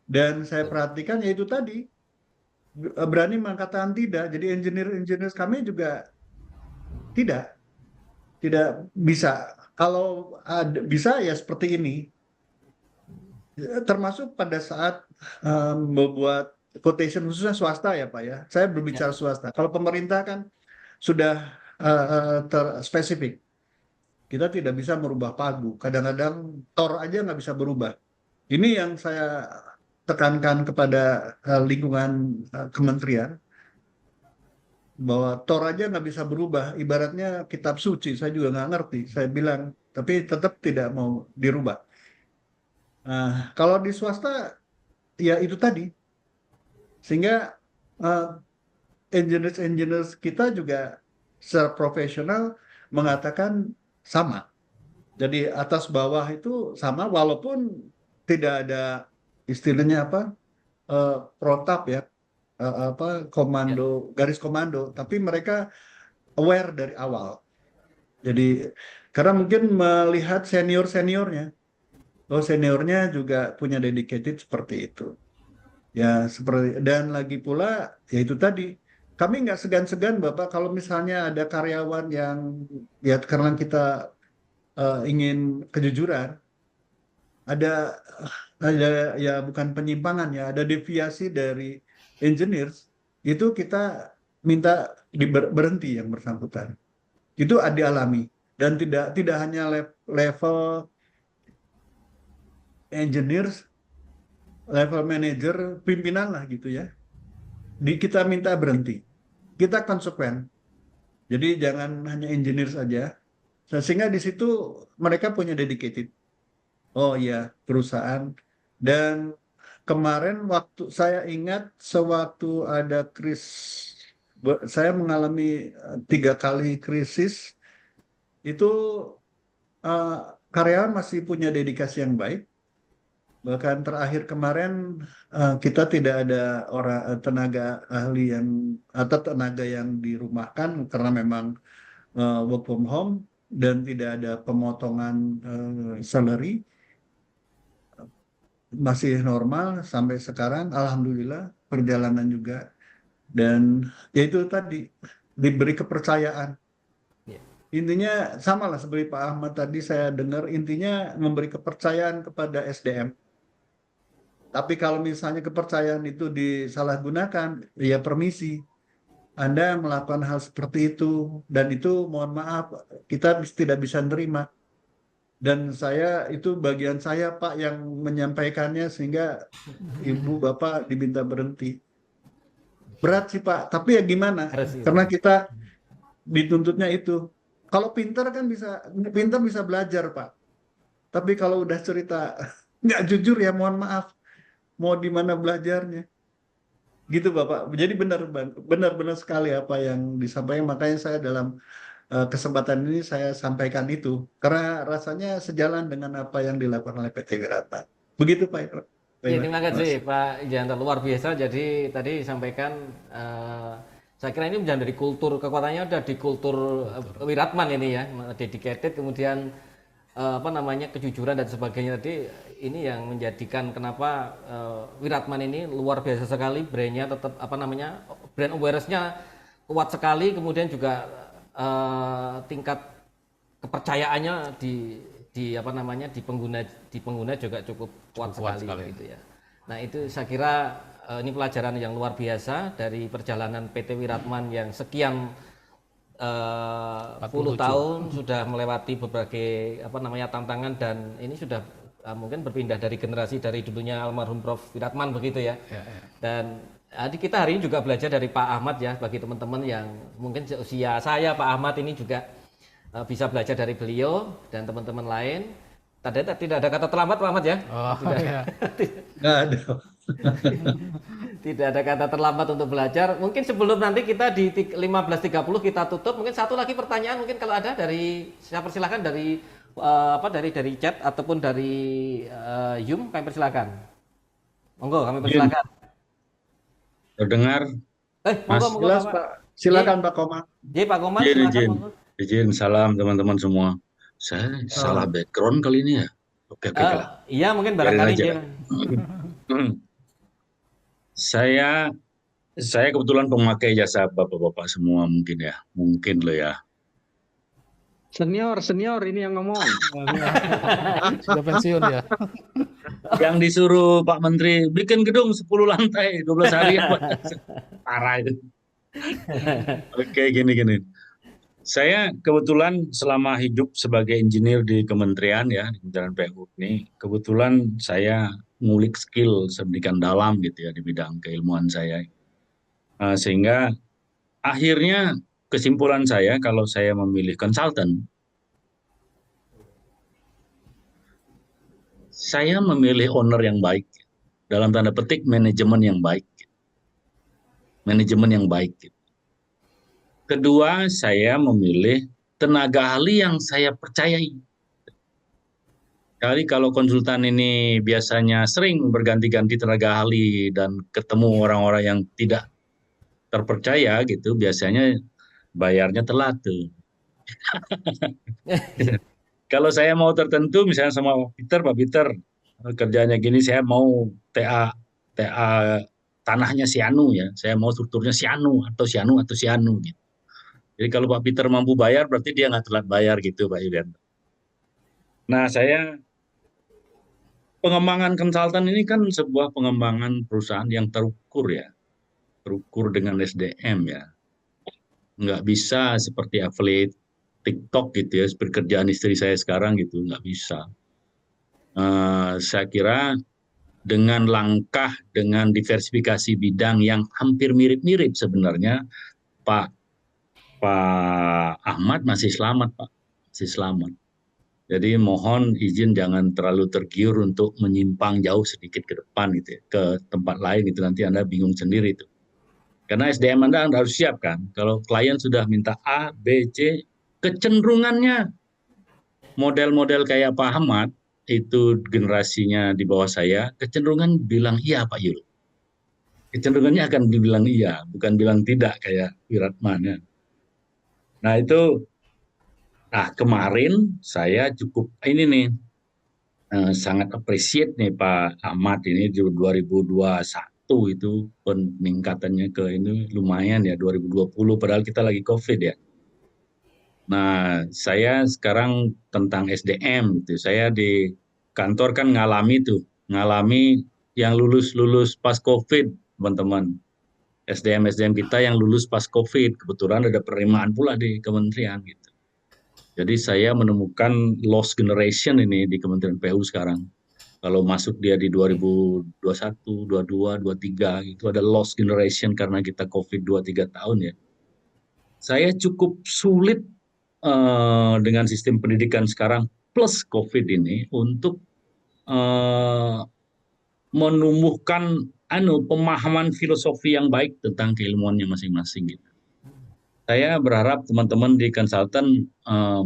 S2: dan saya perhatikan yaitu tadi berani mengatakan tidak. Jadi engineer kami juga tidak bisa. Kalau bisa ya seperti ini. Termasuk pada saat membuat quotation khususnya swasta ya Pak ya. Saya berbicara swasta. Kalau pemerintah kan sudah terspesifik. Kita tidak bisa merubah pagu. Kadang-kadang tor aja nggak bisa berubah. Ini yang saya tekankan kepada lingkungan kementerian, bahwa Tor aja nggak bisa berubah, ibaratnya kitab suci, saya juga nggak ngerti, saya bilang, tapi tetap tidak mau dirubah. Nah, kalau di swasta, ya itu tadi, sehingga engineers kita juga secara profesional mengatakan sama. Jadi atas bawah itu sama, walaupun tidak ada istilahnya protap ya, garis komando, tapi mereka aware dari awal. Jadi karena mungkin melihat seniornya, seniornya juga punya dedicated seperti itu. Ya seperti, dan lagi pula ya itu tadi, kami nggak segan-segan Bapak kalau misalnya ada karyawan yang ya karena kita ingin kejujuran, ada ya bukan penyimpangan ya, ada deviasi dari engineers, itu kita minta berhenti yang bersangkutan. Itu dialami, dan tidak hanya level engineers, level manager, pimpinan lah gitu ya. Kita minta berhenti. Kita konsekuen. Jadi jangan hanya engineer saja. Sehingga di situ mereka punya dedicated. Oh iya, perusahaan. Dan kemarin waktu saya ingat sewaktu ada saya mengalami 3 kali krisis, itu eh, karyawan masih punya dedikasi yang baik. Bahkan terakhir kemarin kita tidak ada tenaga ahli atau tenaga yang dirumahkan karena memang work from home dan tidak ada pemotongan salary, masih normal sampai sekarang. Alhamdulillah perjalanan juga, dan ya itu tadi, diberi kepercayaan.
S1: Ya.
S2: Intinya sama lah seperti Pak Ahmad tadi saya dengar, intinya memberi kepercayaan kepada SDM. Tapi kalau misalnya kepercayaan itu disalahgunakan, ya permisi, Anda melakukan hal seperti itu, dan itu mohon maaf, kita tidak bisa nerima. Dan itu bagian saya Pak yang menyampaikannya, sehingga Ibu Bapak diminta berhenti. Berat sih Pak, tapi ya gimana?
S1: Harus itu.
S2: Karena kita dituntutnya itu. Kalau pintar kan bisa belajar Pak. Tapi kalau udah cerita nggak jujur, ya mohon maaf, mau di mana belajarnya? Gitu Bapak. Jadi benar sekali apa yang disampaikan. Makanya saya dalam kesempatan ini saya sampaikan itu. Karena rasanya sejalan dengan apa yang dilakukan oleh PT Wirata. Begitu Pak.
S1: Ya, terima kasih Pak Janto, luar biasa. Jadi tadi disampaikan, saya kira ini menjadi dari kultur, kekuatannya udah di kultur Wiratman ini ya, dedicated, kemudian apa namanya, kejujuran dan sebagainya. Tadi ini yang menjadikan kenapa Wiratman ini luar biasa sekali, brandnya tetap apa namanya, brand awareness-nya kuat sekali, kemudian juga tingkat kepercayaannya di apa namanya, di pengguna juga cukup kuat sekali gitu ya. Nah itu saya kira ini pelajaran yang luar biasa dari perjalanan PT Wiratman yang sekian puluh tahun, sudah melewati berbagai apa namanya tantangan, dan ini sudah mungkin berpindah dari generasi dari dulunya almarhum Prof Wiratman begitu ya. Dan kita hari ini juga belajar dari Pak Ahmad ya, bagi teman-teman yang mungkin seusia saya, Pak Ahmad ini juga bisa belajar dari beliau dan teman-teman lain. Tidak ada kata terlambat Pak Ahmad ya?
S2: Nggak ada.
S1: Tidak ada kata terlambat untuk belajar. Mungkin sebelum nanti kita di 15.30 kita tutup, mungkin satu lagi pertanyaan, mungkin kalau ada dari, saya persilahkan dari dari chat ataupun dari Zoom, kami persilahkan. Monggo, kami persilahkan.
S5: Terdengar?
S1: Monggo,
S2: Jelas Pak. Silakan Pak Komar.
S1: Pak Komar, silakan. Monggo.
S5: Izin, salam teman-teman semua. Saya salah background kali ini ya. Oke.
S1: Iya, mungkin barangkali dia.
S5: Saya kebetulan pemakai jasa bapak-bapak semua mungkin ya. Mungkin loh ya.
S4: Senior ini yang ngomong.
S3: Sudah pensiun ya.
S5: Yang disuruh Pak Menteri bikin gedung 10 lantai 12 hari. Parah itu. Oke, gini. Saya kebetulan selama hidup sebagai engineer di kementerian ya, di Kementerian PU ini, kebetulan saya ngulik skill sedemikian dalam gitu ya di bidang keilmuan saya. Sehingga akhirnya kesimpulan saya, kalau saya memilih konsultan, saya memilih owner yang baik, dalam tanda petik manajemen yang baik. Manajemen yang baik. Kedua, saya memilih tenaga ahli yang saya percayai. Kali kalau konsultan ini biasanya sering berganti-ganti tenaga ahli dan ketemu orang-orang yang tidak terpercaya gitu, biasanya bayarnya telat tuh. Kalau saya mau tertentu, misalnya sama Pak Peter, kerjanya gini, saya mau TA tanahnya Sianu ya, saya mau strukturnya Sianu atau Sianu gitu. Jadi kalau Pak Peter mampu bayar, berarti dia nggak telat bayar gitu Pak Yulianto. Nah, pengembangan konsultan ini kan sebuah pengembangan perusahaan yang terukur ya, terukur dengan SDM ya. Nggak bisa seperti affiliate TikTok gitu ya, seperti kerjaan istri saya sekarang gitu, nggak bisa. Saya kira dengan langkah, dengan diversifikasi bidang yang hampir mirip-mirip sebenarnya, Pak Ahmad masih selamat, Pak. Masih selamat. Jadi mohon izin jangan terlalu tergiur untuk menyimpang jauh sedikit ke depan gitu ya, ke tempat lain itu nanti Anda bingung sendiri itu. Karena SDM Anda harus siap kan. Kalau klien sudah minta A, B, C, kecenderungannya model-model kayak Pak Ahmad itu generasinya di bawah saya, kecenderungan bilang iya Pak Yul. Kecenderungannya akan dibilang iya, bukan bilang tidak kayak Wiratman ya. Nah itu, kemarin saya cukup ini nih, sangat appreciate nih Pak Ahmad ini di 2021 itu peningkatannya ke ini lumayan ya, 2020 padahal kita lagi COVID ya. Nah, saya sekarang tentang SDM gitu. Saya di kantor kan ngalami yang lulus pas COVID, teman-teman. SDM kita yang lulus pas COVID, kebetulan ada penerimaan pula di kementerian gitu. Jadi saya menemukan lost generation ini di Kementerian PU sekarang. Kalau masuk dia di 2021, 22, 23 itu ada lost generation karena kita COVID 2-3 tahun ya. Saya cukup sulit dengan sistem pendidikan sekarang plus COVID ini untuk menumbuhkan pemahaman filosofi yang baik tentang keilmuannya masing-masing gitu. Saya berharap teman-teman di konsultan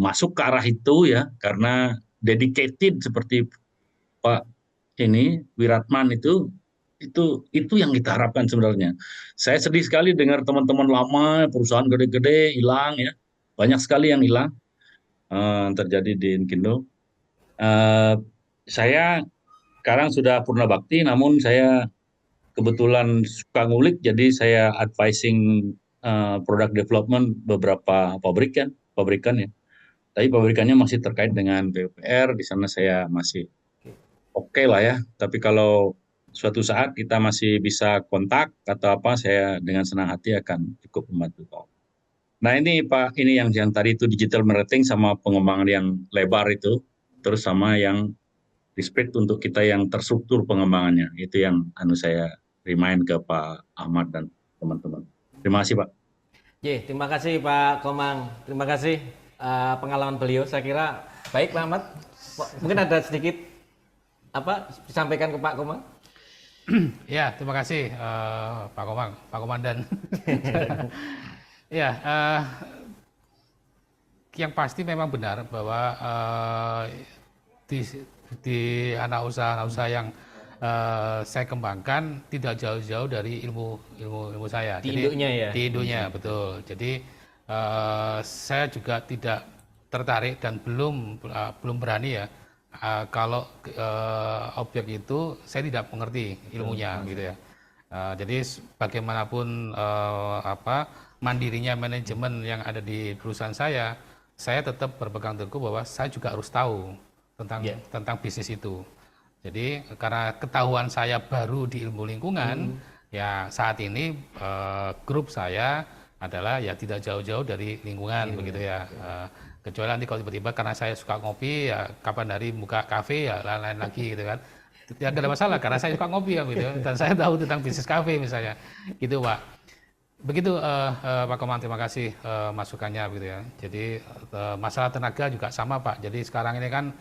S5: masuk ke arah itu ya, karena dedicated seperti Pak Wiratman itu yang kita harapkan sebenarnya. Saya sedih sekali dengar teman-teman lama perusahaan gede-gede hilang ya, banyak sekali yang hilang terjadi di Inkindo. Saya sekarang sudah purna bakti, namun saya kebetulan suka ngulik, jadi saya advising product development beberapa pabrikan ya. Tapi pabrikannya masih terkait dengan PUPR, di sana saya masih oke lah ya. Tapi kalau suatu saat kita masih bisa kontak atau apa, saya dengan senang hati akan cukup membantu. Nah ini Pak, ini yang tadi itu digital marketing sama pengembangan yang lebar itu, terus sama yang respect untuk kita yang terstruktur pengembangannya. Itu yang saya remind ke Pak Ahmad dan teman-teman. Terima kasih Pak.
S1: Terima kasih Pak Komang. Terima kasih pengalaman beliau. Saya kira baik Pak Ahmad. Mungkin ada sedikit disampaikan ke Pak Komang.
S3: Ya, terima kasih Pak Komandan. Ya, yang pasti memang benar bahwa di anak usaha yang saya kembangkan tidak jauh-jauh dari ilmu saya.
S1: Di induknya ya.
S3: Di induknya betul. Jadi saya juga tidak tertarik dan belum berani ya kalau objek itu saya tidak mengerti ilmunya gitu ya. Jadi bagaimanapun mandirinya manajemen yang ada di perusahaan saya tetap berpegang teguh bahwa saya juga harus tahu tentang bisnis itu. Jadi karena ketahuan saya baru di ilmu lingkungan, ya saat ini grup saya adalah ya tidak jauh-jauh dari lingkungan begitu ya. Kecuali nanti kalau tiba-tiba karena saya suka ngopi ya kapan hari buka kafe ya lain-lain lagi gitu kan. Ya tidak ada masalah karena saya suka ngopi ya gitu dan saya tahu tentang bisnis kafe misalnya. Gitu Pak. Begitu Pak Komang, terima kasih masukannya gitu ya. Jadi masalah tenaga juga sama Pak. Jadi sekarang ini kan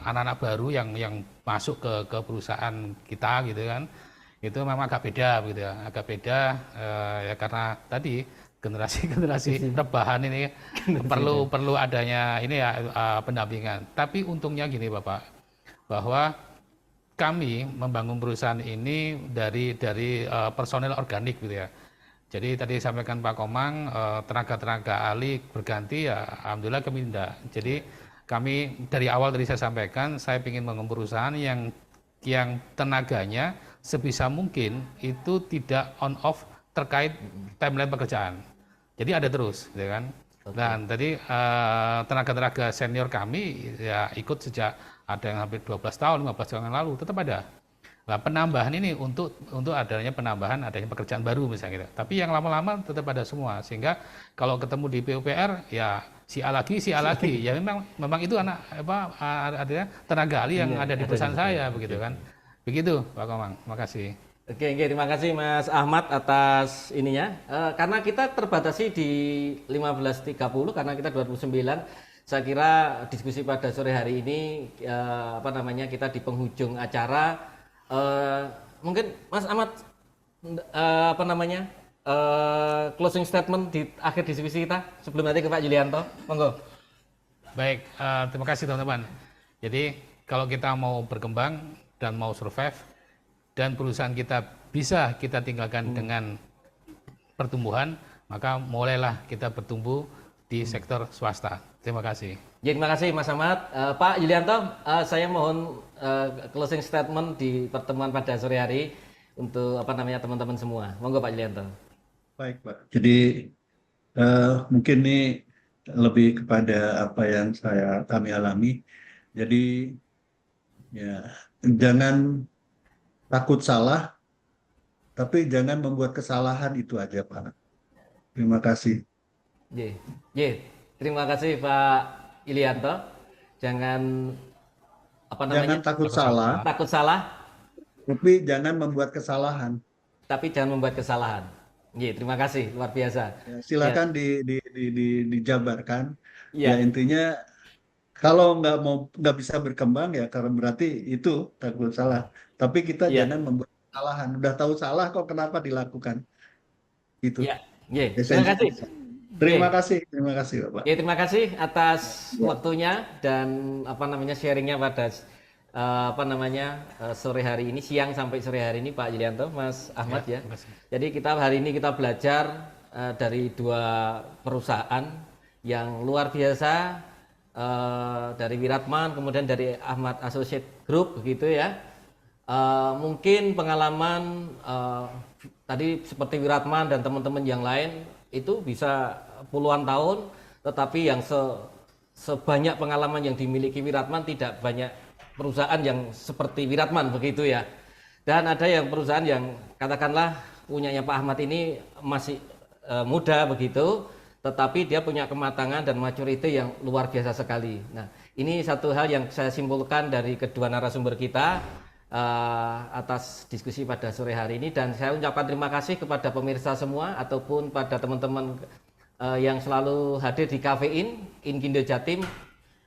S3: anak-anak baru yang masuk ke perusahaan kita gitu kan, itu memang agak beda gitu ya, ya karena tadi generasi rebahan ini perlu adanya ini ya pendampingan. Tapi untungnya gini Bapak, bahwa kami membangun perusahaan ini dari personel organik gitu ya. Jadi tadi sampaikan Pak Komang tenaga ahli berganti ya, alhamdulillah kami tidak. Jadi kami dari awal tadi saya sampaikan, saya ingin membangun perusahaan yang tenaganya sebisa mungkin itu tidak on off terkait timeline pekerjaan. Jadi ada terus, gitu kan. Dan tadi tenaga senior kami ya ikut sejak ada yang hampir 12 tahun, 15 tahun yang lalu, tetap ada. Nah, penambahan ini untuk adanya pekerjaan baru misalnya gitu. Tapi yang lama-lama tetap ada semua, sehingga kalau ketemu di PUPR ya si A lagi, ya memang itu adanya tenaga ahli yang ada di perusahaan saya begitu kan. Begitu Pak Komang, makasih.
S1: Oke, terima kasih Mas Ahmad atas ininya. Karena kita terbatasi di 15.30 karena kita 2009. Saya kira diskusi pada sore hari ini kita di penghujung acara. Mungkin Mas Ahmad closing statement di akhir diskusi kita sebelum nanti ke Pak Yulianto, monggo.
S3: Baik, terima kasih teman-teman. Jadi kalau kita mau berkembang dan mau survive dan perusahaan kita bisa kita tinggalkan dengan pertumbuhan, maka mulailah kita bertumbuh di sektor swasta. Terima kasih.
S1: Ya, terima kasih Mas Ahmad. Pak Yulianto, saya mohon closing statement di pertemuan pada sore hari untuk teman-teman semua. Monggo Pak Yulianto.
S2: Baik Pak. Jadi mungkin ini lebih kepada apa yang kami alami. Jadi ya jangan takut salah, tapi jangan membuat kesalahan, itu aja Pak. Terima kasih.
S1: Terima kasih Pak Yulianto. Jangan
S2: Jangan takut salah, tapi jangan membuat kesalahan.
S1: Terima kasih, luar biasa.
S2: Ya, silakan dijabarkan.
S1: Ya.
S2: Ya intinya kalau nggak bisa berkembang ya karena berarti itu takut salah. Tapi kita jangan membuat kesalahan. Udah tahu salah kok kenapa dilakukan? Itu.
S1: Terima kasih.
S2: Terima kasih Bapak.
S1: Ya, terima kasih atas waktunya dan sharingnya pada sore hari ini, siang sampai sore hari ini Pak Yulianto, Mas Ahmad ya. Jadi hari ini kita belajar dari dua perusahaan yang luar biasa, dari Wiratman kemudian dari Ahmad Associate Group begitu ya. Mungkin pengalaman tadi seperti Wiratman dan teman-teman yang lain itu bisa puluhan tahun, tetapi yang sebanyak pengalaman yang dimiliki Wiratman tidak banyak perusahaan yang seperti Wiratman begitu ya. Dan ada yang perusahaan yang katakanlah punyanya Pak Ahmad ini masih muda begitu, tetapi dia punya kematangan dan maturity yang luar biasa sekali. Nah, ini satu hal yang saya simpulkan dari kedua narasumber kita atas diskusi pada sore hari ini, dan saya ucapkan terima kasih kepada pemirsa semua ataupun pada teman-teman yang selalu hadir di Kafein Inkindo Jatim.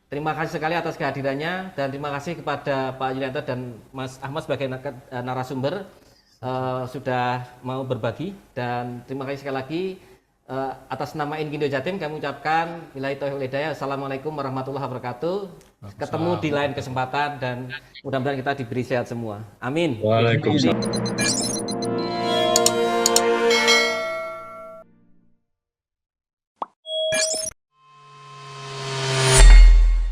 S1: Terima kasih sekali atas kehadirannya dan terima kasih kepada Pak Yulianto dan Mas Ahmad sebagai narasumber sudah mau berbagi, dan terima kasih sekali lagi atas nama Inkindo Jatim kami ucapkan billahi taufiq wal hidayah. Assalamualaikum warahmatullahi wabarakatuh. Ketemu di lain kesempatan dan mudah-mudahan kita diberi sehat semua. Amin.
S5: Waalaikumsalam.